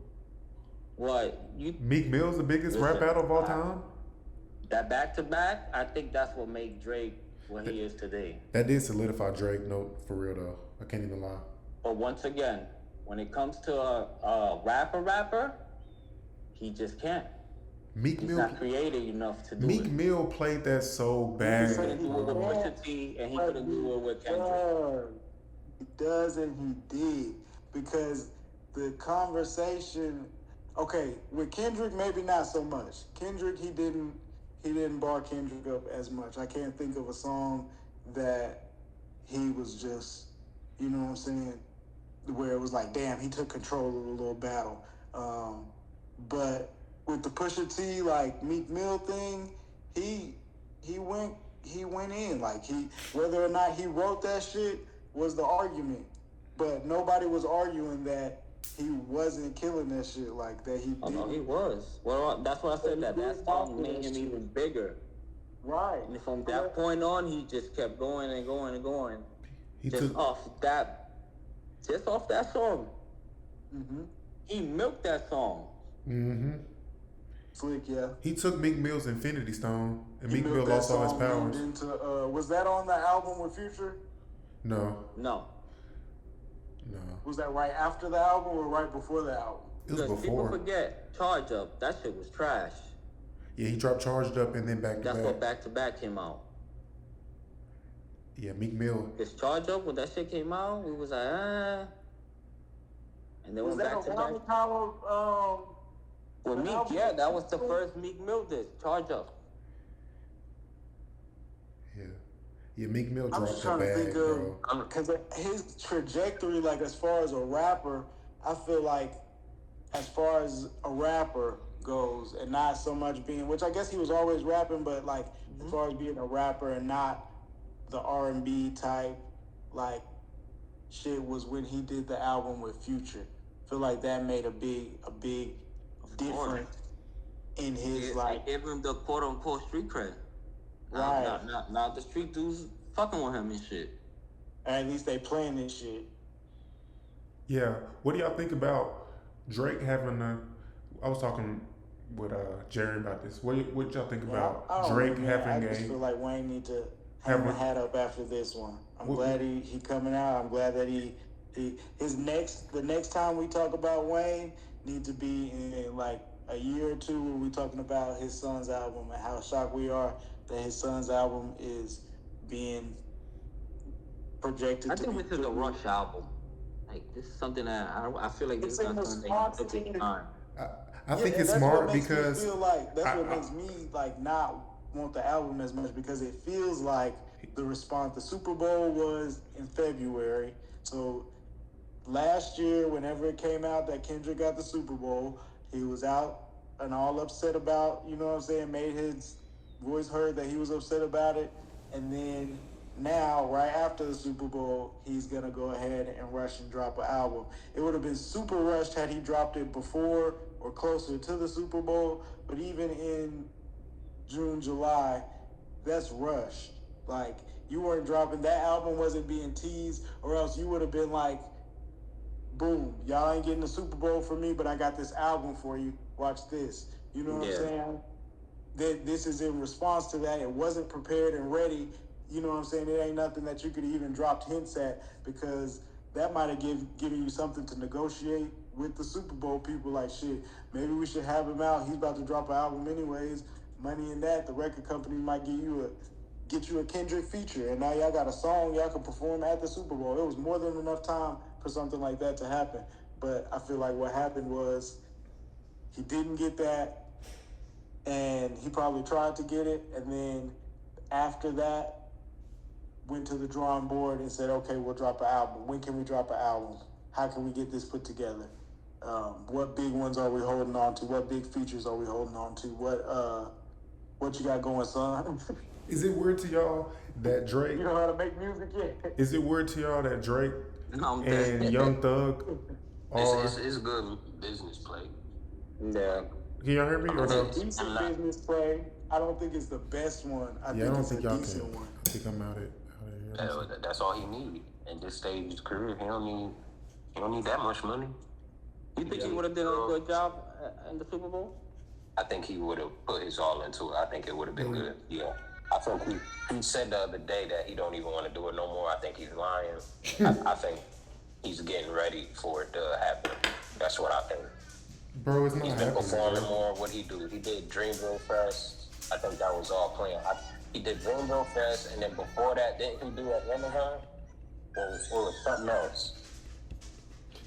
What? Meek Mill's the biggest rap battle of all time? That back to back, I think that's what made Drake what he is today. That did solidify Drake, no, for real though. I can't even lie. But once again, when it comes to a rapper, he just can't. He's not creative enough to do Meek it. Mill played that so bad. He couldn't do it with Pusha T, and he couldn't do it with Kendrick. He does, and he did, because the conversation. Okay, with Kendrick, maybe not so much. Kendrick, he didn't bar Kendrick up as much. I can't think of a song that he was just, you know what I'm saying, where it was like, damn, he took control of the little battle. But with the Pusha T, like Meek Mill thing, he went in. Like, whether or not he wrote that shit was the argument. But nobody was arguing that he wasn't killing that shit like that. He Oh did. no, he was. Well, that's why I said that song made him even bigger. Right. And from that point on, he just kept going and going and going. Off that song. Mm-hmm. He milked that song. Mm-hmm. Slick, yeah. He took Meek Mill's Infinity Stone, and He Meek milked Mill that lost all his song powers. was that on the album with Future? No. Was that right after the album or right before the album? It was Because before. people forget, Charge Up, that shit was trash. Yeah, he dropped Charged Up and then Back to That's Back. what back to back came out. Yeah, Meek Mill. His Charge Up, when that shit came out, we was like, ah. And then Was went that back to around the back. time of Well, the Meek, album? yeah, that was the first Meek Mill disc, Charge Up. Yeah, Meek Mill I'm dropped just a trying to bag, think bro. of, because his trajectory, like as far as a rapper, I feel like as far as a rapper goes, and not so much being, which I guess he was always rapping, but like as far as being a rapper and not the R&B type, like shit, was when he did the album with Future. I feel like that made a big difference in his like. They gave him the quote unquote street cred. Right. Now the street dudes fucking with him and shit. At least they playing this shit. Yeah. What do y'all think about Drake having I was talking with Jerry about this. What y'all think about I don't Drake know, man. having I just a feel like Wayne need to hang the hat up after this one. I'm glad he coming out. I'm glad that the next time we talk about Wayne need to be in like a year or two when we talking about his son's album and how shocked we are that his son's album is being projected I to think be. this is a Rush album. Like, this is something that I feel like this is not something that you take time. I think it's that's smart what makes me because feel like what makes me like not want the album as much, because it feels like the response. The Super Bowl was in February, so last year, whenever it came out that Kendrick got the Super Bowl, he was out and all upset about, you know what I'm saying, made his voice heard that he was upset about it, and then now, right after the Super Bowl, he's going to go ahead and rush and drop an album. It would have been super rushed had he dropped it before or closer to the Super Bowl, but even in June, July, that's rushed. Like, you weren't dropping, that album wasn't being teased, or else you would have been like, boom, y'all ain't getting the Super Bowl for me, but I got this album for you. Watch this. You know what I'm saying? This is in response to that. It wasn't prepared and ready. You know what I'm saying? It ain't nothing that you could even drop hints at, because that might have given you something to negotiate with the Super Bowl people, like, shit, maybe we should have him out. He's about to drop an album anyways. Money in that, the record company might get you a Kendrick feature, and now y'all got a song y'all can perform at the Super Bowl. It was more than enough time for something like that to happen. But I feel like what happened was he didn't get that, and he probably tried to get it, and then after that, went to the drawing board and said, okay, we'll drop an album. When can we drop an album? How can we get this put together? What big ones are we holding on to? What big features are we holding on to? What you got going, son? Is it weird to y'all that Drake? You know how to make music yet? Is it weird to y'all that Drake I'm and dead. Young Thug are? It's good business play. Yeah. Can y'all hear me or no? Decent I'm not- business play. I don't think it's the best one. I Yeah, I don't it's think a y'all decent can. one. I think I'm out of here. That's all he need at this stage of his career. He don't need that much money. You think he would have done a good job in the Super Bowl? I think he would have put his all into it. I think it would have been good. Yeah. I think he said the other day that he don't even want to do it no more. I think he's lying. I think he's getting ready for it to happen. That's what I think. Bro, it's not He's been happening. performing Bro. more. What he do? He did Dreamville Fest. I think that was all playing. He did Dreamville Fest, and then before that, didn't he do at Amazon? Or was something else?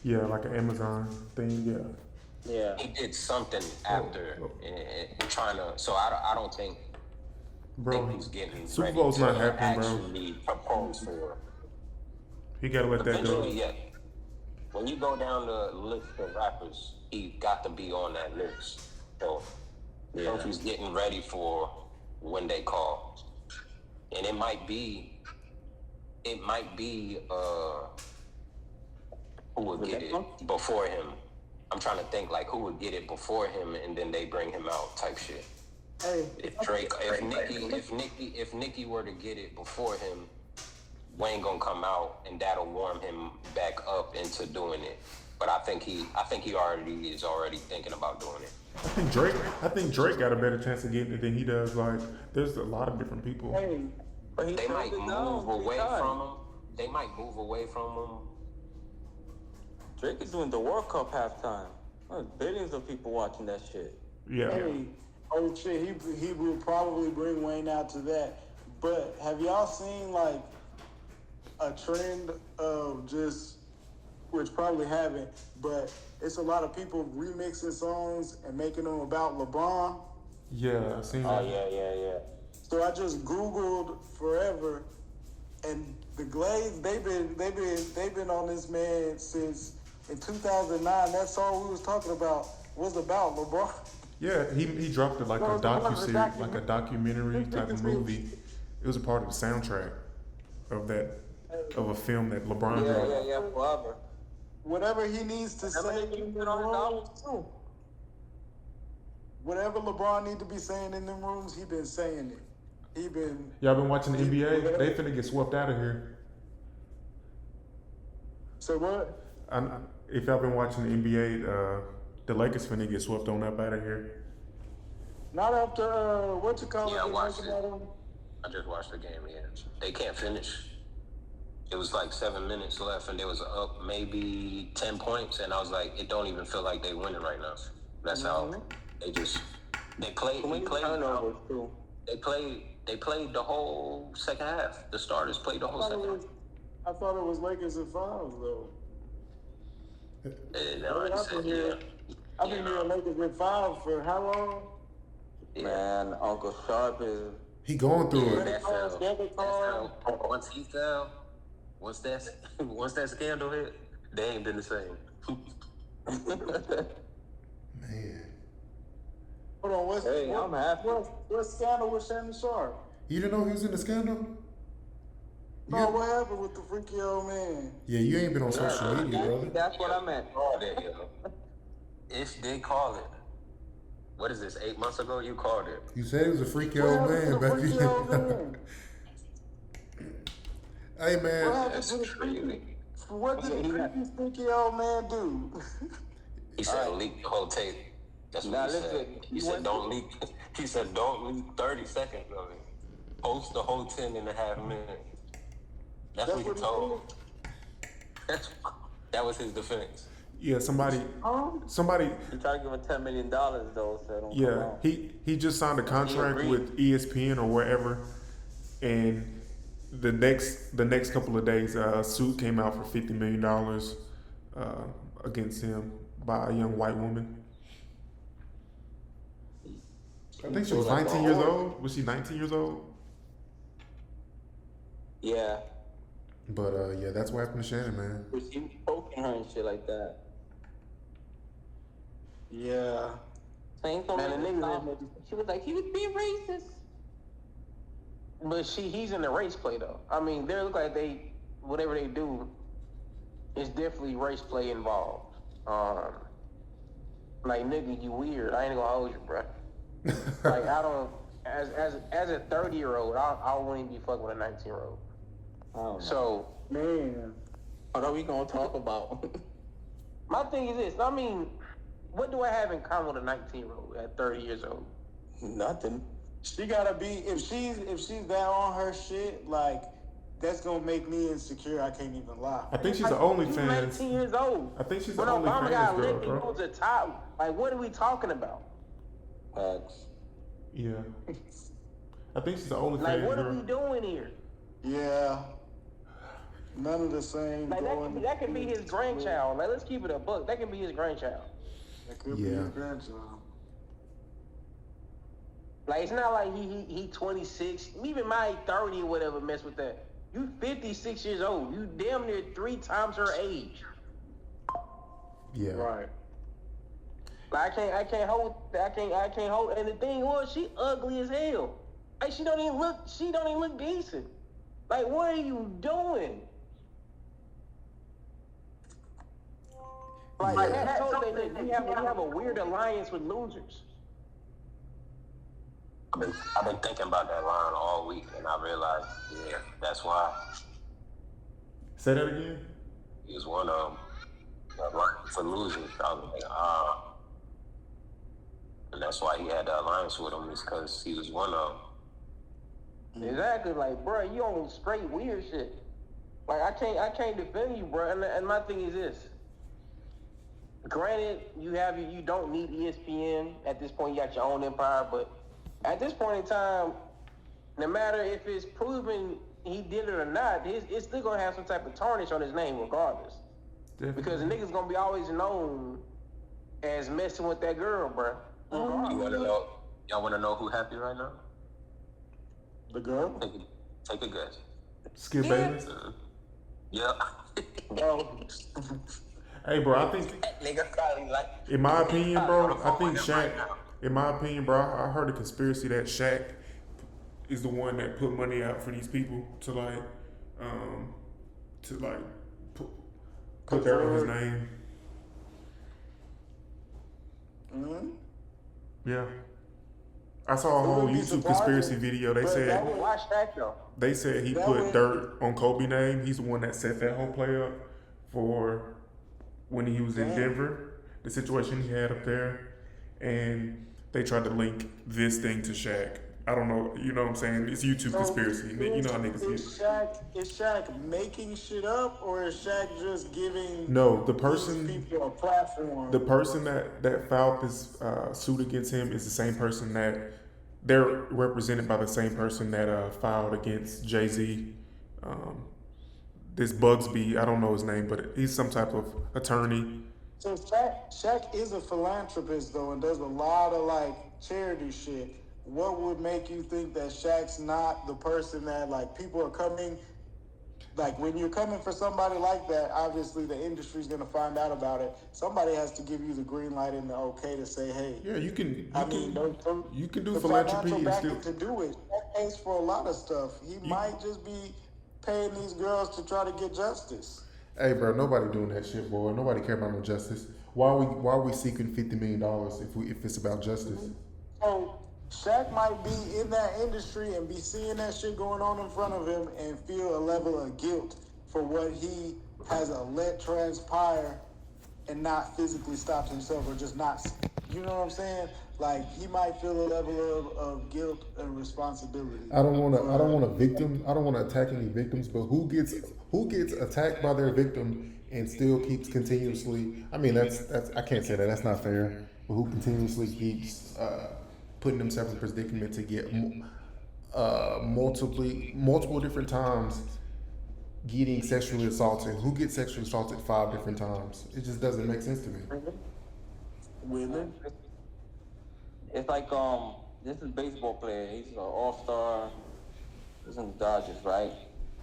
Yeah, like an Amazon thing. Yeah. Yeah. He did something after and trying to. So I don't think Bro, he's getting Super ready Bowl's to not happening, bro. actually propose for. He gotta let that go. Eventually, yeah. When you go down the list of rappers, he got to be on that list. So I think he's getting ready for when they call, and it might be who would get it before him. I'm trying to think like who would get it before him, and then they bring him out type shit. Hey, If Nicki were to get it before him, Wayne gonna come out, and that'll warm him back up into doing it. But I think he is already thinking about doing it. I think Drake got a better chance of getting it than he does. Like, there's a lot of different people. hey, But he They turned might it down move 3 away times. from him. They might move away from him. Drake is doing the World Cup halftime. There's billions of people watching that shit. Yeah. hey, oh shit, he will probably bring Wayne out to that. But have y'all seen like a trend of just, which probably haven't, but it's a lot of people remixing songs and making them about LeBron. Yeah, I seen Oh that. yeah. So I just Googled forever, and the Glades they've been on this man since in 2009. That song we was talking about was about LeBron. Yeah, he dropped it like No, a it wasn't a docuseries, like a documentary type of It's- movie. It was a part of the soundtrack of a film that LeBron dropped. Yeah, forever. Whatever he needs to say Eminem in used the it on his room, albums too. whatever LeBron need to be saying in them rooms, he been saying it. He been. Y'all been watching the NBA? They finna get swept out of here. So what? If y'all been watching the NBA, the Lakers finna get swept on up out of here. Not after what you call Yeah, I it? watched it. I just watched the game. Yeah, they can't finish. It was like 7 minutes left, and they was up maybe 10 points, and I was like, it don't even feel like they winning right now. That's how they played. Too many turnovers too. They played the whole second half. The starters played the whole second half. I thought it was Lakers and Fives though. And I I've said, been here. I've been hearing Lakers with 5 for how long? Man, Uncle Sharp is. He going through Yeah, it. that fell. Once he fell, once that scandal hit, they ain't been the same. Man, Hold on, Hey, I'm happy. What scandal with Shannon Sharp? you didn't know he was in the scandal? No, what happened with the freaky old man? Yeah, you ain't been on social media, brother. That's what I meant. Called it, yo. Ish did call it. What is this? 8 months ago, you called it. You said he was a freaky What old happened to man the back freaky old then. man? Hey What man, happened That's to the freaky? crazy. What did the freaky old man do? He said leak the whole tape. That's what Now he said. listen, He said don't leak. He said don't leak 30 seconds of it. Post the whole 10 and a half minutes. That's what he told. That was his defense. Yeah, somebody. He tried to give him $10 million though, so it don't come Yeah, out. he just signed a contract agreed. with ESPN or wherever, and the next couple of days, a suit came out for $50 million against him by a young white woman. I think she was 19 years old. Was she 19 years old? Yeah. But yeah, that's what happened to Shannon, man. But she was poking her and shit like that. Yeah. Saying Man, the nigga she was like, he was being racist. But he's in the race play though. I mean, they look like they whatever they do, it's definitely race play involved. Like nigga, you weird. I ain't gonna hold you, bro. Like I don't as a 30-year-old, I wouldn't be fucking with a 19-year-old. Oh, So Man. what are we gonna talk about? my thing is this. I mean, what do I have in common with a 19-year-old at 30 years old? Nothing. She gotta be if she's that on her shit, like that's gonna make me insecure. I can't even lie. I think she's an You OnlyFans. 19 years old. I think she's When an Obama got OnlyFans girl, elected, he bro. was a top. Like, what are we talking about? Facts. Yeah, I think she's an OnlyFans Like, what are girl. we doing here? Yeah. None of the same. Like, going- that could be his grandchild. Like, let's keep it a buck. That can be his grandchild. That could be Yeah. his grandchild. Like, it's not like he 26, even my 30 or whatever mess with that. You 56 years old. You damn near 3 times her age. Yeah, Right. Like, I can't hold. And the thing was, she ugly as hell. Like, she don't even look decent. Like, what are you doing? Like, Yeah. that told that we have a weird alliance with losers. I've been thinking about that line all week, and I realized, yeah, that's why Say that again. he was one of them. For losers, I was like, and that's why he had the alliance with him, is because he was one of them. Exactly. Like, bro, you on straight weird shit. Like, I can't defend you, bro. And my thing is this. Granted, you don't need ESPN at this point. You got your own empire, but at this point in time, no matter if it's proven he did it or not, it's still gonna have some type of tarnish on his name, regardless. Definitely. Because the nigga's gonna be always known as messing with that girl, bro. You wanna know? Y'all wanna know who happy right now? The girl? Take a guess. Skip Bayless. Yeah. Bro, Hey, bro, I think, Nigga probably like. in my opinion, bro, I think Right Shaq. now. In my opinion, bro, I heard a conspiracy that Shaq is the one that put money out for these people to put that on his name. Mm-hmm. Yeah. I saw a whole wouldn't be YouTube surprising, conspiracy video. They but said that would- watch that though. They said he That put would- dirt on Kobe's name. He's the one that set that whole play up for when he was in Damn. Denver, the situation he had up there. And they tried to link this thing to Shaq. I don't know, you know what I'm saying? It's YouTube conspiracy. You know how niggas Is Shaq making shit up, or is Shaq just giving No, the these person people a platform? the person that filed this suit against him is the same person that they're represented by the same person that filed against Jay-Z. This Bugsby, I don't know his name, but he's some type of attorney. So Shaq is a philanthropist though, and does a lot of like charity shit. What would make you think that Shaq's not the person that like people are coming? Like when you're coming for somebody like that, obviously the industry's gonna find out about it. Somebody has to give you the green light and the okay to say, hey. Yeah, you can do the philanthropy financial and backing still. to do it. Shaq pays for a lot of stuff. He might just be paying these girls to try to get justice. Hey, bro, nobody doing that shit, boy. Nobody care about no justice. Why are we seeking $50 million if it's about justice? So Shaq might be in that industry and be seeing that shit going on in front of him and feel a level of guilt for what he has let transpire and not physically stopped himself or just not, you know what I'm saying? Like he might feel a level of guilt and responsibility. I don't want to attack any victims, but who gets attacked by their victim and still keeps continuously. I mean, that's I can't say that. That's not fair. But who continuously keeps putting themselves in predicament to get multiple different times getting sexually assaulted. Who gets sexually assaulted 5 different times? It just doesn't make sense to me. Women. It's like this is baseball player. He's an all-star. He's in the Dodgers, right?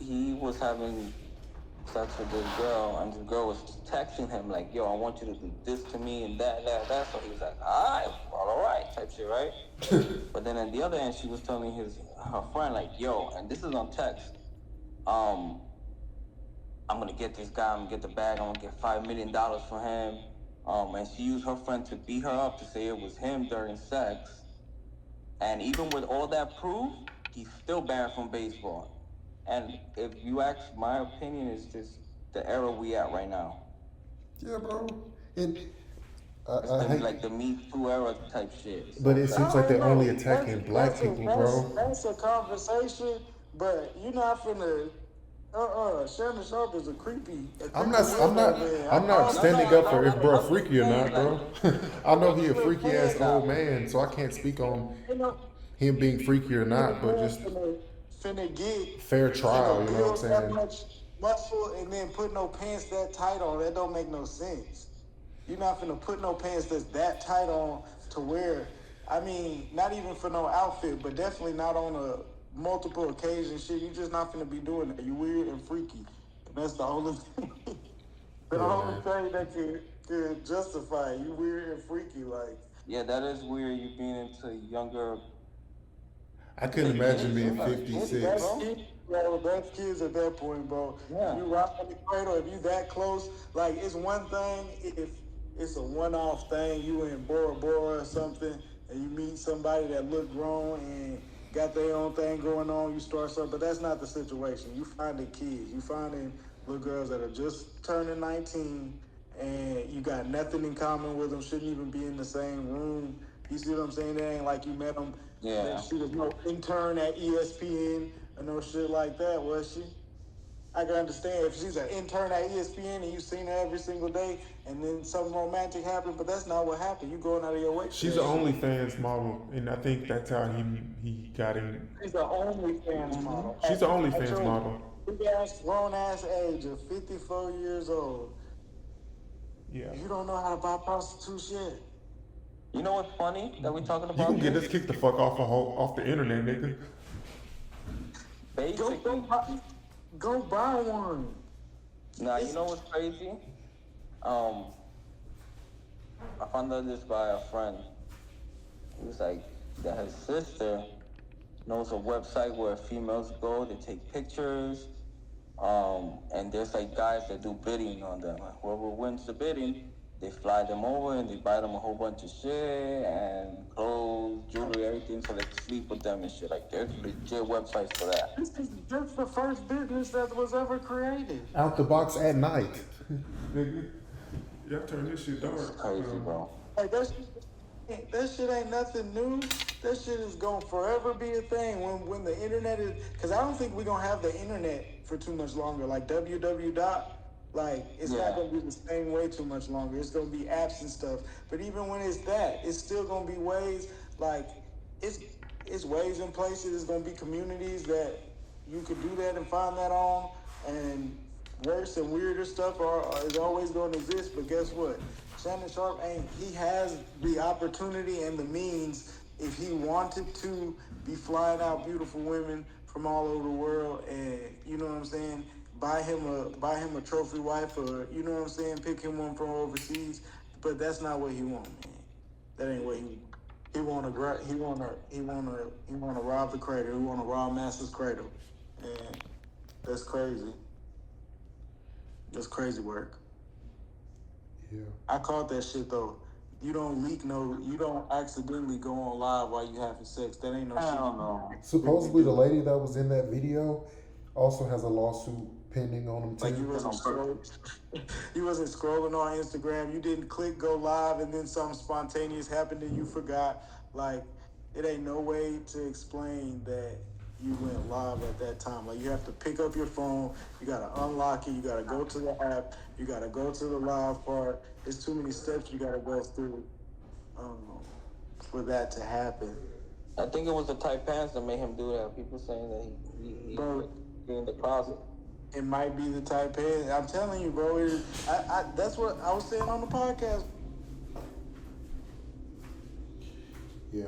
He was having sex with this girl, and the girl was texting him like, "Yo, I want you to do this to me and that." So he was like, all right, type shit, right? But then at the other end, she was telling her friend like, "Yo," and this is on text. I'm gonna get this guy. I'm gonna get the bag. I'm gonna get $5 million for him. And she used her friend to beat her up to say it was him during sex. And even with all that proof, he's still banned from baseball. And if you ask my opinion, is just the era we at right now. Yeah, bro. And It's I gonna hate, be like the Me Too era type shit. So but it it's seems like they're only attacking black people, bro. That's a conversation, but you're not finna. Shannon Sharp is a creepy. I'm not standing up for if bro freaky or not, bro. I know he a freaky ass old man, so I can't speak on him being freaky or not, but just finna get fair trial, you know what I'm build that saying? much muscle and then put no pants that tight on. That don't make no sense. You're not finna put no pants that's that tight on to wear. I mean, not even for no outfit, but definitely not on a multiple occasions shit. You're just not finna be doing that. You weird and freaky. And that's the only thing, only thing that could justify it. You weird and freaky, like. Yeah, that is weird. You being into younger. I couldn't imagine being 56. That's kids at that point, bro. Yeah. If you rock on the cradle, if you that close, like it's one thing if it's a one-off thing, you in Bora Bora or something, and you meet somebody that look grown and got their own thing going on, you start something, but that's not the situation. You finding kids, you finding little girls that are just turning 19, and you got nothing in common with them, shouldn't even be in the same room. You see what I'm saying? It ain't like you met them. Yeah. She was no intern at ESPN or no shit like that, was she? I can understand if she's an intern at ESPN and you seen her every single day and then something romantic happened, but that's not what happened. You going out of your way. She's the OnlyFans model, and I think that's how he got in. She's the OnlyFans model. She's the OnlyFans model. Big ass, grown ass age of 54 years old. Yeah. You don't know how to buy prostitution yet. You know what's funny that we talking You about? can get us kicked the fuck off the internet, nigga. Basically, Go buy one. now you know what's crazy? I found out this by a friend. He was like that his sister knows a website where females go to take pictures. And there's like guys that do bidding on them. Whoever wins the bidding, they fly them over and they buy them a whole bunch of shit and clothes, jewelry, everything, so they can sleep with them and shit. Like there's legit websites for that. This is just the first business that was ever created. Out the box at night. Nigga, y'all turn this shit dark. It's crazy, bro. Like that shit ain't nothing new. That shit is gonna forever be a thing when the internet is. Cause I don't think we're gonna have the internet for too much longer. Like www. Like it's not gonna be the same way too much longer. It's gonna be apps and stuff. But even when it's that, it's still gonna be ways. Like it's ways and places. It's gonna be communities that you could do that and find that on. And worse and weirder stuff is always gonna exist. But guess what? Shannon Sharp he has the opportunity and the means if he wanted to be flying out beautiful women from all over the world, and you know what I'm saying, buy him a trophy wife, or you know what I'm saying, pick him one from overseas. But that's not what he want, man. That ain't what he wanna rob the cradle. He wanna rob Master's cradle, and that's crazy. That's crazy work. Yeah. I caught that shit though. You don't accidentally go on live while you having sex. That ain't no shit. I don't know. Supposedly the lady that was in that video also has a lawsuit pending on him too. Like you wasn't scrolling on Instagram. You didn't click go live and then something spontaneous happened and you forgot. Like it ain't no way to explain that you went live at that time. Like you have to pick up your phone, you gotta unlock it, you gotta go to the app, you gotta go to the live part. There's too many steps you gotta go through um, for that to happen. I think it was the tight pants that made him do that. People saying that he Bro, in the closet. it might be the type of. I'm telling you, bro. That's what I was saying on the podcast. Yeah.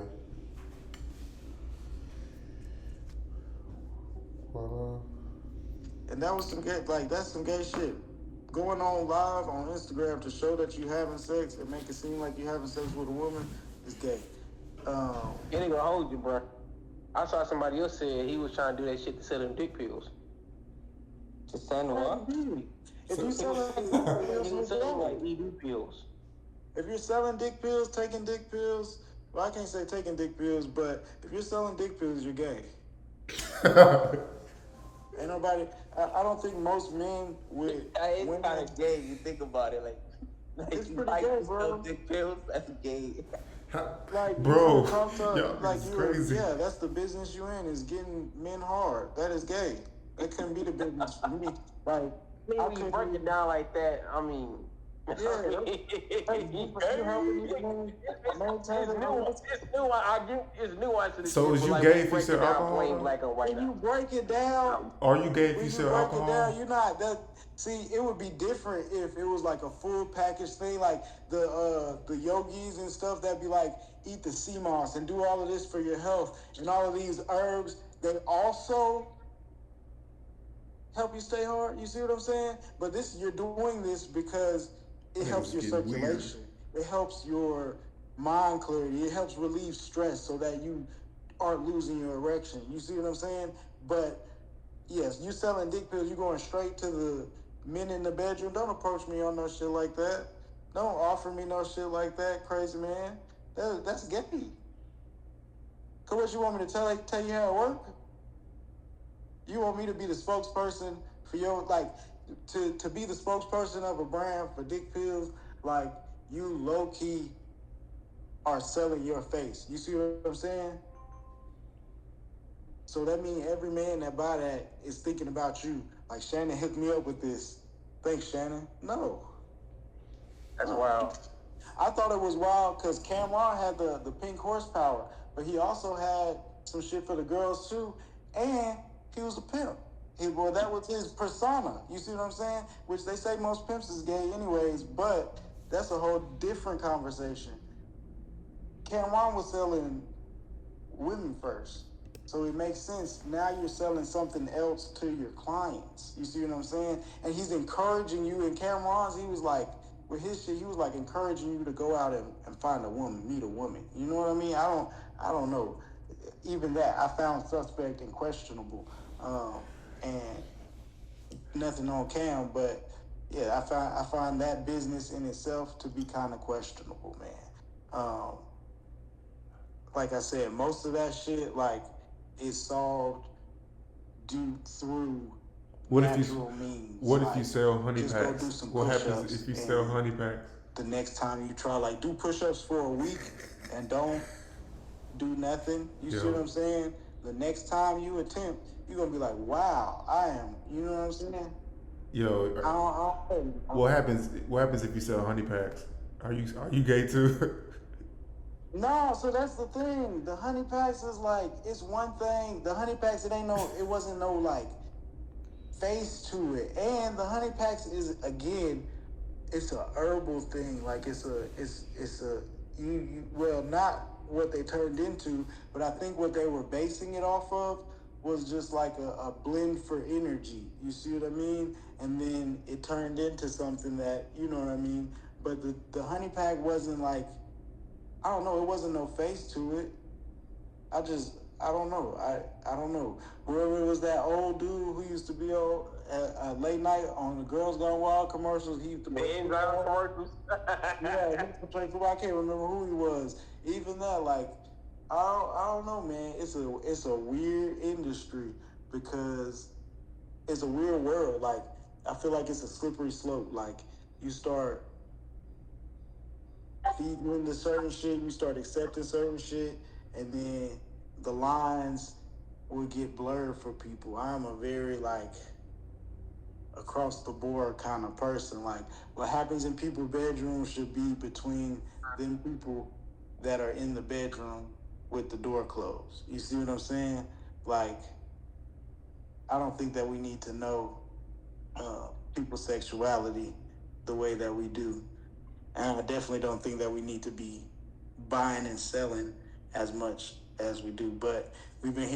Well, And that was some gay, like that's some gay shit. Going on live on Instagram to show that you having sex and make it seem like you having sex with a woman is gay. It ain't gonna hold you, bro. I saw somebody else said he was trying to do that shit to sell them dick pills. To send what? If you're selling dick pills, He was selling like ED pills. if you're selling dick pills, taking dick pills, well, I can't say taking dick pills, but if you're selling dick pills, you're gay. Ain't nobody. I don't think most men with It's women. kind of gay. You think about it, like It's you pretty like gay, to bro. sell dick pills. That's gay. Like, bro, you come to, yo, like it's you, crazy. yeah, that's the business you in is getting men hard. That is gay. That couldn't be the business for me. Like, I When you break it down like that, I mean, yeah, it's nuance to the So shit, is but you like, gay when if you break sell it down alcohol, plain though? black and white when you now. break it down, Are you gay if when you you sell break it alcohol? down, you're not that. See, it would be different if it was like a full package thing, like the yogis and stuff that be like eat the sea moss and do all of this for your health and all of these herbs. They also help you stay hard. You see what I'm saying? But this, you're doing this because it Man, helps it's your getting weird. circulation. It helps your mind clarity. It helps relieve stress so that you aren't losing your erection. You see what I'm saying? But yes, you selling dick pills, you going straight to the men in the bedroom. Don't approach me on no shit like that. Don't offer me no shit like that, crazy man. That's gay. Cause what you want me to tell you how it work? You want me to be the spokesperson for your, like, to be the spokesperson of a brand for dick pills, like you low key are selling your face. You see what I'm saying? So that means every man that buy that is thinking about you. Like, Shannon hooked me up with this. Thanks, Shannon. No. That's wild. I thought it was wild because Cameron had the pink horsepower, but he also had some shit for the girls too, and he was a pimp. Well, that was his persona. You see what I'm saying? Which they say most pimps is gay anyways, but that's a whole different conversation. Cameron was selling women first. So it makes sense. Now you're selling something else to your clients. You see what I'm saying? And he's encouraging you. And Cameron's, he was like, with his shit, he was like encouraging you to go out and find a woman, meet a woman. You know what I mean? I don't know. Even that, I found suspect and questionable. And nothing on Cam, but yeah, I find that business in itself to be kind of questionable, man. Like I said, most of that shit, like, is solved through What natural means. What if like, you sell honey just go do packs? some What happens push-ups if you sell and honey packs? the next time you try, like, do push-ups for a week and don't do nothing? You see what I'm saying? The next time you attempt, you're gonna be like, wow, I am. You know what I'm saying? Yo, I don't what happens? What happens if you sell honey packs? Are you gay too? No, so that's the thing. The honey packs is like, it's one thing. The honey packs, it wasn't no like face to it. And the honey packs is, again, it's a herbal thing. Like well, not what they turned into, but I think what they were basing it off of was just like a blend for energy. You see what I mean? And then it turned into something that, you know what I mean? But the honey pack wasn't like, I don't know. It wasn't no face to it. I don't know. I don't know. Whoever it was, that old dude who used to be on late night on the Girls Gone Wild commercials. He used to play commercials. Yeah, he used to play football. I can't remember who he was. Even that, like, I don't know, man. It's a weird industry because it's a weird world. Like, I feel like it's a slippery slope. Like, you start feeding into certain shit, you start accepting certain shit, and then the lines would get blurred for people. I'm a very like across the board kind of person. Like what happens in people's bedrooms should be between them people that are in the bedroom with the door closed. You see what I'm saying? Like I don't think that we need to know people's sexuality the way that we do. And I definitely don't think that we need to be buying and selling as much as we do. But I've been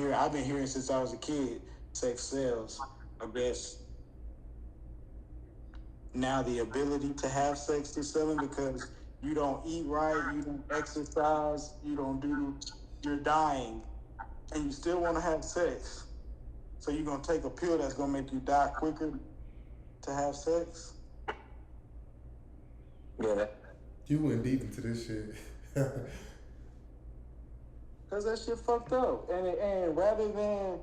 hearing since I was a kid, sex sells. I guess now the ability to have sex is selling because you don't eat right, you don't exercise, you're dying, and you still want to have sex. So you're gonna take a pill that's gonna make you die quicker to have sex? Yeah. You went deep into this shit. Cause that shit fucked up. And rather than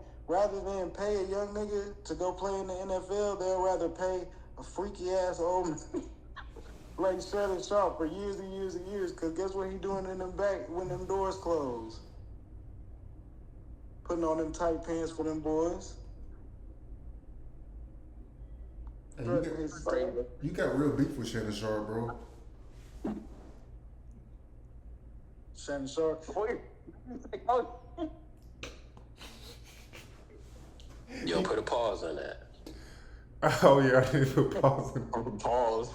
pay a young nigga to go play in the NFL, they'll rather pay a freaky ass old like Shedeur Sharp for years and years and years. Cause guess what he doing in them back when them doors close? Putting on them tight pants for them boys. Hey, you got real beef with Shannon Sharp, bro. Shannon Sharp. Yo, put a pause on that. Oh yeah, I didn't put pause. Pause.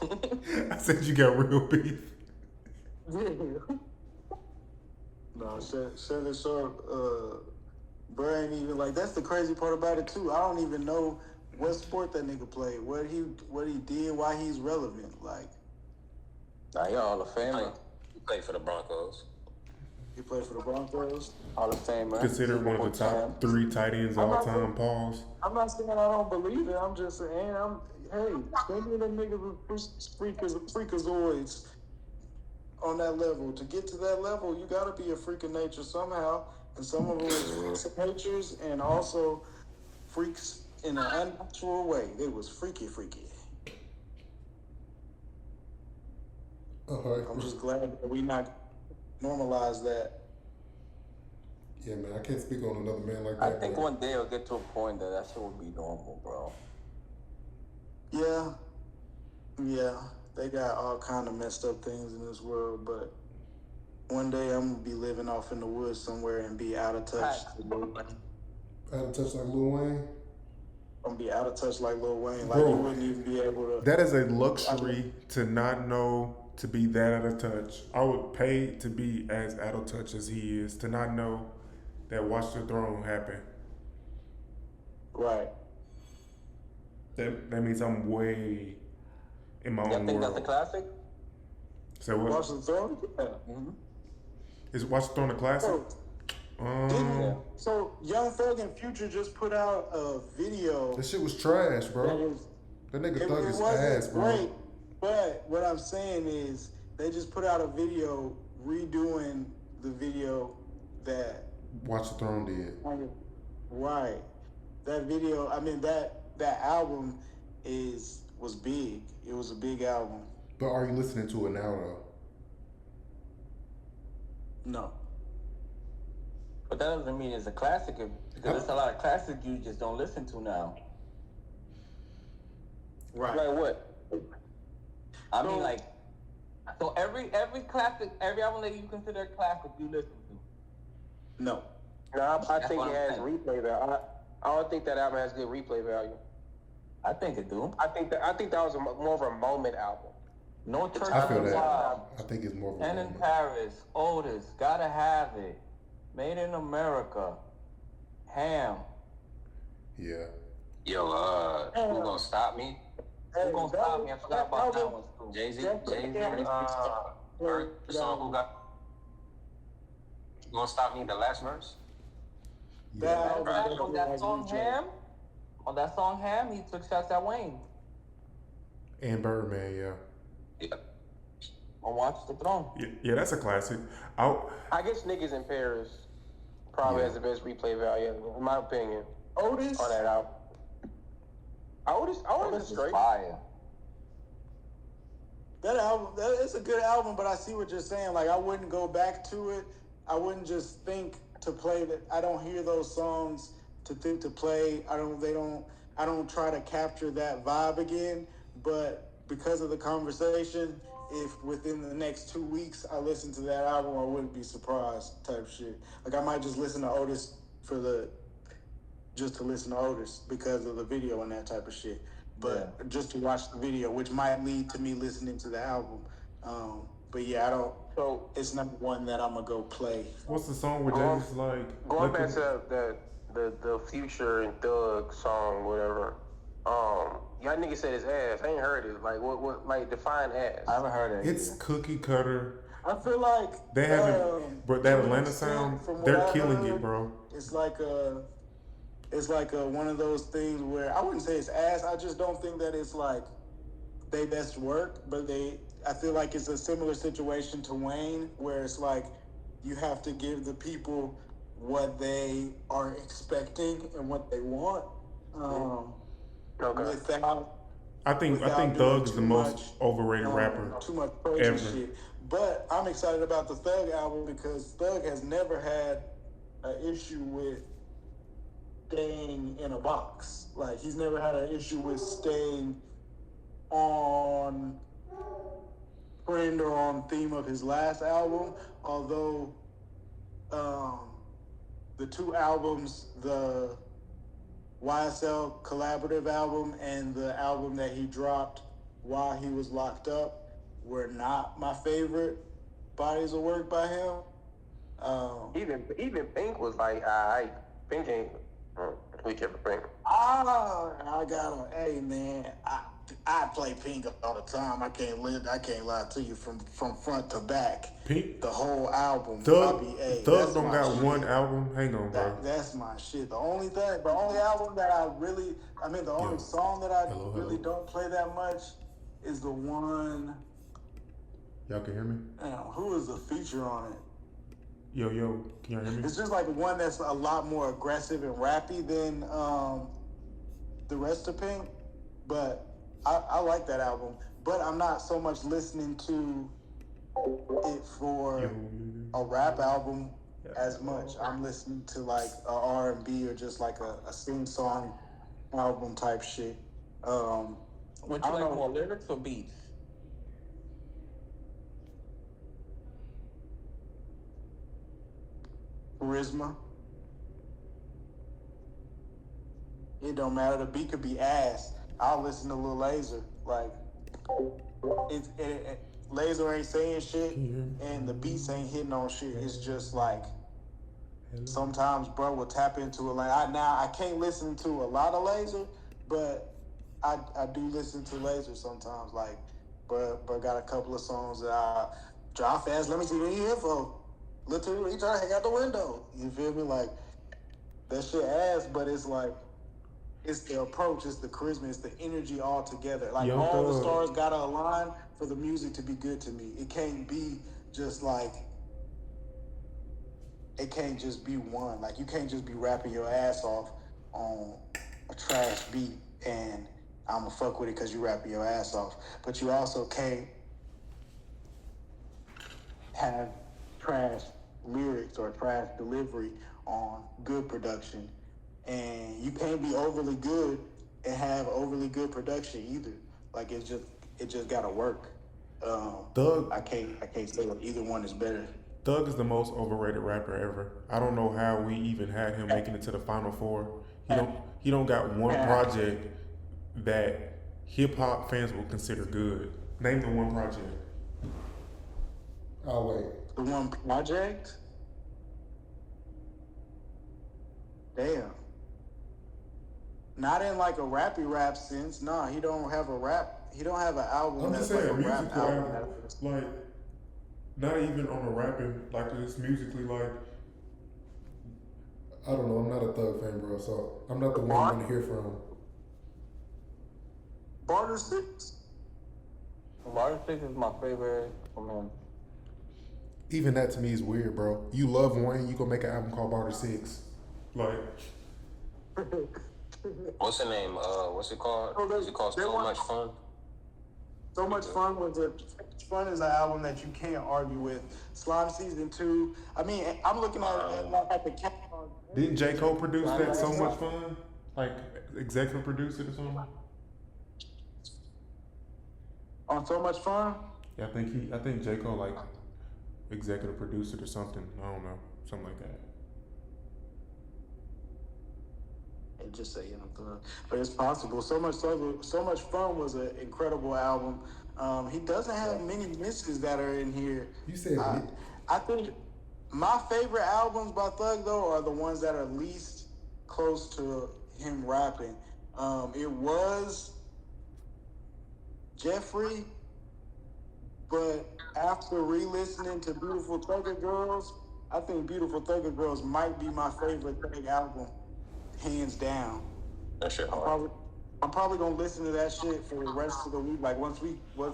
I said you got real beef. No, Shannon Sharp, bro ain't even like that's the crazy part about it too. I don't even know what sport that nigga played, what he did, why he's relevant. Like Nah, he Hall of Famer. He played for the Broncos. he played for the Broncos. Hall of Famer. Considered one of the top 3 tight ends all time. Pause. I'm not saying I don't believe it. I'm just saying hey, maybe them niggas are freakazoids on that level. To get to that level, you gotta be a freak of nature somehow. And some of them was freaks of natures and also freaks in an unnatural way. It was freaky. I'm just glad that we not normalize that. Yeah, man, I can't speak on another man like that. I think one day it'll get to a point that shit will be normal, bro. Yeah, they got all kind of messed up things in this world, but one day I'm gonna be living off in the woods somewhere and be out of touch. Out of touch like Lil Wayne? I'm gonna be out of touch like Lil Wayne. Like Bro, you wouldn't even be able to. That is a luxury to not know to be that out of touch. I would pay to be as out of touch as he is, to not know that Watch the Throne happened. Right. That means I'm way in my own world. You think that's a classic? So what? Watch the Throne? Yeah. Mm-hmm. Is Watch the Throne a classic? So Young Thug and Future just put out a video. That shit was trash, bro. That nigga Thug is ass, bro. Great, but what I'm saying is they just put out a video redoing the video that Watch the Throne did. Right. That video, I mean that album was big. It was a big album. But are you listening to it now though? No. But that doesn't mean it's a classic, because there's a lot of classics you just don't listen to now. Right. Like what? I mean, like, so every classic, every album that you consider a classic, you listen to. No. No, I think what it I'm has saying. replay value. I don't think that album has good replay value. I think it do. I think that was more of a moment album. No Church I feel in the that. Wild, I think it's more of a and in moment. Paris, Otis, Gotta Have It, Made in America, Ham. Yeah. Yo, who gonna stop me? Who gonna stop me? I forgot about that one too. Jay-Z, first song who got who gonna stop me? The last verse? Yeah. On that song Ham, he took shots at Wayne. And Birdman, yeah. Yeah. On Watch the Throne. Yeah, that's a classic. I guess Niggas in Paris probably has the best replay value, in my opinion, Otis? on that album. Otis is is straight. fire. That album, it's a good album, but I see what you're saying. Like, I wouldn't go back to it. I wouldn't just think to play that. I don't hear those songs to think to play. I don't try to capture that vibe again. But because of the conversation, if within the next 2 weeks I listen to that album, I wouldn't be surprised type shit. Like I might just listen to Otis just to listen to Otis because of the video and that type of shit. But just to watch the video, which might lead to me listening to the album. But yeah, I don't. So it's not one that I'm gonna go play. What's the song where Jay-Z's like? going back to the Future and Thug song, whatever. Y'all niggas said it's ass. I ain't heard it. Like what like define ass. I haven't heard it. It's cookie cutter. I feel like They haven't, but that Atlanta sound, they're killing it, bro. It's like one of those things where I wouldn't say it's ass. I just don't think that it's like they best work, but I feel like it's a similar situation to Wayne, where it's like you have to give the people what they are expecting and what they want. Without I think Thug is the most overrated rapper too much crazy ever. shit. But I'm excited about the Thug album because Thug has never had an issue with staying in a box. Like he's never had an issue with staying on trend or on theme of his last album. Although the two albums, the YSL collaborative album and the album that he dropped while he was locked up, were not my favorite bodies of work by him. Even Pink was like, Pink ain't. We kept Pink. I gotta, hey man, I play Pink all the time. I can't lie to you from front to back. Pink, the whole album. Thug don't got shit. one album. Hang on, bro. That's my shit. The only album that the only song that I really don't play that much is the one. Y'all can hear me? Damn, who is the feature on it? Yo, can y'all hear me? It's just like one that's a lot more aggressive and rappy than the rest of Pink. But I like that album. But I'm not so much listening to it for a rap album as much. I'm listening to like a R&B or just like a sing-song album type shit. Would you like more lyrics or beats? Charisma. It don't matter. The beat could be ass. I'll listen to Lil Laser. Like, Laser ain't saying shit, and the beats ain't hitting on shit. It's just like sometimes bro will tap into it. Like I can't listen to a lot of Laser, but I do listen to Laser sometimes. Like, bro got a couple of songs that I drive fast. Let me see what he here for. Literally, he trying to hang out the window. You feel me? Like, that shit ass, but it's like, it's the approach, it's the charisma, it's the energy all together. Like, all the stars gotta align for the music to be good to me. It can't be just like, it can't just be one. Like, you can't just be rapping your ass off on a trash beat and I'ma fuck with it because you rapping your ass off. But you also can't have trash lyrics or trash delivery on good production, and you can't be overly good and have overly good production either. Like it just gotta work. Thug, I can't say that either one is better. Thug is the most overrated rapper ever. I don't know how we even had him making it to the Final Four. He don't got one project that hip hop fans will consider good. Name the one project. Oh wait. The one project? Damn. Not in like a rappy rap sense. Nah, he don't have an album. I'm just that's saying like a rap musical album. album. Like, not even on a rapping, like it's musically like, I don't know, I'm not a Thug fan, bro, so I'm not the one you want to hear from. Barter 6? Barter 6 is my favorite from him. Even that to me is weird, bro. You love Wayne, you gonna make an album called Barter 6. Like, What's the name? What's it called? Is it called So Much Fun? So Much Fun Fun is an album that you can't argue with. Slime Season 2. I mean, I'm looking at the catalog Didn't J. Cole produce that So Much Fun? Like executive produce it or something? On So Much Fun? Yeah, I think J. Cole like executive produced it or something. I don't know. Something like that. And just say Young Thug, but it's possible. So Much Fun was an incredible album. He doesn't have many misses that are in here. You said I think my favorite albums by Thug though are the ones that are least close to him rapping. It was Jeffrey, but after re-listening to Beautiful Thugger Girls, I think Beautiful Thugger Girls might be my favorite Thug album, hands down. That shit I'm hard. probably gonna listen to that shit for the rest of the week. Like once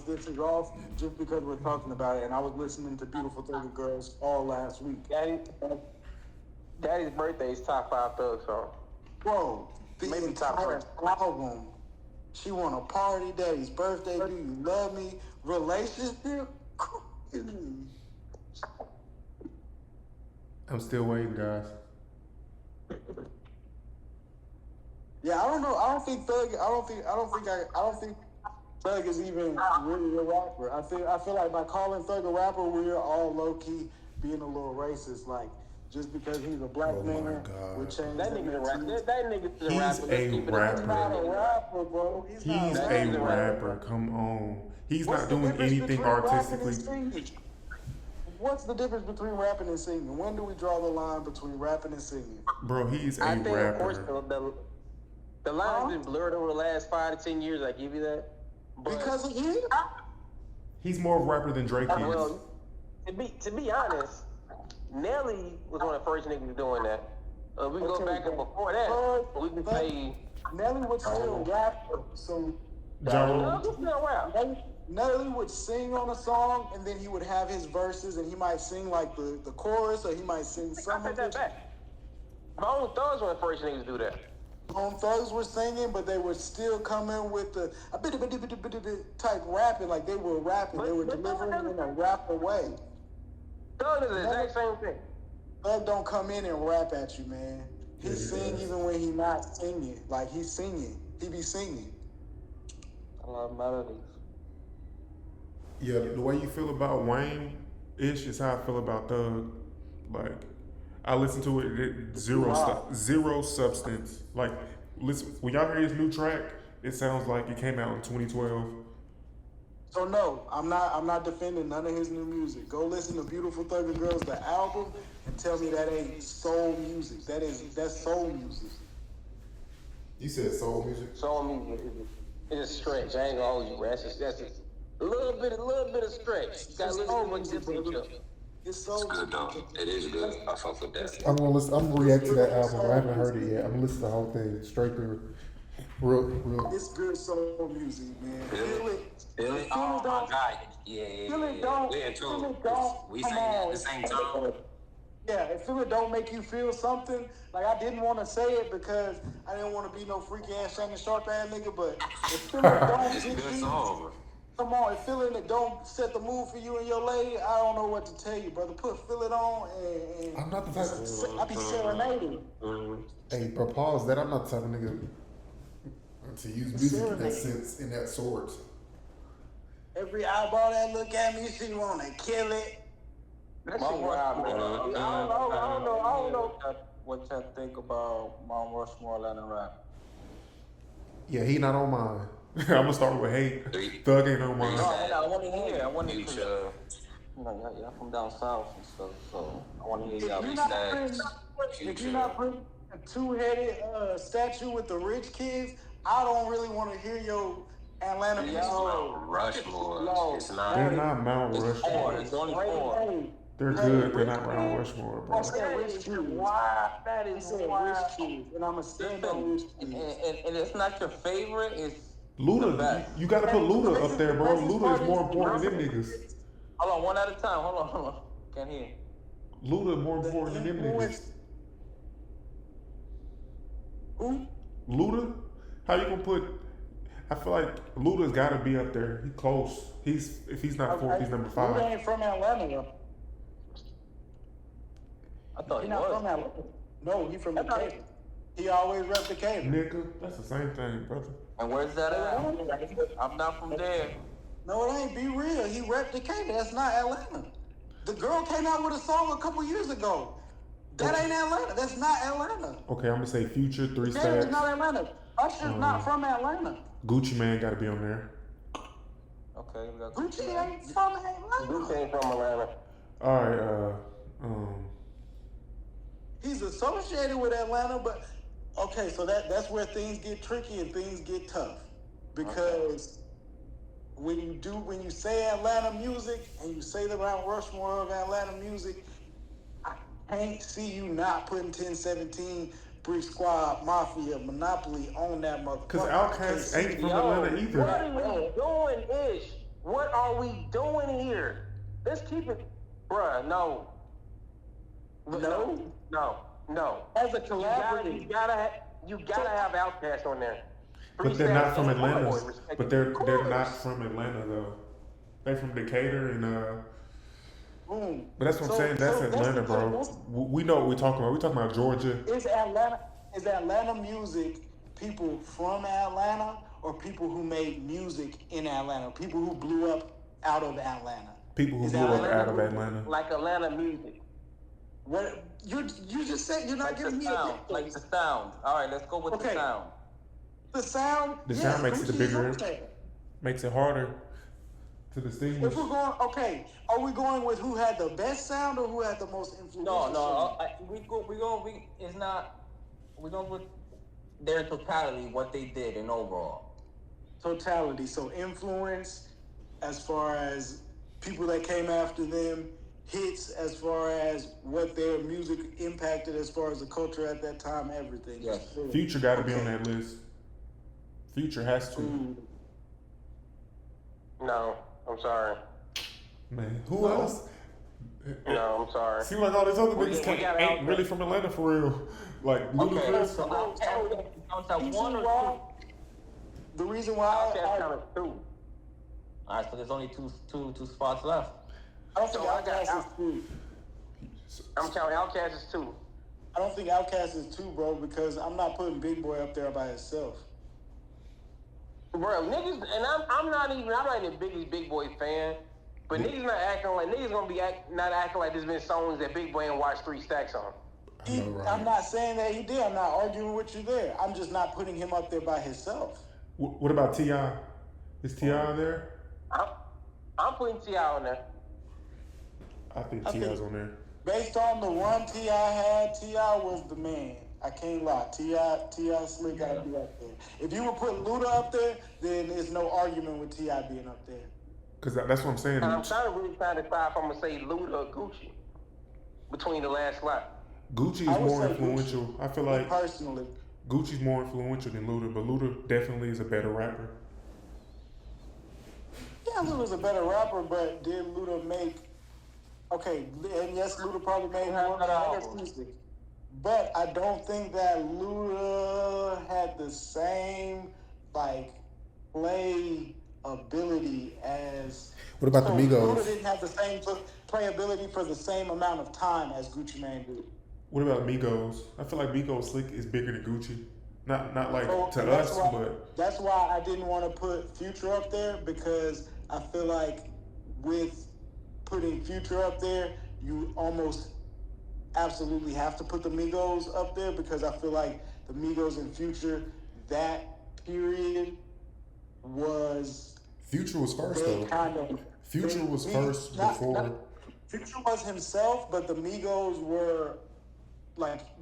this is off, just because we're talking about it. And I was listening to Beautiful Thugger Girls all last week. Daddy's birthday is top 5 Thug song. Bro, the Maybe top entire album. She wanna party, Daddy's birthday, do you love me? Relationship? I'm still waiting, guys. Yeah, I don't know. I don't think Thug is even really a rapper. I feel like by calling Thug a rapper, we're all low key being a little racist. Like just because he's a black man, we're changing. That nigga's a rapper. That nigga's a He's rapper. Let's a keep it rapper. He's not a rapper, bro. He's a rapper. Come on. He's not doing anything artistically. What's the difference between rapping and singing? When do we draw the line between rapping and singing? Bro, he's a I think, rapper. of course, the line's been blurred over the last 5 to 10 years. I give you that. But, Because of him? He's more of a rapper than Drake is. well, to be honest, Nelly was one of the first niggas doing that. We can go back and before that, we can say Nelly would still rap, so John, Thug still rap. Nelly would sing on a song, and then he would have his verses, and he might sing like the chorus, or he might sing I some take of that it. back. My own Thug's one of the first niggas to do that. Thugs were singing, but they were still coming with the a bit type rapping, like they were rapping. They were delivering in a rapper way. Thug is the exact same thing. Thug don't come in and rap at you, man. He sing even when he not singing. Like he's singing. He be singing. I love melodies. yeah, the way you feel about Wayne-ish is how I feel about Thug. Like, I listen to it zero substance. Like, listen, when y'all hear his new track, it sounds like it came out in 2012. So no, I'm not defending none of his new music. Go listen to Beautiful Thugger Girls, the album, and tell me that ain't soul music. That's soul music. You said soul music? Soul music is a stretch. I ain't gonna hold you, bro. That's a little bit of stretch. You gotta listen to what this is. It's soul It's good though. It is good. I fuck with that. I'm gonna listen. I'm gonna react to that album. I haven't heard it yet. I'm gonna listen to the whole thing straight through. Real. It's good soul music, man. Feel it. Really? Oh my god. Yeah. Feel it don't. We in tune. Feel it don't. We Come saying it at on. the same time. Yeah, if Feel It don't make you feel something, like I didn't want to say it because I didn't want to be no freaky ass Shannon Sharp ass nigga, but if Feel It don't It's a get good you, song. come on, if Feel It don't set the mood for you and your lady, I don't know what to tell you, brother. Put Feel It on and I'm not the type of. I be serenading. Hey, but pause that. I'm not the type of nigga to use music in that sense, in that sort. Every eyeball that look at me, she wanna kill it. That shit wild, man. I don't know. What y'all think about Mount Rushmore Atlanta rap? Yeah, he not on mine. I'm gonna start with hate. Thug ain't on mine. No, I want to hear. I want to hear. Future. You know, y'all from down south and stuff, so I want to hear y'all. If you're not putting a two-headed statue with the rich kids, I don't really want to hear your Atlanta It's music. Mount Rushmore. It's They're not. not Mount It's Rushmore. four. It's only four. Hey, They're good. They're not Mount Rushmore, I bro. said rich kids. Wow, that I is said wild. rich kids, and I'm a stand on rich And, kids. and it's not your favorite. It's the Luda, best. you gotta put Luda up there, bro. Luda is more important than them niggas. Hold on, one at a time. Hold on. Can't hear. Luda more important than them niggas. Who? Luda? How you gonna put? I feel like Luda's gotta be up there. He close. If he's not fourth, he's number Who 5. ain't from Atlanta, though? I thought He he not from was. Atlanta. No, he from Decatur. He always rep Decatur. Nigga, that's the same thing, brother. And where's that at? I'm not from there. No, it ain't. Be real. He rep Decatur. That's not Atlanta. The girl came out with a song a couple years ago. That ain't Atlanta. That's not Atlanta. Okay, I'm gonna say Future, 3 That Stacks. is not Atlanta. Usher's not from Atlanta. Gucci Man gotta be on there. Okay, we got Gucci ain't from Atlanta. Gucci ain't from Atlanta. All right, He's associated with Atlanta, but okay, so that's where things get tricky and things get tough. Because when you say Atlanta music and you say the Mount Rushmore of Atlanta music, I can't see you not putting 1017, Brick Squad, Mafia, Monopoly on that motherfucker. because Outkast ain't from Atlanta either. What are we doing, Ish? What are we doing here? Let's keep it, bruh. No. As a collaborator, You gotta have Outkast on there. But they're not from Atlanta. Respect. But they're not from Atlanta though. They from Decatur and boom. But that's what I'm saying. That's Atlanta, bro. We know what we're talking about. We're talking about Georgia. Is Atlanta music people from Atlanta or people who made music in Atlanta? People who blew up out of Atlanta? People who Is blew up Atlanta out of Atlanta. Like Atlanta music. What you just said? You're not like giving the me sound. a Like the sound. All right, let's go with the Okay. sound. The sound. The yes, sound makes it Gucci's bigger. up there. Makes it harder to distinguish. If we're going, okay, are we going with who had the best sound or who had the most influential? No, sound? it's not. We're going with their totality, what they did and overall. Totality. So influence, as far as people that came after them, hits as far as what their music impacted, as far as the culture at that time, everything. Yes. Future got to be on that list. Future has to. No, I'm sorry. Man, who else? No, I'm sorry. Seems like all these other We niggas got ain't Outkast. really from Atlanta for real. Like Okay, Ludacris. so Outkast at one or two? The reason why Outkast kind of two. All right, so there's only two spots left. I don't think So I got Outkast is two. I'm counting Outkast as two. I don't think Outkast is two, bro, because I'm not putting Big Boy up there by himself. Bro, niggas, and I'm not even the biggest Big Boy fan, but niggas gonna be not acting like there's been songs that Big Boy ain't watched 3 Stacks on. I know, right? I'm not saying that he did. I'm not arguing with you there. I'm just not putting him up there by himself. What about T.I.? Is T.I. there? I'm putting T.I. on there. I think I T.I.'s think- on there. Based on the run T.I. had, T.I. was the man. I can't lie. T.I. Slick gotta be up there. If you would put Luda up there, then there's no argument with T.I. being up there. Because that's what I'm saying. And I'm really trying to decide if I'm gonna say Luda or Gucci between the last slot. Gucci's I would more say influential. Gucci. I feel like Personally, Gucci's more influential than Luda, but Luda definitely is a better rapper. yeah, Luda's a better rapper, but did Luda make... Okay, and yes, Luda probably made more better music. But I don't think that Luda had the same, play ability as... What about the Migos? Luda didn't have the same playability for the same amount of time as Gucci Mane did. What about Migos? I feel like Migos Slick is bigger than Gucci. Not like So to that's us, why- but that's why I didn't want to put Future up there, because I feel like with putting Future up there, you almost absolutely have to put the Migos up there, because I feel like the Migos and Future, that period was Future was first they though. kind of Future was first before. Future was himself, but the Migos were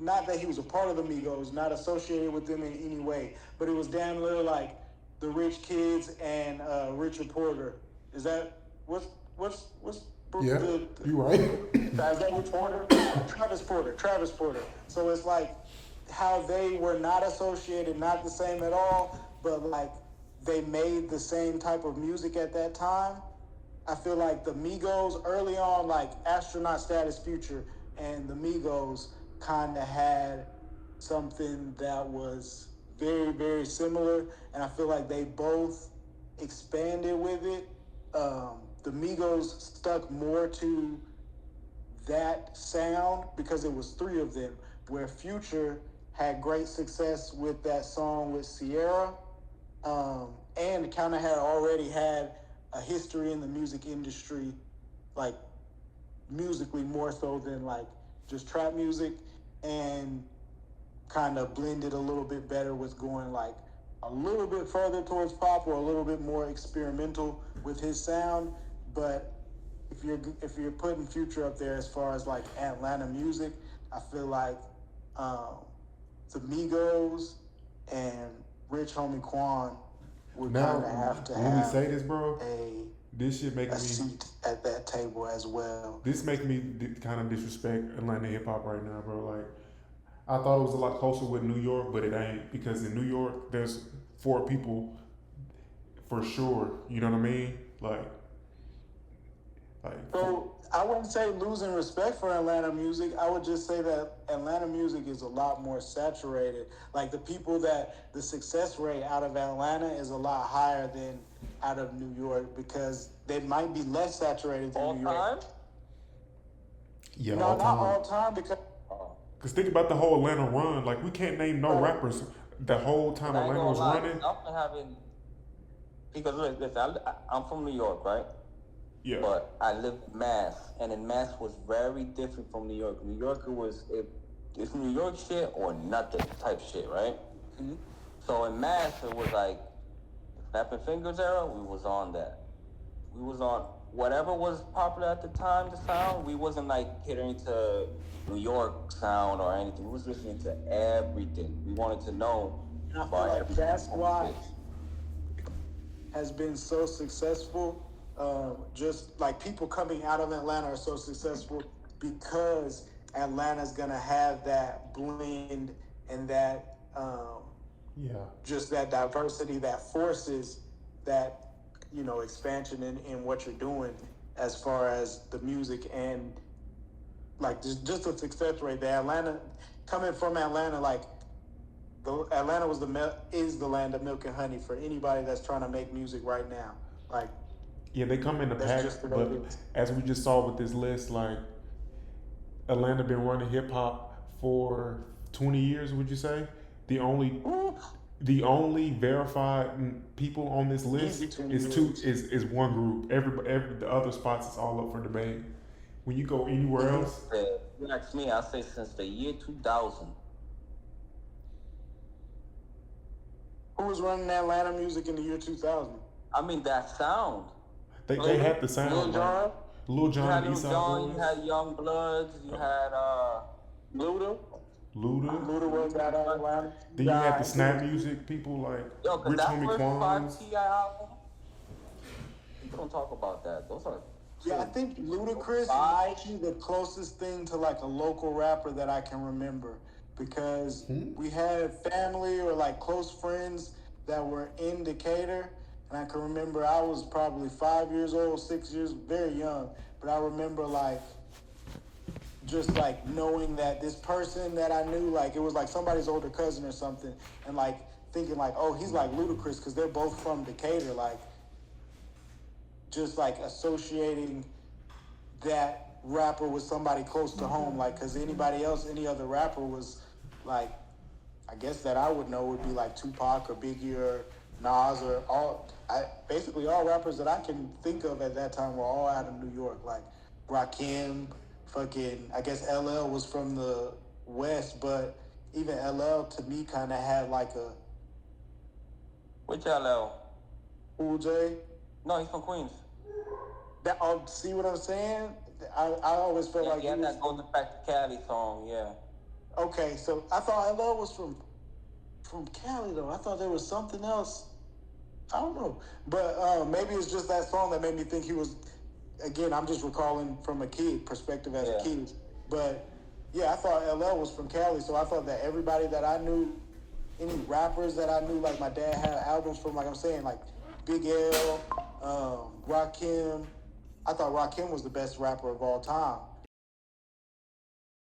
not that he was a part of the Migos, not associated with them in any way, but it was damn near like the Rich Kids and Richard Porter. Is that what's Yeah, you right. is that Rich Porter? Travis Porter. So it's like how they were not associated, not the same at all, but they made the same type of music at that time. I feel like the Migos early on, Astronaut Status Future and the Migos kind of had something that was very, very similar, and I feel like they both expanded with it. The Migos stuck more to that sound because it was 3 of them, where Future had great success with that song with Sierra, and kind of had already had a history in the music industry, like musically more so than like just trap music, and kind of blended a little bit better with going like a little bit further towards pop or a little bit more experimental with his sound. But if you're putting Future up there as far as like Atlanta music, I feel like the Migos and Rich Homie Quan would Now, kind of have to when we have say this, bro, a this shit make a me. seat at that table as well. This make me kind of disrespect Atlanta hip hop right now, bro. Like, I thought it was a lot closer with New York, but it ain't, because in New York there's 4 people for sure. You know what I mean? Like. So I wouldn't say losing respect for Atlanta music. I would just say that Atlanta music is a lot more saturated. Like the success rate out of Atlanta is a lot higher than out of New York, because they might be less saturated than All New York. time? Yeah, No, all not time. all time, because Cause think about the whole Atlanta run. Like, we can't name no rappers the whole time I ain't Atlanta gonna was lie, running. nothing having, because listen, I'm from New York, right? Yeah. But I lived in Mass, and in Mass was very different from New York. New York, it's New York shit or nothing type shit, right? Mhm. So in Mass, it was like Snapping Fingers era. We was on that. We was on whatever was popular at the time. The sound, we wasn't like catering to New York sound or anything. We was listening to everything. We wanted to know. and I feel like that's why has been so successful. Just like people coming out of Atlanta are so successful because Atlanta's gonna have that blend and that Yeah. just that diversity that forces that expansion in what you're doing as far as the music, and like just the success rate. The Atlanta coming from Atlanta, like Atlanta is the land of milk and honey for anybody that's trying to make music right now. Like, Yeah, they come in the that's pack, just the way but it is. as we just saw with this list, like, Atlanta been running hip hop for 20 years. Would you say the only verified people on this list is one group. Every the other spots is all up for debate. When you go anywhere else, You ask me, I say since the year 2000. Who was running Atlanta music in the year 2000? I mean, that sound. they had the sound. Lil Jon? Lil You Jon, had the Lil East Side Jon, Boys. you had Young Bloods, you had Luda. Luda. Luda was out of Atlanta. Then you had the snap music people like Yo, cause Rich that Homie first Quans. 5 Ti album, people don't talk about that. Those are Yeah, I think Ludacris might be the closest thing to like a local rapper that I can remember, because we had family or like close friends that were in Decatur, and I can remember I was probably 5 years old, 6 years, very young, but I remember like just like knowing that this person that I knew, like it was like somebody's older cousin or something, and like thinking like, oh, he's like Ludacris because they're both from Decatur, like just like associating that rapper with somebody close to home, like, because any other rapper was like, I guess that I would know would be like Tupac or Biggie or Nas or basically all rappers that I can think of at that time were all out of New York, like Rakim, fucking, I guess LL was from the West, but even LL to me kind of had like a which LL? Cool J. No, he's from Queens. That, see what I'm saying? I always felt like He had that Going Back to Cali song, yeah. Okay, so I thought LL was from Cali though. I thought there was something else. I don't know, but maybe it's just that song that made me think he was. Again, I'm just recalling from a kid perspective as a kid. But yeah, I thought LL was from Cali, so I thought that everybody that I knew, any rappers that I knew, like my dad had albums from, like I'm saying, like Big L, Rakim. I thought Rakim was the best rapper of all time.